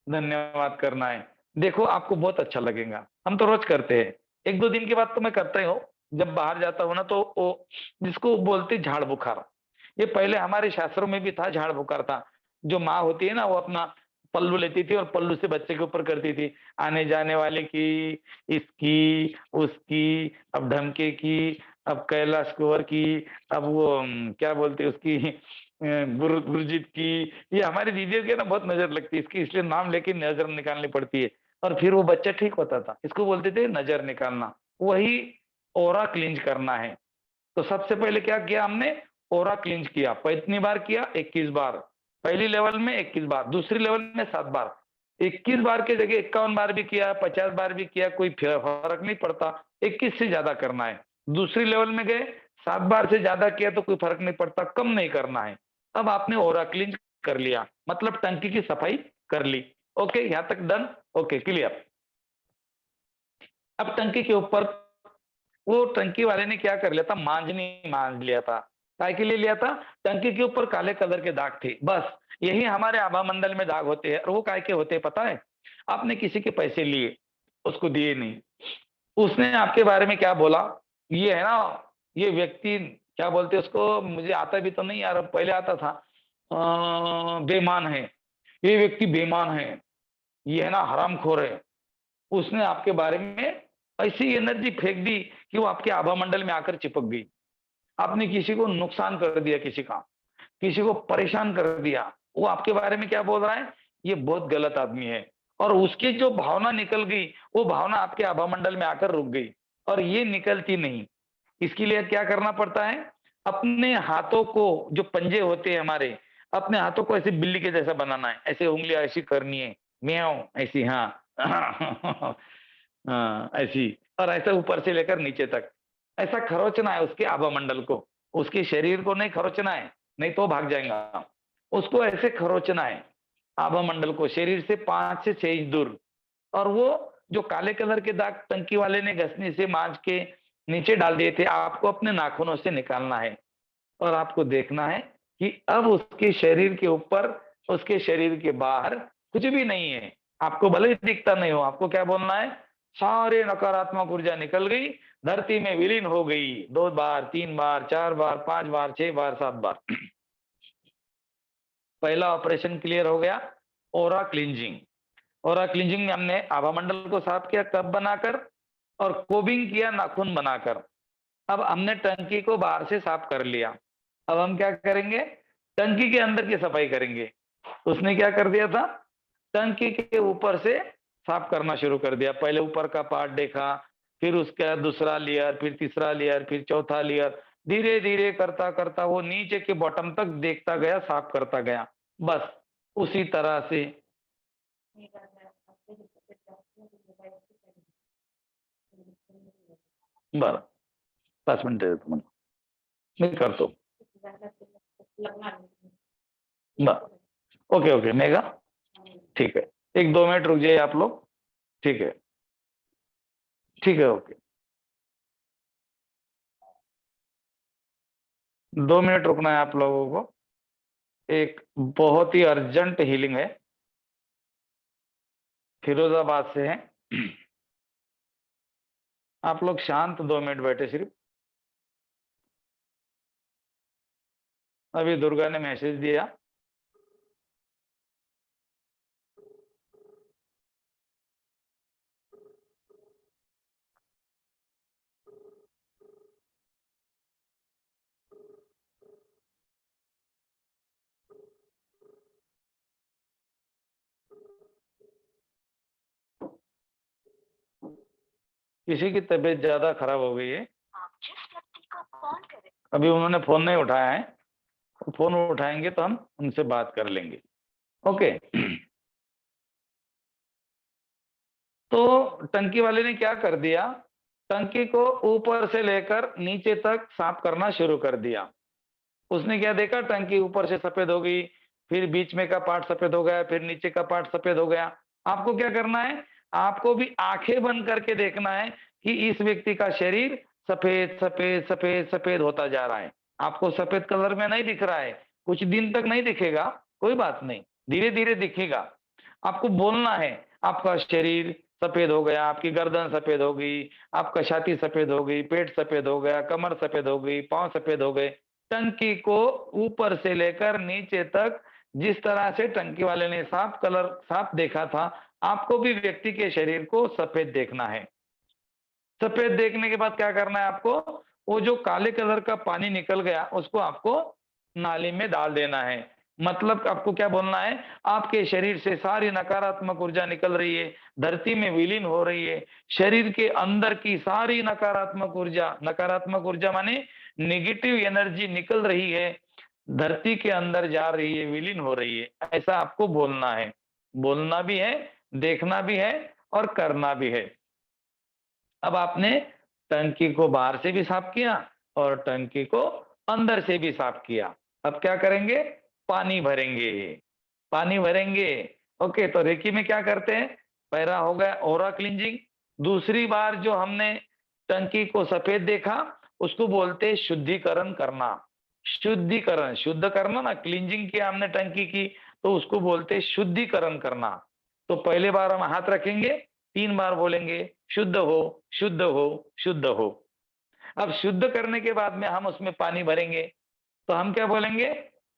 धन्यवाद करना है। देखो आपको बहुत अच्छा लगेगा। हम तो रोज करते हैं, 1-2 दिन के बाद तो मैं करता ही हूँ। जब बाहर जाता हूँ ना, तो वो जिसको बोलते झाड़ बुखार, ये पहले हमारे शास्त्रों में भी था, झाड़ बुखार था। जो माँ होती है ना, वो अपना पल्लू लेती थी और पल्लू से बच्चे के ऊपर करती थी, आने जाने वाले की, इसकी, उसकी, अब ढमके की, अब कैलाश कुंवर की, अब वो क्या बोलते हैं उसकी, गुरजीत की। ये हमारी दीदियों की ना बहुत नजर लगती है इसकी, इसलिए नाम लेके नजर निकालनी पड़ती है, और फिर वो बच्चा ठीक होता था। इसको बोलते थे नजर निकालना। वही ओरा क्लींज करना है। तो सबसे पहले क्या किया हमने, ओरा क्लींज किया। कितनी बार किया, 21 बार। पहली लेवल में 21 बार, दूसरी लेवल में 7 बार। 21 बार के जगह 51 बार भी किया, 50 बार भी किया, कोई फर्क नहीं पड़ता, 21 से ज्यादा करना है। दूसरी लेवल में गए, 7 बार से ज्यादा किया तो कोई फर्क नहीं पड़ता, कम नहीं करना है। अब आपने ओरा क्लींज कर लिया, मतलब टंकी की सफाई कर ली। ओके, यहां तक डन, ओके क्लियर। अब टंकी के ऊपर वो टंकी वाले ने क्या कर लिया था, मांझनी मांझ लिया था। काय के लिए लिया था, टंकी के ऊपर काले कलर के दाग थे, बस यही हमारे आभा मंडल में दाग होते हैं। और वो काय के होते हैं पता है, आपने किसी के पैसे लिए, उसको दिए नहीं, उसने आपके बारे में क्या बोला, ये है ना, ये व्यक्ति क्या बोलते हैं उसको, मुझे आता भी तो नहीं यार, पहले आता था, बेईमान है, ये व्यक्ति बेईमान है, ये है ना हरामखोर है। उसने आपके बारे में ऐसी एनर्जी फेंक दी कि वो आपके आभा मंडल में आकर चिपक गई। आपने किसी को नुकसान कर दिया, किसी को परेशान कर दिया। वो आपके बारे में क्या बोल रहा है, ये बहुत गलत आदमी है, और उसकी जो भावना निकल गई, वो भावना आपके आभा मंडल में आकर रुक गई, और ये निकलती नहीं। इसके लिए क्या करना पड़ता है, अपने हाथों को, जो पंजे होते हैं हमारे, अपने हाथों को ऐसे बिल्ली के जैसा बनाना है, ऐसे उंगलियां ऐसी करनी है, म्याऊं ऐसी, हाँ ऐसी, और ऐसा ऊपर से लेकर नीचे तक ऐसा खरोचना है उसके आभा मंडल को, उसके शरीर को नहीं खरोचना है, नहीं तो भाग जाएगा। उसको ऐसे खरोचना है आभा मंडल को, शरीर से 5 से 6 इंच दूर। और वो जो काले कलर के दाग टंकी वाले ने घसनी से मांझ के नीचे डाल दिए थे, आपको अपने नाखूनों से निकालना है, और आपको देखना है कि अब उसके शरीर के ऊपर, उसके शरीर के बाहर कुछ भी नहीं है। आपको भले ही दिखता नहीं हो, आपको क्या बोलना है, सारे नकारात्मक ऊर्जा निकल गई, धरती में विलीन हो गई। 2 बार, 3 बार, 4 बार, 5 बार, 6 बार, 7 बार। पहला ऑपरेशन क्लियर हो गया, ओरा क्लींजिंग। ओरा क्लींजिंग में हमने आभा मंडल को साफ किया कप बनाकर, और कोबिंग किया नाखून बनाकर। अब हमने टंकी को बाहर से साफ कर लिया। अब हम क्या करेंगे, टंकी के अंदर की सफाई करेंगे। उसने क्या कर दिया था, टंकी के ऊपर से साफ करना शुरू कर दिया। पहले ऊपर का पार्ट देखा, फिर उसका दूसरा लेयर, फिर तीसरा लेयर, फिर चौथा लेयर, धीरे धीरे करता करता वो नीचे के बॉटम तक देखता गया, साफ करता गया। बस उसी तरह से बर 5 मिनट दे दो, मैं करतो। ओके ओके मेगा, ठीक है, 1-2 मिनट रुक जाइए आप लोग, ठीक है, ठीक है, ओके 2 मिनट रुकना है आप लोगों को। एक बहुत ही अर्जेंट हीलिंग है, फिरोजाबाद से है। आप लोग शांत 2 मिनट बैठे सिर्फ। अभी दुर्गा ने मैसेज दिया। किसी की तबीयत ज्यादा खराब हो गई है, अभी उन्होंने फोन नहीं उठाया है, फोन उठाएंगे तो हम उनसे बात कर लेंगे। ओके। तो टंकी वाले ने क्या कर दिया, टंकी को ऊपर से लेकर नीचे तक साफ करना शुरू कर दिया। उसने क्या देखा, टंकी ऊपर से सफेद हो गई, फिर बीच में का पार्ट सफेद हो गया, फिर नीचे का पार्ट सफेद हो गया। आपको क्या करना है, आपको भी आंखें बंद करके देखना है कि इस व्यक्ति का शरीर सफेद सफेद सफेद सफेद होता जा रहा है। आपको सफेद कलर में नहीं दिख रहा है, कुछ दिन तक नहीं दिखेगा, कोई बात नहीं, धीरे धीरे दिखेगा। आपको बोलना है, आपका शरीर सफेद हो गया, आपकी गर्दन सफेद हो गई, आपका छाती सफेद हो गई, पेट सफेद हो गया, कमर सफेद हो गई, पांव सफेद हो गए। टंकी को ऊपर से लेकर नीचे तक जिस तरह से टंकी वाले ने साफ देखा था, आपको भी व्यक्ति के शरीर को सफेद देखना है। सफेद देखने के बाद क्या करना है आपको, वो जो काले कलर का पानी निकल गया उसको आपको नाली में डाल देना है। मतलब आपको क्या बोलना है, आपके शरीर से सारी नकारात्मक ऊर्जा निकल रही है, धरती में विलीन हो रही है। शरीर के अंदर की सारी नकारात्मक ऊर्जा माने नेगेटिव एनर्जी निकल रही है, धरती के अंदर जा रही है, विलीन हो रही है। ऐसा आपको बोलना है, बोलना भी है, देखना भी है और करना भी है। अब आपने टंकी को बाहर से भी साफ किया और टंकी को अंदर से भी साफ किया। अब क्या करेंगे, पानी भरेंगे, पानी भरेंगे। ओके, तो रेकी में क्या करते हैं, पहला हो गया ओरा क्लींजिंग। दूसरी बार जो हमने टंकी को सफेद देखा उसको बोलते हैं शुद्धिकरण करना। शुद्धिकरण, शुद्ध करना ना, क्लींजिंग किया हमने टंकी की तो उसको बोलते हैं शुद्धिकरण करना। तो पहले बार हम हाथ रखेंगे, 3 बार बोलेंगे शुद्ध हो, शुद्ध हो, शुद्ध हो। अब शुद्ध करने के बाद में हम उसमें पानी भरेंगे तो हम क्या बोलेंगे,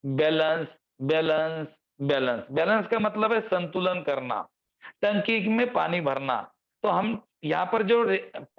बैलेंस, बैलेंस, बैलेंस। बैलेंस का मतलब है संतुलन करना, टंकी में पानी भरना। तो हम यहाँ पर जो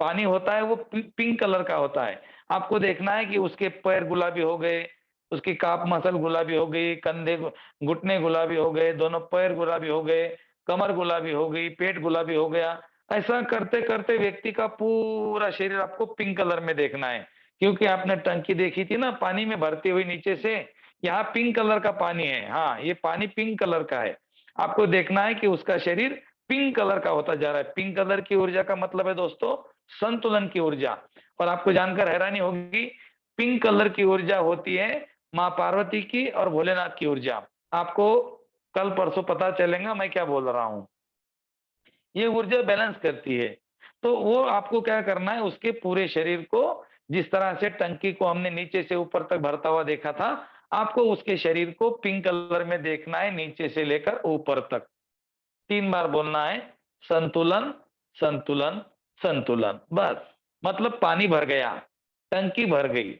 पानी होता है वो पिंक कलर का होता है। आपको देखना है कि उसके पैर गुलाबी हो गए, उसकी काप मसल गुलाबी हो गई, कंधे घुटने गुलाबी हो गए, दोनों पैर गुलाबी हो गए, कमर गुलाबी हो गई, पेट गुलाबी हो गया। ऐसा करते करते व्यक्ति का पूरा शरीर आपको पिंक कलर में देखना है। क्योंकि आपने टंकी देखी थी ना पानी में भरती हुई नीचे से, यहाँ पिंक कलर का पानी है। हाँ, ये पानी पिंक कलर का है। आपको देखना है कि उसका शरीर पिंक कलर का होता जा रहा है। पिंक कलर की ऊर्जा का मतलब है दोस्तों संतुलन की ऊर्जा। और आपको जानकर हैरानी होगी, पिंक कलर की ऊर्जा होती है माँ पार्वती की और भोलेनाथ की ऊर्जा। आपको कल परसों पता चलेगा मैं क्या बोल रहा हूँ। ये ऊर्जा बैलेंस करती है। तो वो आपको क्या करना है, उसके पूरे शरीर को, जिस तरह से टंकी को हमने नीचे से ऊपर तक भरता हुआ देखा था, आपको उसके शरीर को पिंक कलर में देखना है, नीचे से लेकर ऊपर तक। 3 बार बोलना है संतुलन, संतुलन, संतुलन। बस, मतलब पानी भर गया, टंकी भर गई।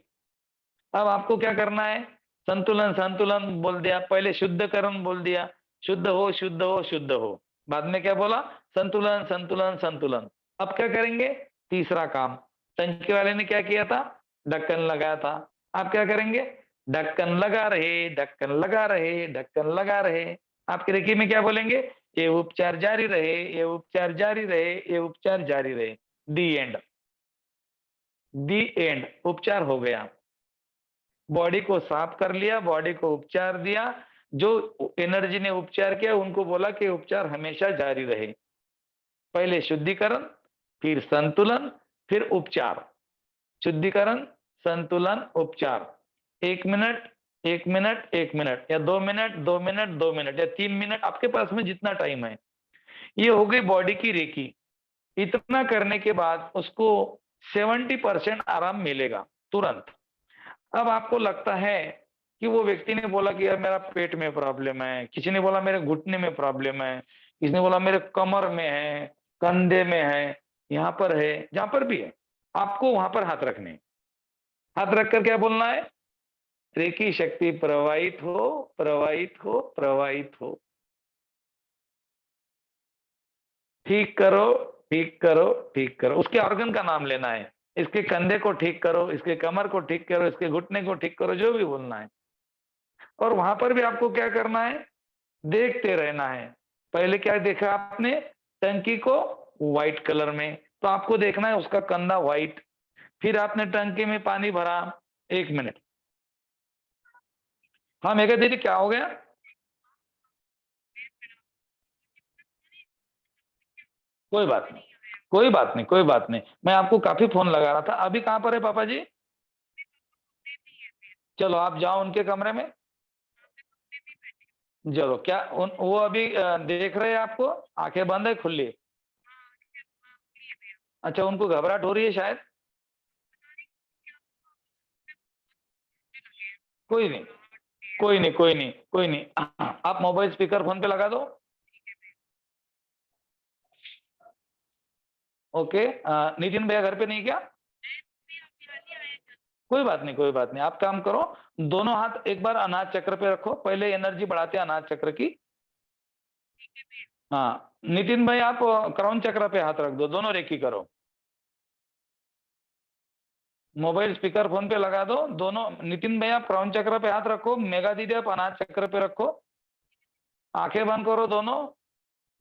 अब आपको क्या करना है, संतुलन, संतुलन बोल दिया, पहले शुद्धकरण बोल दिया, शुद्ध हो, शुद्ध हो, शुद्ध हो। बाद में क्या बोला, संतुलन, संतुलन, संतुलन। अब क्या करेंगे, तीसरा काम। टंकी वाले ने क्या किया था, ढक्कन लगाया था। आप क्या करेंगे, ढक्कन लगा रहे, ढक्कन लगा रहे, ढक्कन लगा रहे। आपके रेकी में क्या बोलेंगे, ये उपचार जारी रहे, ये उपचार जारी रहे, ये उपचार जारी रहे। दी एंड, दी एंड। उपचार हो गया, बॉडी को साफ कर लिया, बॉडी को उपचार दिया। जो एनर्जी ने उपचार किया उनको बोला कि उपचार हमेशा जारी रहे। पहले शुद्धिकरण, फिर संतुलन, फिर उपचार। शुद्धिकरण, संतुलन, उपचार। 1 मिनट, 1 मिनट, 1 मिनट, या 2 मिनट, 2 मिनट, 2 मिनट, या 3 मिनट, आपके पास में जितना टाइम है। ये हो गई बॉडी की रेकी। इतना करने के बाद उसको 70% आराम मिलेगा तुरंत। अब आपको लगता है कि वो व्यक्ति ने बोला कि यार मेरा पेट में प्रॉब्लम है, किसी ने बोला मेरे घुटने में प्रॉब्लम है, किसी ने बोला मेरे कमर में है, कंधे में है, यहाँ पर है, जहां पर भी है आपको वहां पर हाथ रखने। हाथ रखकर क्या बोलना है, रेकी शक्ति प्रवाहित हो, प्रवाहित हो, प्रवाहित हो। ठीक करो, ठीक करो, ठीक करो। उसके ऑर्गन का नाम लेना है, इसके कंधे को ठीक करो, इसके कमर को ठीक करो, इसके घुटने को ठीक करो, जो भी बोलना है। और वहां पर भी आपको क्या करना है, देखते रहना है। पहले क्या देखा आपने, टंकी को व्हाइट कलर में, तो आपको देखना है उसका कंधा व्हाइट। फिर आपने टंकी में पानी भरा, 1 मिनट। हाँ मेघा दीदी, क्या हो गया, कोई बात नहीं, कोई बात नहीं, कोई बात नहीं। मैं आपको काफी फोन लगा रहा था। अभी कहाँ पर है पापा जी, चलो आप जाओ उनके कमरे में। चलो, क्या वो अभी देख रहे हैं आपको, आंखें बंद है खुली? अच्छा, उनको घबराहट हो रही है शायद। कोई नहीं, कोई नहीं, कोई नहीं, कोई नहीं। आप मोबाइल स्पीकर फोन पे लगा दो। ओके, नितिन भैया घर पे नहीं क्या? कोई बात नहीं, कोई बात नहीं, आप काम करो, दोनों हाथ एक बार अनाज चक्र पे रखो, पहले एनर्जी बढ़ाते हैं अनाज चक्र की। हाँ नितिन भाई, आप क्राउन चक्र पे हाथ रख दो, दोनों रेकी करो। मोबाइल स्पीकर फोन पे लगा दो, दोनों। नितिन भाई आप क्राउन चक्र पे हाथ रखो, मेगा दीदी आप अनाज चक्र पे रखो, आंखें बंद करो दोनों,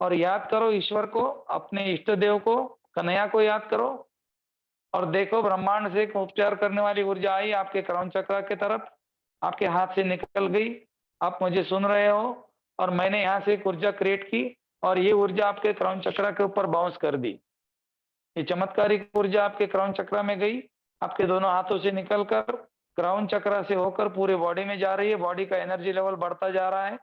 और याद करो ईश्वर को, अपने इष्ट देव को, कन्हैया को याद करो, और देखो ब्रह्मांड से एक उपचार करने वाली ऊर्जा आई आपके क्राउन चक्र के तरफ, आपके हाथ से निकल गई, आप मुझे सुन रहे हो, और मैंने यहाँ से एक ऊर्जा क्रिएट की, और ये ऊर्जा आपके क्राउन चक्र के ऊपर बाउंस कर दी। ये चमत्कारिक ऊर्जा आपके क्राउन चक्र में गई, आपके दोनों हाथों से निकलकर क्राउन चक्र से होकर पूरे बॉडी में जा रही है, बॉडी का एनर्जी लेवल बढ़ता जा रहा है,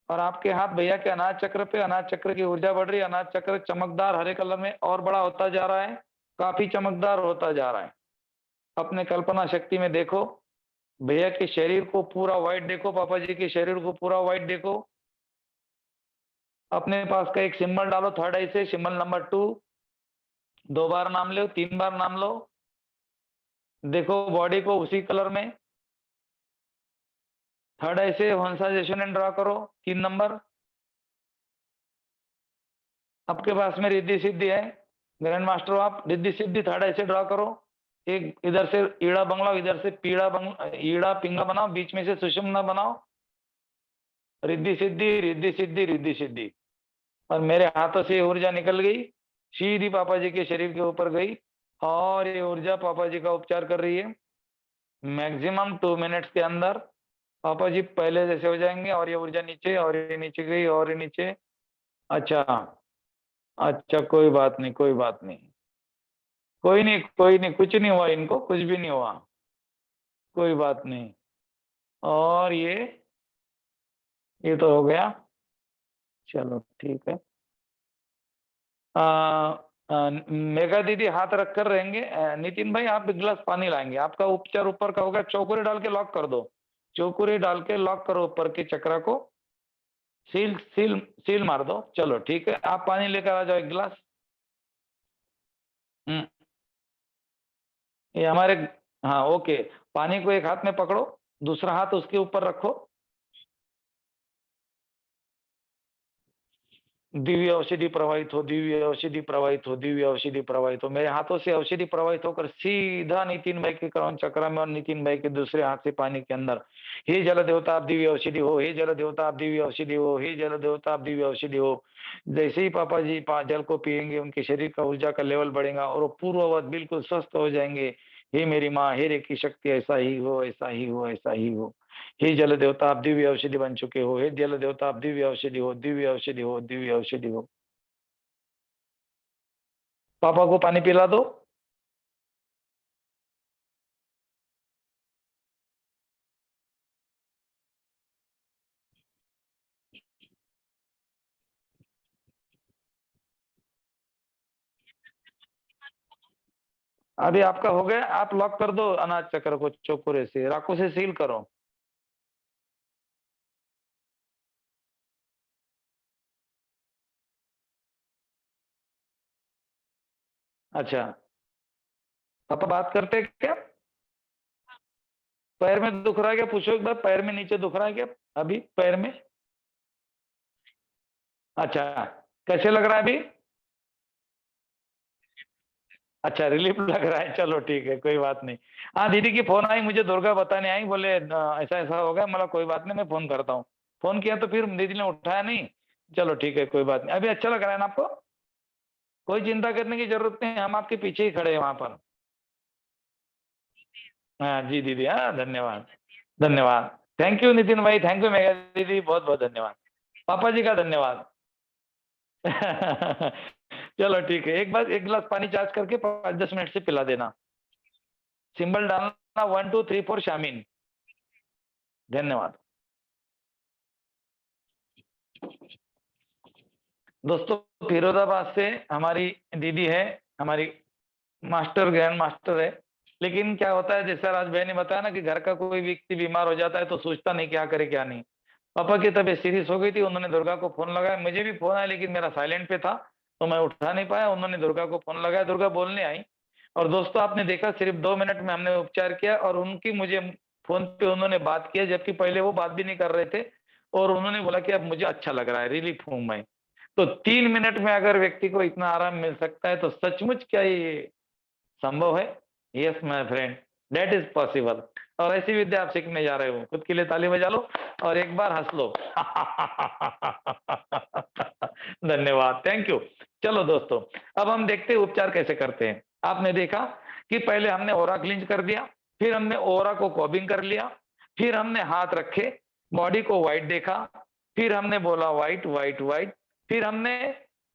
और आपके हाथ भैया के अनाज चक्र पे, अनाज चक्र की ऊर्जा बढ़ रही है, अनाज चक्र चमकदार हरे कलर में और बड़ा होता जा रहा है, काफी चमकदार होता जा रहा है। अपने कल्पना शक्ति में देखो, भैया के शरीर को पूरा व्हाइट देखो, पापा जी के शरीर को पूरा व्हाइट देखो। अपने पास का एक सिंबल डालो थर्ड आई से, सिंबल नंबर 2, 2 बार नाम लो, 3 बार नाम लो, देखो बॉडी को उसी कलर में। थर्ड आई से वंशाइजेशन ड्रा करो, 3 नंबर। आपके पास में रिद्धि सिद्धि है, ग्रैंड मास्टर आप रिद्धि सिद्धि थर्ड आई से ड्रा करो। एक इधर से ईड़ा बंगला, इधर से पीड़ा बंगला, ईड़ा पिंगा बनाओ, बीच में से सुषुम्ना बनाओ, रिद्धि सिद्धि रिद्धि सिद्धि रिद्धि सिद्धि। और मेरे हाथों से ऊर्जा निकल गई, सीधी पापा जी के शरीर के ऊपर गई, और ये ऊर्जा पापा जी का उपचार कर रही है। मैक्सिमम 2 मिनट्स के अंदर पापा जी पहले जैसे हो जाएंगे, और ये ऊर्जा नीचे, और ये नीचे गई, और ये नीचे। अच्छा अच्छा, कोई बात नहीं, कोई बात नहीं, कोई नहीं, कोई नहीं, कुछ नहीं हुआ इनको, कुछ भी नहीं हुआ, कोई बात नहीं। और ये तो हो गया, चलो ठीक है। मेघा दीदी हाथ रखकर रहेंगे। नितिन भाई आप एक गिलास पानी लाएंगे, आपका उपचार ऊपर का होगा, चौकुरी डाल के लॉक कर दो, चौकुरी डाल के लॉक करो ऊपर के चक्र को, सील सील सील मार दो। चलो ठीक है, आप पानी लेकर आ जाओ एक गिलास। ये हमारे, हाँ ओके, पानी को एक हाथ में पकड़ो, दूसरा हाथ उसके ऊपर रखो, दिव्य औषधि प्रवाहित हो, दिव्य औषधि प्रवाहित हो, दिव्य औषधि प्रवाहित हो। मेरे हाथों से औषधि प्रवाहित होकर सीधा नितिन भाई के क्राउन चक्र में, और नितिन भाई के दूसरे हाथ से पानी के अंदर। हे जल देवता आप दिव्य औषधि हो, हे जल देवता आप दिव्य औषधि हो, हे जल देवता आप दिव्य औषधि हो। जैसे ही पापा जी जल को पिएंगे, उनके शरीर का ऊर्जा का लेवल बढ़ेगा, और वो पूर्ववत बिल्कुल स्वस्थ हो जाएंगे। हे मेरी माँ, हे रे की शक्ति, ऐसा ही हो, ऐसा ही हो, ऐसा ही हो। हे जल देवता आप दिव्य औषधि बन चुके हो, हे जल देवता आप दिव्य औषधि हो, दिव्य औषधि हो, दिव्य औषधि हो। पापा को पानी पिला दो। अभी आपका हो गया, आप लॉक कर दो अनाज चक्र को, चौकुरे से राखों से सील करो। अच्छा, पापा बात करते हैं क्या? पैर में दुख रहा है क्या, पूछो एक बार, पैर में नीचे दुख रहा है क्या अभी पैर में? अच्छा, कैसे लग रहा है अभी? अच्छा, रिलीफ लग रहा है, चलो ठीक है, कोई बात नहीं। हाँ दीदी की फोन आई, मुझे दुर्गा बताने आई, बोले ऐसा ऐसा हो गया, मतलब कोई बात नहीं, मैं फोन करता हूँ। फोन किया तो फिर दीदी ने उठाया नहीं, चलो ठीक है, कोई बात नहीं। अभी अच्छा लग रहा है ना आपको? कोई चिंता करने की जरूरत नहीं, हम आपके पीछे ही खड़े हैं वहां पर। हाँ जी दीदी, हाँ धन्यवाद, धन्यवाद, थैंक यू नितिन भाई, थैंक यू मेघा दीदी, बहुत बहुत धन्यवाद, पापा जी का धन्यवाद। चलो ठीक है, एक बार एक गिलास पानी चार्ज करके 5-10 मिनट से पिला देना। सिंबल डालना 1 2 3 4 शामीन। धन्यवाद दोस्तों। फिरोजाबाद से हमारी दीदी है, हमारी मास्टर, ग्रैंड मास्टर है। लेकिन क्या होता है, जैसा राज भाई ने बताया ना कि घर का कोई व्यक्ति बीमार हो जाता है तो सोचता नहीं क्या करे क्या नहीं। पापा की तबीयत सीरियस हो गई थी, उन्होंने दुर्गा को फोन लगाया, मुझे भी फोन आया लेकिन मेरा साइलेंट पे था तो मैं उठा नहीं पाया। उन्होंने दुर्गा को फोन लगाया, दुर्गा बोलने आई, और दोस्तों आपने देखा सिर्फ 2 मिनट में हमने उपचार किया और उनकी मुझे फोन पे उन्होंने बात किया, जबकि पहले वो बात भी नहीं कर रहे थे और उन्होंने बोला कि अब मुझे अच्छा लग रहा है, रिलीफ हूं मैं। तो 3 मिनट में अगर व्यक्ति को इतना आराम मिल सकता है तो सचमुच क्या ये संभव है? Yes my friend, that is possible. और ऐसी विद्या आप सीखने जा रहे हो, खुद के लिए ताली बजा लो और एक बार हंस लो। धन्यवाद, थैंक यू। चलो दोस्तों, अब हम देखते हैं उपचार कैसे करते हैं। आपने देखा कि पहले हमने ओरा क्लींज कर दिया, फिर हमने ओरा को कॉबिंग कर लिया, फिर हमने हाथ रखे, बॉडी को व्हाइट देखा, फिर हमने बोला व्हाइट व्हाइट व्हाइट, फिर हमने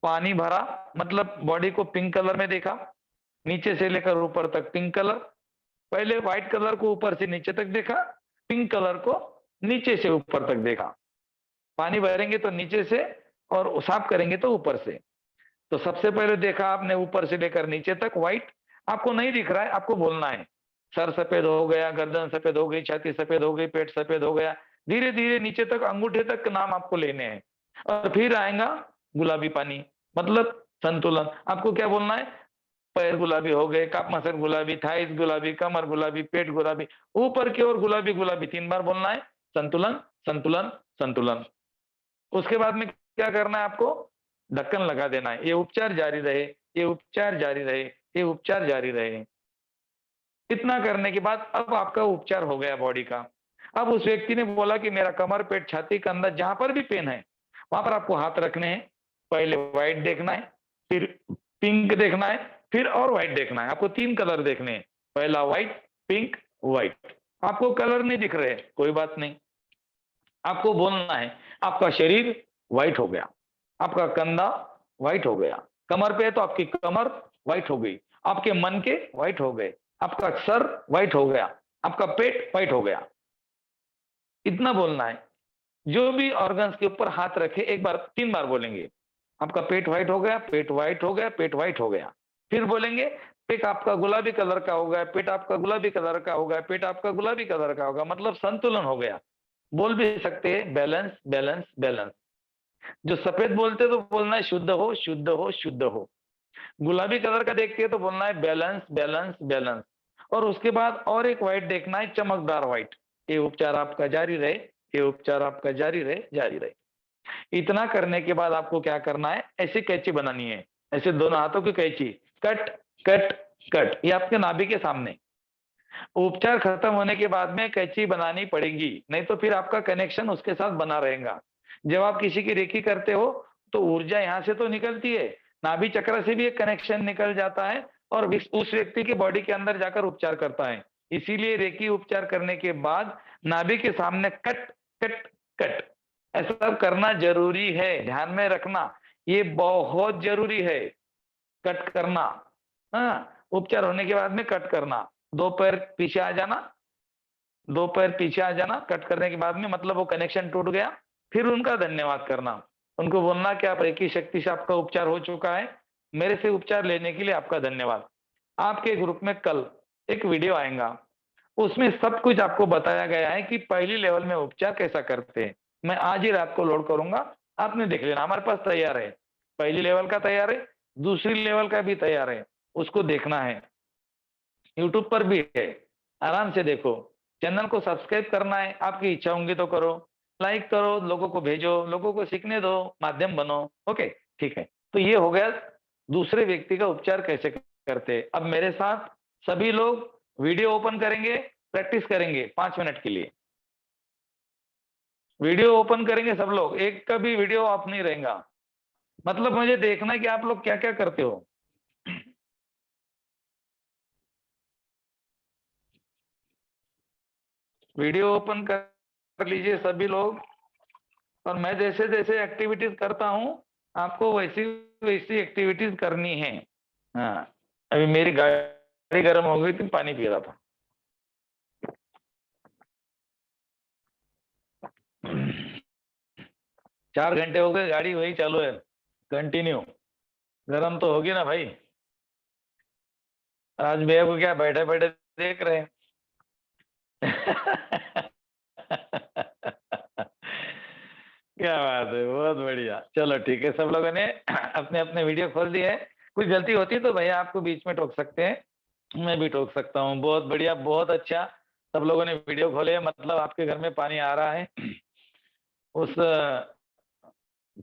पानी भरा, मतलब बॉडी को पिंक कलर में देखा, नीचे से लेकर ऊपर तक पिंक कलर। पहले व्हाइट कलर को ऊपर से नीचे तक देखा, पिंक कलर को नीचे से ऊपर तक देखा। पानी भरेंगे तो नीचे से और साफ करेंगे तो ऊपर से। तो सबसे पहले देखा आपने ऊपर से लेकर नीचे तक व्हाइट। आपको नहीं दिख रहा है, आपको बोलना है सर सफेद हो गया, गर्दन सफेद हो गई, छाती सफेद हो गई, पेट सफेद हो गया। धीरे धीरे नीचे तक अंगूठे तक नाम आपको लेने हैं और फिर आएगा गुलाबी पानी, मतलब संतुलन। आपको क्या बोलना है? पैर गुलाबी हो गए, काप मसल गुलाबी, थाइस गुलाबी, कमर गुलाबी, पेट गुलाबी, ऊपर की ओर गुलाबी गुलाबी। 3 बार बोलना है संतुलन संतुलन संतुलन। उसके बाद में क्या करना है आपको? ढक्कन लगा देना है। ये उपचार जारी रहे, ये उपचार जारी रहे, ये उपचार जारी रहे। इतना करने के बाद अब आपका उपचार हो गया बॉडी का। अब उस व्यक्ति ने बोला कि मेरा कमर, पेट, छाती के अंदर जहां पर भी पेन है वहां पर आपको हाथ रखने हैं। पहले व्हाइट देखना है, फिर पिंक देखना है, फिर और व्हाइट देखना है। आपको 3 कलर देखने हैं, पहला व्हाइट, पिंक, व्हाइट। आपको कलर नहीं दिख रहे, कोई बात नहीं, आपको बोलना है आपका शरीर व्हाइट हो गया, आपका कंधा व्हाइट हो गया, कमर पे है तो आपकी कमर व्हाइट हो गई, आपके मन के व्हाइट हो गए, आपका सर व्हाइट हो गया, आपका पेट व्हाइट हो गया। इतना बोलना है। जो भी ऑर्गन्स के ऊपर हाथ रखे एक बार 3 बार बोलेंगे, आपका पेट व्हाइट हो गया, पेट व्हाइट हो गया, पेट व्हाइट हो गया। फिर बोलेंगे पेट आपका गुलाबी कलर का हो गया, पेट आपका गुलाबी कलर का हो गया, पेट आपका गुलाबी कलर का होगा, मतलब संतुलन हो गया। बोल भी सकते हैं बैलेंस बैलेंस बैलेंस। जो सफेद बोलते तो बोलना है शुद्ध हो शुद्ध हो शुद्ध हो। गुलाबी कलर का देखते हैं तो बोलना है बैलेंस बैलेंस बैलेंस। और उसके बाद और एक व्हाइट देखना है, चमकदार व्हाइट। ये उपचार आपका जारी रहे, ये उपचार आपका जारी रहे, जारी रहे। इतना करने के बाद आपको क्या करना है? ऐसी कैंची बनानी है, ऐसे दोनों हाथों की कैंची, कट कट कट, ये आपके नाभि के सामने। उपचार खत्म होने के बाद में कैंची बनानी पड़ेगी, नहीं तो फिर आपका कनेक्शन उसके साथ बना रहेगा। जब आप किसी की रेकी करते हो तो ऊर्जा यहाँ से तो निकलती है, नाभि चक्र से भी एक कनेक्शन निकल जाता है और उस व्यक्ति की बॉडी के अंदर जाकर उपचार करता है। इसीलिए रेकी उपचार करने के बाद नाभि के सामने कट कट कट ऐसा करना जरूरी है, ध्यान में रखना, ये बहुत जरूरी है कट करना। हाँ, उपचार होने के बाद में कट करना। 2 पैर पीछे आ जाना, 2 पैर पीछे आ जाना कट करने के बाद में, मतलब वो कनेक्शन टूट गया। फिर उनका धन्यवाद करना, उनको बोलना कि आप रेकी शक्ति से आपका उपचार हो चुका है, मेरे से उपचार लेने के लिए आपका धन्यवाद। आपके ग्रुप में कल एक वीडियो आएगा, उसमें सब कुछ आपको बताया गया है कि पहली लेवल में उपचार कैसा करते हैं। मैं आज ही रात को लोड करूंगा, आपने देख लेना, हमारे पास तैयार है, पहली लेवल का तैयार है, दूसरी लेवल का भी तैयार है, उसको देखना है। यूट्यूब पर भी है, आराम से देखो। चैनल को सब्सक्राइब करना है, आपकी इच्छा होंगी तो करो, लाइक करो, लोगों को भेजो, लोगों को सीखने दो, माध्यम बनो। ओके, ठीक है। तो ये हो गया दूसरे व्यक्ति का उपचार कैसे करते हैं। अब मेरे साथ सभी लोग वीडियो ओपन करेंगे, प्रैक्टिस करेंगे 5 मिनट के लिए। वीडियो ओपन करेंगे सब लोग, एक का भी वीडियो ऑफ नहीं रहेगा, मतलब मुझे देखना है कि आप लोग क्या क्या करते हो। वीडियो ओपन कर लीजिए सभी लोग, और मैं जैसे जैसे एक्टिविटीज करता हूं आपको वैसी वैसी एक्टिविटीज करनी है। हाँ, अभी मेरी गाड़ी गर्म हो गई थी, पानी पी रहा था। चार घंटे हो गए, गाड़ी वही चालू है, कंटिन्यू। गर्म तो होगी ना भाई। आज भैया को क्या बैठे बैठे देख रहे हैं। क्या बात है, बहुत बढ़िया। चलो ठीक है, सब लोगों ने अपने अपने वीडियो खोल दिए हैं। कुछ गलती होती है तो भैया आपको बीच में टोक सकते हैं, मैं भी टोक सकता हूँ। बहुत बढ़िया, बहुत अच्छा। सब लोगों ने वीडियो खोले, मतलब आपके घर में पानी आ रहा है। उस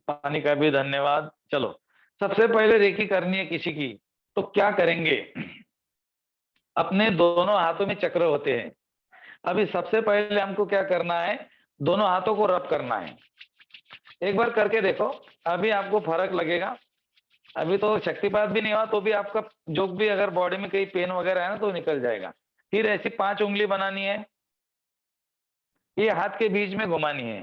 पानी का भी धन्यवाद। चलो, सबसे पहले रेकी करनी है किसी की, तो क्या करेंगे? अपने दोनों हाथों में चक्र होते हैं। अभी सबसे पहले हमको क्या करना है? दोनों हाथों को रब करना है। एक बार करके देखो, अभी आपको फर्क लगेगा। अभी तो शक्तिपात भी नहीं हुआ तो भी आपका जो भी अगर बॉडी में कहीं पेन वगैरह है ना तो निकल जाएगा। फिर ऐसी 5 उंगली बनानी है, ये हाथ के बीच में घुमानी है।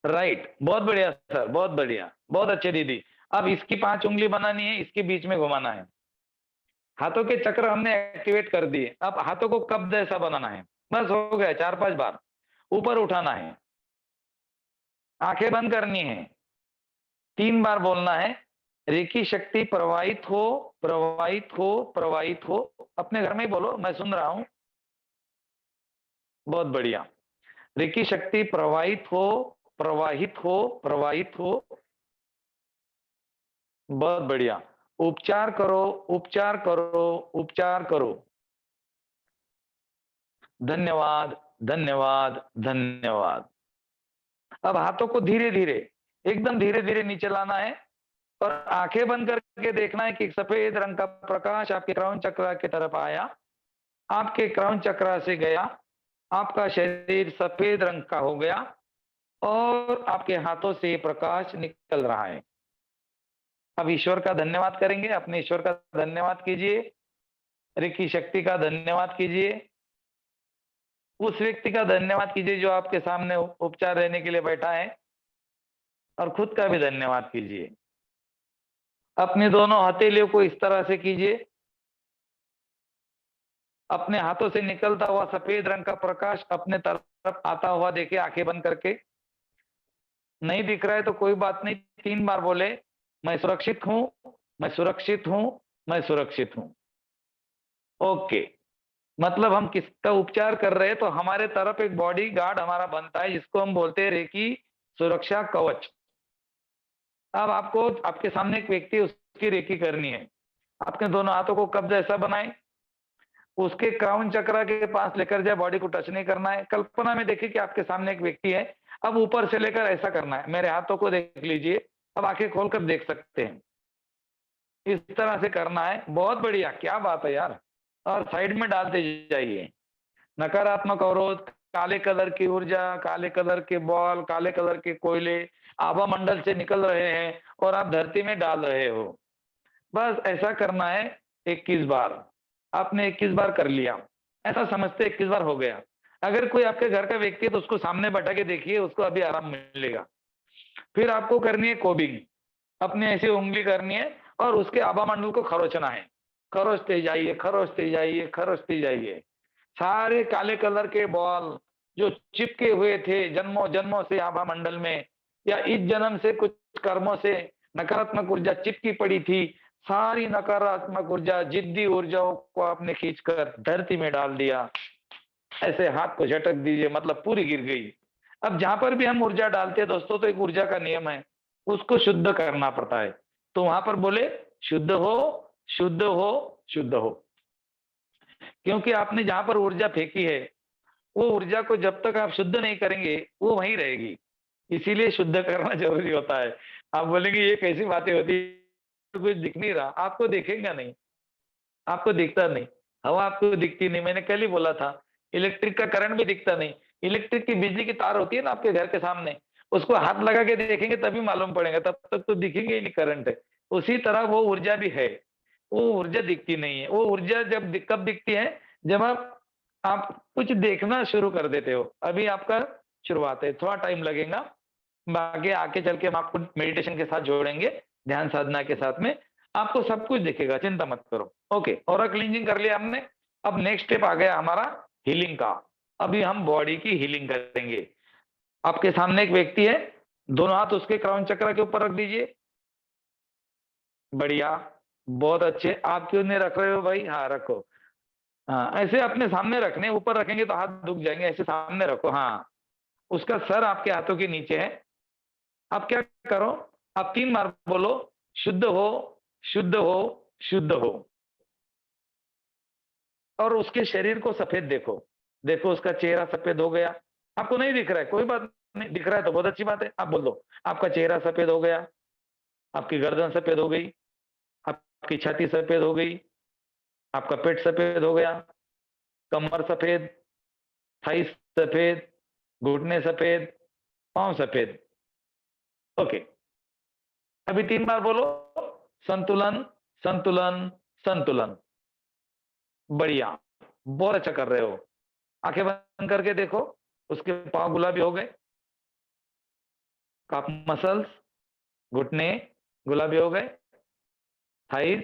राइट, बहुत बढ़िया सर, बहुत बढ़िया, बहुत अच्छे दीदी। अब इसकी 5 उंगली बनानी है, इसके बीच में घुमाना है। हाथों के चक्र हमने एक्टिवेट कर दिए। अब हाथों को कब्ज ऐसा बनाना है। बस हो गया, 4-5 बार ऊपर उठाना है, आंखें बंद करनी है, 3 बार बोलना है, रेकी शक्ति प्रवाहित हो, प्रवाहित हो, प्रवाहित हो। अपने घर में ही बोलो, मैं सुन रहा हूं। बहुत बढ़िया। रेकी शक्ति प्रवाहित हो, प्रवाहित हो, प्रवाहित हो। बहुत बढ़िया। उपचार करो, उपचार करो, उपचार करो। धन्यवाद, धन्यवाद, धन्यवाद। अब हाथों को धीरे धीरे, एकदम धीरे धीरे नीचे लाना है और आंखें बंद करके देखना है कि एक सफेद रंग का प्रकाश आपके क्राउन चक्र की तरफ आया, आपके क्राउन चक्र से गया, आपका शरीर सफेद रंग का हो गया और आपके हाथों से प्रकाश निकल रहा है। अब ईश्वर का धन्यवाद करेंगे। अपने ईश्वर का धन्यवाद कीजिए, रेकी शक्ति का धन्यवाद कीजिए, उस व्यक्ति का धन्यवाद कीजिए जो आपके सामने उपचार लेने के लिए बैठा है, और खुद का भी धन्यवाद कीजिए। अपने दोनों हथेलियों को इस तरह से कीजिए, अपने हाथों से निकलता हुआ सफेद रंग का प्रकाश अपने तरफ आता हुआ देखिए, आंखें बंद करके। नहीं दिख रहा है तो कोई बात नहीं, 3 बार बोले, मैं सुरक्षित हूं, मैं सुरक्षित हूं, मैं सुरक्षित हूं। ओके, मतलब हम किसका उपचार कर रहे हैं? तो हमारे तरफ एक बॉडी गार्ड हमारा बनता है जिसको हम बोलते हैं रेकी सुरक्षा कवच। अब आपको आपके सामने एक व्यक्ति, उसकी रेकी करनी है। आपके दोनों हाथों को कब्ज ऐसा बनाए, उसके क्राउन चक्र के पास लेकर जाए, बॉडी को टच नहीं करना है। कल्पना में देखिए कि आपके सामने एक व्यक्ति है। अब ऊपर से लेकर ऐसा करना है, मेरे हाथों को देख लीजिए, अब आंखें खोलकर देख सकते हैं, इस तरह से करना है। बहुत बढ़िया, क्या बात है यार। और साइड में डालते जाइए। नकारात्मक अवरोध, काले कलर की ऊर्जा, काले कलर के बॉल, काले कलर के कोयले आभा मंडल से निकल रहे हैं और आप धरती में डाल रहे हो। बस ऐसा करना है 21 बार। आपने 21 बार कर लिया, ऐसा समझते 21 बार हो गया। अगर कोई आपके घर का व्यक्ति है तो उसको सामने बैठा के देखिए, उसको अभी आराम मिलेगा। फिर आपको करनी है कोबिंग, अपने ऐसी उंगली करनी है और उसके आभा मंडल को खरोचना है। खरोचते जाइए, खरोचते जाइए, खरोचते जाइए। सारे काले कलर के बॉल जो चिपके हुए थे जन्मों जन्मों से आभा मंडल में, या इस जन्म से कुछ कर्मों से नकारात्मक ऊर्जा चिपकी पड़ी थी, सारी नकारात्मक ऊर्जा, जिद्दी ऊर्जाओं को आपने खींचकर धरती में डाल दिया। ऐसे हाथ को झटक दीजिए, मतलब पूरी गिर गई। अब जहां पर भी हम ऊर्जा डालते हैं दोस्तों, तो एक ऊर्जा का नियम है, उसको शुद्ध करना पड़ता है। तो वहां पर बोले शुद्ध हो, शुद्ध हो, शुद्ध हो। क्योंकि आपने जहां पर ऊर्जा फेंकी है, वो ऊर्जा को जब तक आप शुद्ध नहीं करेंगे वो वहीं रहेगी। इसीलिए शुद्ध करना जरूरी होता है। आप बोलेंगे ये कैसी बातें होती है, कुछ दिख नहीं रहा। आपको दिखेगा नहीं, आपको दिखता नहीं, हवा आपको दिखती नहीं। मैंने कल ही बोला था, इलेक्ट्रिक का करंट भी दिखता नहीं। इलेक्ट्रिक की बिजली की तार होती है ना आपके घर के सामने, उसको हाथ लगा के देखेंगे तभी मालूम पड़ेगा, तब तक तो दिखेंगे ही नहीं करंट है। उसी तरह वो ऊर्जा भी है, वो ऊर्जा दिखती नहीं है। वो ऊर्जा कब दिखती है? जब आप कुछ देखना शुरू कर देते हो। अभी आपका शुरुआत है, थोड़ा टाइम लगेगा, बाकी आगे चल के हम आपको मेडिटेशन के साथ जोड़ेंगे, ध्यान साधना के साथ में आपको सब कुछ दिखेगा, चिंता मत करो। ओके, और क्लींजिंग कर लिया हमने। अब नेक्स्ट स्टेप आ गया हमारा हीलिंग का। अभी हम बॉडी की हीलिंग करेंगे। आपके सामने एक व्यक्ति है, दोनों हाथ उसके क्राउन चक्र के ऊपर रख दीजिए। बढ़िया, बहुत अच्छे। आप क्यों नहीं रख रहे हो भाई? हाँ रखो। हाँ, ऐसे अपने सामने रखने, ऊपर रखेंगे तो हाथ दुख जाएंगे, ऐसे सामने रखो। हाँ, उसका सर आपके हाथों के नीचे है। अब क्या करो, आप 3 बार बोलो, शुद्ध हो, शुद्ध हो, शुद्ध हो। और उसके शरीर को सफेद देखो, देखो उसका चेहरा सफेद हो गया। आपको नहीं दिख रहा है, कोई बात नहीं, दिख रहा है तो बहुत अच्छी बात है, आप बोल दो आपका चेहरा सफेद हो गया, आपकी गर्दन सफेद हो गई, आपकी छाती सफेद हो गई, आपका पेट सफेद हो गया, कमर सफेद, थाई सफेद, घुटने सफेद, पांव सफेद। ओके, अभी 3 बार बोलो, संतुलन संतुलन संतुलन। बढ़िया, बहुत अच्छा कर रहे हो। आंखें बंद करके देखो, उसके पांव गुलाबी हो गए, काफ मसल्स, घुटने गुलाबी हो गए, थाइस,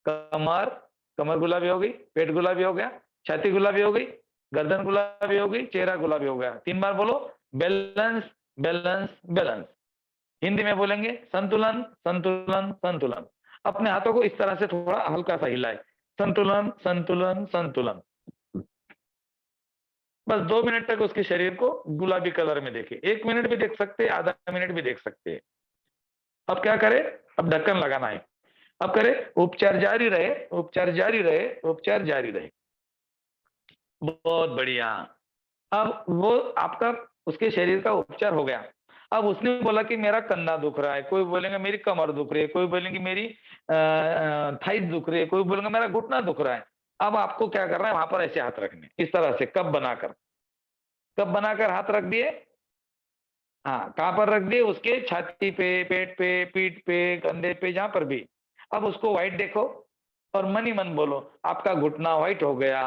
कमर, कमर गुलाबी हो गई, पेट गुलाबी हो गया, छाती गुलाबी हो गई, गर्दन गुलाबी हो गई, चेहरा गुलाबी हो गया। 3 बार बोलो, बैलेंस बैलेंस बैलेंस। हिंदी में बोलेंगे संतुलन संतुलन संतुलन। अपने हाथों को इस तरह से थोड़ा हल्का सा हिलाए, संतुलन संतुलन संतुलन। बस 2 मिनट तक उसके शरीर को गुलाबी कलर में देखे, 1 मिनट भी देख सकते हैं, आधा मिनट भी देख सकते हैं। अब क्या करें, अब ढक्कन लगाना है। अब करें, उपचार जारी रहे, उपचार जारी रहे, उपचार जारी रहे। बहुत बढ़िया। अब वो आपका उसके शरीर का उपचार हो गया। अब उसने बोला कि मेरा कंधा दुख रहा है, कोई बोलेंगे मेरी कमर दुख रही है, कोई बोलेंगे मेरी थाई दुख रही है, कोई बोलेंगे मेरा घुटना दुख रहा है। अब आपको क्या करना है, वहां पर ऐसे हाथ रखने, इस तरह से कप बनाकर हाथ रख दिए। हाँ, कहां पर रख दिए, उसके छाती पे, पेट पे, पीठ पे, कंधे पे, जहां पर भी। अब उसको व्हाइट देखो और मन ही मन बोलो, आपका घुटना व्हाइट हो गया,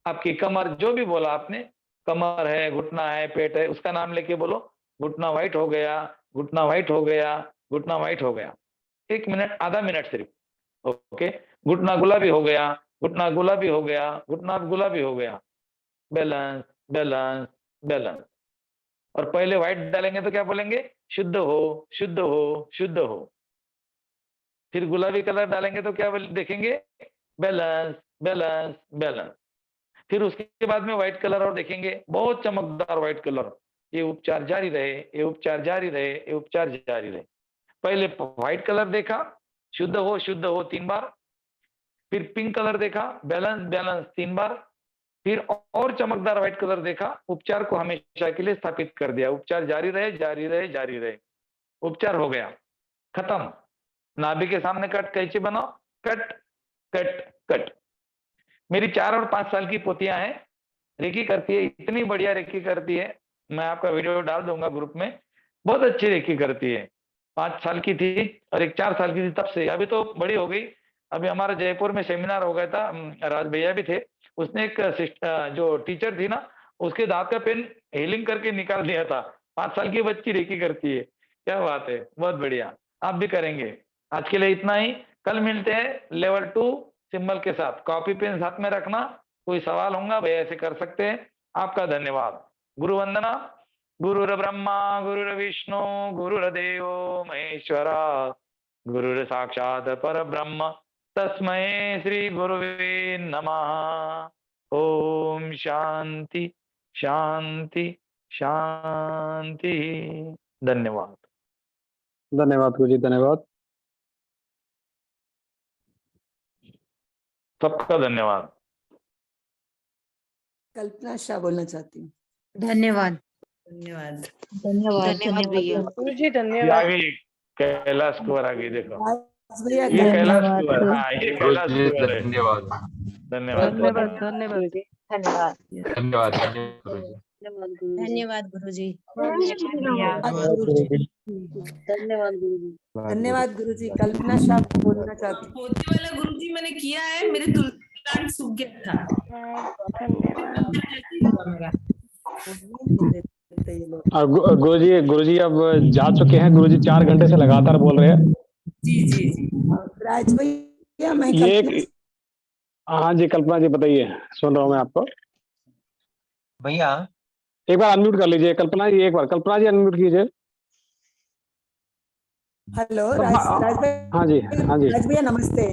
आपकी कमर, जो भी बोला आपने, कमर है, घुटना है, पेट है, उसका नाम लेके बोलो, घुटना व्हाइट हो गया, घुटना व्हाइट हो गया, घुटना व्हाइट हो गया। 1 मिनट, आधा मिनट सिर्फ। ओके, घुटना गुलाबी हो गया, घुटना गुलाबी हो गया, घुटना गुलाबी हो गया। Balance balance balance. और पहले व्हाइट डालेंगे तो क्या बोलेंगे, शुद्ध हो शुद्ध हो शुद्ध हो। फिर गुलाबी कलर डालेंगे तो क्या देखेंगे, बैलेंस बैलेंस बैलेंस। फिर उसके बाद में व्हाइट कलर और देखेंगे, बहुत चमकदार व्हाइट कलर। ये उपचार जारी रहे, ये उपचार जारी रहे, ये उपचार जारी रहे। पहले व्हाइट कलर देखा, शुद्ध हो 3 बार। फिर पिंक कलर देखा, बैलेंस बैलेंस 3 बार। फिर और चमकदार व्हाइट कलर देखा, उपचार को हमेशा के लिए स्थापित कर दिया। उपचार जारी रहे जारी रहे जारी रहे। उपचार हो गया, खत्म। नाभि के सामने कट, कैंची बनाओ, कट कट कट। मेरी 4 और 5 साल की पोतियां हैं, रेकी करती है, इतनी बढ़िया रेकी करती है। मैं आपका वीडियो डाल दूंगा ग्रुप में, बहुत अच्छी रेकी करती है। 5 साल की थी और एक 4 साल की थी तब से, अभी तो बड़ी हो गई। अभी हमारा जयपुर में सेमिनार हो गया था, राज भैया भी थे, उसने एक जो टीचर थी ना, उसके दांत का पेन हीलिंग करके निकाल दिया था। 5 साल की बच्ची रेकी करती है, क्या बात है, बहुत बढ़िया। आप भी करेंगे। आज के लिए इतना ही, कल मिलते हैं लेवल 2 सिंबल के साथ। कॉपी पेन साथ में रखना, कोई सवाल होगा भैया ऐसे कर सकते हैं। आपका धन्यवाद। गुरु वंदना। गुरुर ब्रह्मा गुरुर्विष्णु गुरुर्देवो महेश्वरा, गुरुर साक्षात परब्रह्म तस्मै श्री गुरुवे नमः। ओम शांति शांति शांति। धन्यवाद। धन्यवाद गुरु जी, धन्यवाद। सबका धन्यवाद। कल्पना शाह बोलना चाहती हूँ। धन्यवाद धन्यवाद धन्यवाद धन्यवाद भैया। गुरु जी ये धन्यवाद। आ गई कैलाश कुंवर, आ गई देखो, भैया ये कैलाश धन्यवाद कुंवर, सर। हाँ ये कैलाश कुंवर है। धन्यवाद धन्यवाद। धन्यवाद गुरु जी। धन्यवाद धन्यवाद धन्यवाद गुरु जी। धन्यवाद गुरु जी। धन्यवाद गुरु जी। धन्यवाद गुरु जी। कल्पना शाह बोलना चाहती हूँ। पोते वाला गुरु जी मैंने किया है, मेरे तुलसी प्लांट सूख गया था। गुरु जी अब जा चुके हैं। गुरु जी 4 घंटे से लगातार बोल रहे हैं। जी जी जी। राज भैया मैं ये हाँ जी, कल्पना जी बताइए, सुन रहा हूँ मैं आपको। भैया एक बार अनम्यूट कर लीजिए कल्पना जी, एक बार कल्पना जी अनम्यूट कीजिए। हेलो हाँ जी, हाँ जी राज भैया नमस्ते।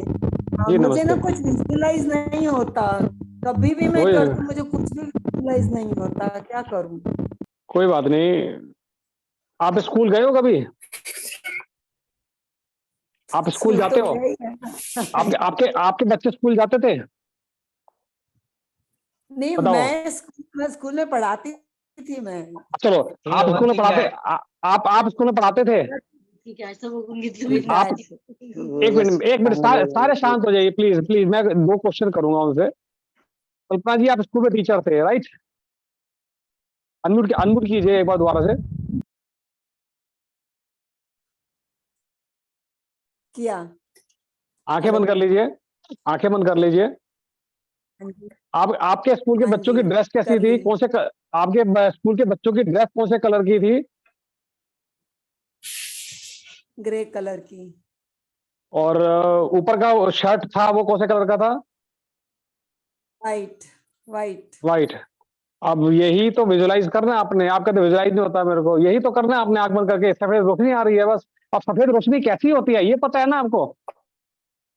जी मुझे ना नमस्ते। कुछ विजुअलाइज नहीं होता, कभी भी मैं कोई करती हूँ मुझे कुछ भी विजुअलाइज नहीं होता, क्या करूँ? कोई बात नहीं। आप स्कूल गए हो कभी? आप स्कूल जाते हो? आपके आपके आपके बच्चे स्कूल जाते थे? नहीं, बताओ। मैं स्कूल में पढ़ाती थी मैं। चलो, आप स्कूल में पढ़ाते, आप स्कूल में पढ़ाते थे? आप एक मिनट सारे शांत हो जाइए प्लीज प्लीज। मैं 2 क्वेश्चन करूंगा उनसे। कल्पना जी, आप स्कूल में टीचर थे, राइट? अनम्यूट कीजिए एक बार दोबारा से। किया। आंखें बंद कर लीजिए, आंखें बंद कर लीजिए। आपके स्कूल के बच्चों की ड्रेस कैसी थी? कौन से आपके स्कूल के बच्चों की ड्रेस कौन से कलर की थी? ग्रे कलर की। और ऊपर का शर्ट था वो कौन से कलर का था? वाइट। वाइट। वाइट। अब यही तो विजुलाइज करना है आपने। आपका तो विजुलाइज नहीं होता मेरे को। यही तो करना है आपने, आंख बंद करके। सफेद रोशनी आ रही है बस। अब सफेद रोशनी कैसी होती है ये पता है ना आपको?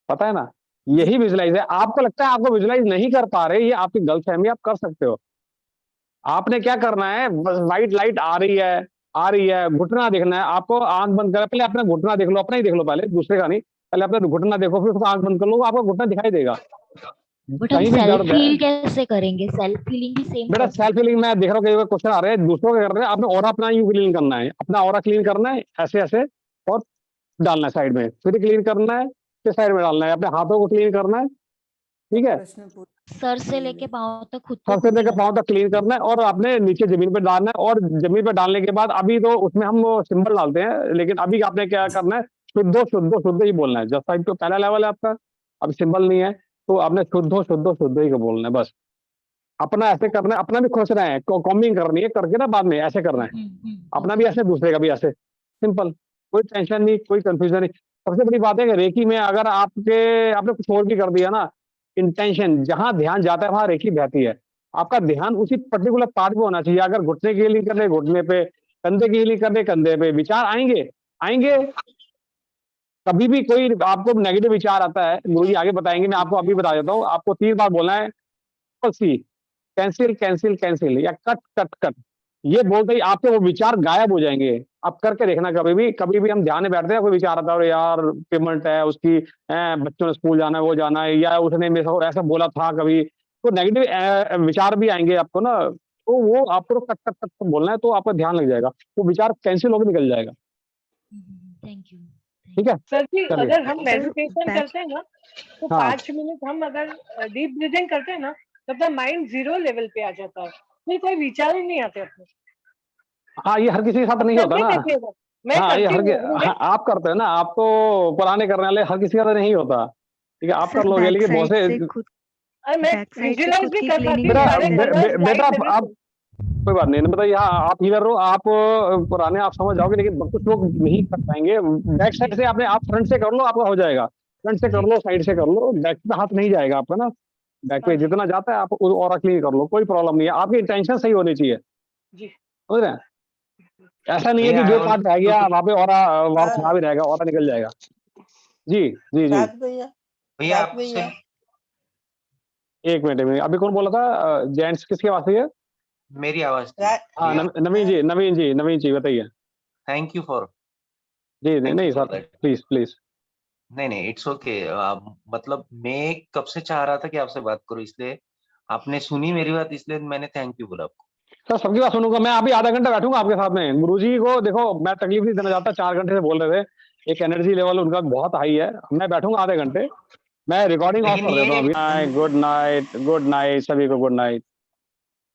पता है ना? यही विजुलाइज है। आपको लगता है आपको विजुलाइज नहीं कर पा रहे, ये आपकी गलतफहमी। आप कर सकते हो। आपने क्या करना है, बस व्हाइट लाइट आ रही है, घुटना देखना है आपको। आंख बंद कर, पहले अपना घुटना देख लो, अपना ही देख लो पहले, दूसरे का नहीं। पहले अपना घुटना देखो, फिर उसको आंख बंद कर लो, आपको घुटना दिखाई देगा। बट हम कहीं भी सेल्फ दर्द है फील कैसे करेंगे? सेल्फ फीलिंग भी सेम बेटा, सेल्फ फीलिंग मैं देख रहा हूँ कई क्वेश्चन आ रहे हैं, दूसरों के कर रहे हैं। आपने ऑरा अपना यूं क्लीन करना है, अपना ऑरा क्लीन करना है, ऐसे ऐसे और डालना है साइड में, फिर क्लीन करना है, फिर साइड में डालना है, अपने हाथों को क्लीन करना है, ठीक है? सर से लेके पांव तक खुद को सर से लेकर पांव तक क्लीन करना है, और आपने नीचे जमीन पे डालना है। और जमीन पे डालने के बाद अभी तो उसमें हम सिंबल डालते हैं, लेकिन अभी आपने क्या करना है, शुद्धो शुद्धो शुद्ध ही बोलना है। जब साइड तो पहला लेवल है आपका, अभी सिंबल नहीं है, तो आपने शुद्धो शुद्धो शुद्ध ही को बोलना है बस। अपना ऐसे करना है, अपना भी खुश रहे, कॉम्बिंग करनी है करके ना, बाद में ऐसे करना है, अपना भी ऐसे, दूसरे का भी ऐसे, सिंपल। कोई टेंशन नहीं, कोई कंफ्यूजन नहीं। सबसे बड़ी बात है कि रेकी में अगर आपने कुछ और भी कर दिया ना, इंटेंशन, जहां ध्यान जाता है वहां रेकी बहती है। आपका ध्यान उसी पर्टिकुलर पार्ट पे होना चाहिए। अगर घुटने की हीलिंग कर रहे घुटने पे, कंधे की हीलिंग कर रहे कंधे पे, विचार आएंगे। कभी भी कोई आपको नेगेटिव विचार आता है, गुरुजी आगे बताएंगे, मैं आपको अभी बता देता हूँ। आपको 3 बार बोलना है कैंसिल कैंसिल कैंसिल या कट कट कट। ये बोलते ही आपके वो विचार गायब हो जाएंगे। आप करके देखना। कभी भी हम ध्यान में बैठते हैं, कोई विचार आता है, यार पेमेंट है उसकी, बच्चों ने स्कूल जाना है, वो जाना है, या उसने मेरे को ऐसा बोला था कभी, तो नेगेटिव विचार भी आएंगे आपको ना, तो वो आपको कट कट कट बोलना है, तो आपका ध्यान लग जाएगा, वो विचार कैंसिल होकर निकल जाएगा। Thank you. ठीक है सर जी, चलिए। अगर हम मेडिटेशन करते हैं ना, तो हाँ। 5 मिनट हम अगर डीप ब्रीदिंग करते हैं ना, तब तक माइंड 0 लेवल पे आ जाता है, फिर कोई विचार ही नहीं आते अपने। हाँ, ये हर किसी के साथ नहीं होता ना। देखिएगा, मैं हाँ, ये करती हूँ। आप करते हैं ना, आप तो पुराने करने वाले, हर किसी का तो नहीं होता। ठीक है, आप कर लोगे, लेकिन बहुत से मैं विजुअलाइज भी कर पाती हूँ बेटा सारे कलर्स, बेटा लाइट, आप कोई बात नहीं, बताइए। हाँ, आप इधर रहो, आप पुराने आप समझ जाओगे, लेकिन कुछ लोग नहीं कर पाएंगे। बैक साइड से आपने, आप फ्रंट से कर लो, आपका हो जाएगा। फ्रंट से कर लो, साइड से कर लो, बैक पे हाथ नहीं जाएगा आपका ना। बैक पे जितना जाता है आप और क्लीन कर लो, कोई प्रॉब्लम नहीं है। आपकी इंटेंशन सही होनी चाहिए, समझ रहे हैं? ऐसा नहीं है कि जो पार्ट रह गया वहाँ पे और खराब ही रहेगा, और निकल जाएगा। जी जी जी भैया आपसे एक मिनट, अभी कौन बोला था? जेंट्स किसकी आवाज है? मेरी आवाज। हाँ, नवीन जी बताइए। Thank you for. जी नहीं सर, प्लीज प्लीज। नहीं इट्स ओके। मतलब मैं कब से चाह रहा था कि आपसे बात करूं, इसलिए आपने सुनी मेरी बात, इसलिए मैंने थैंक यू बोला आपको। सर सबकी बात सुनूंगा मैं। अभी आधा घंटा बैठूंगा आपके साथ में। गुरुजी को देखो, मैं तकलीफ नहीं देना चाहता। 4 घंटे से बोल रहे थे, एक एनर्जी लेवल उनका बहुत हाई है। मैं बैठूंगा आधे घंटे, मैं रिकॉर्डिंग ऑफ कर देता हूँ अभी। गुड नाइट सभी को, गुड नाइट।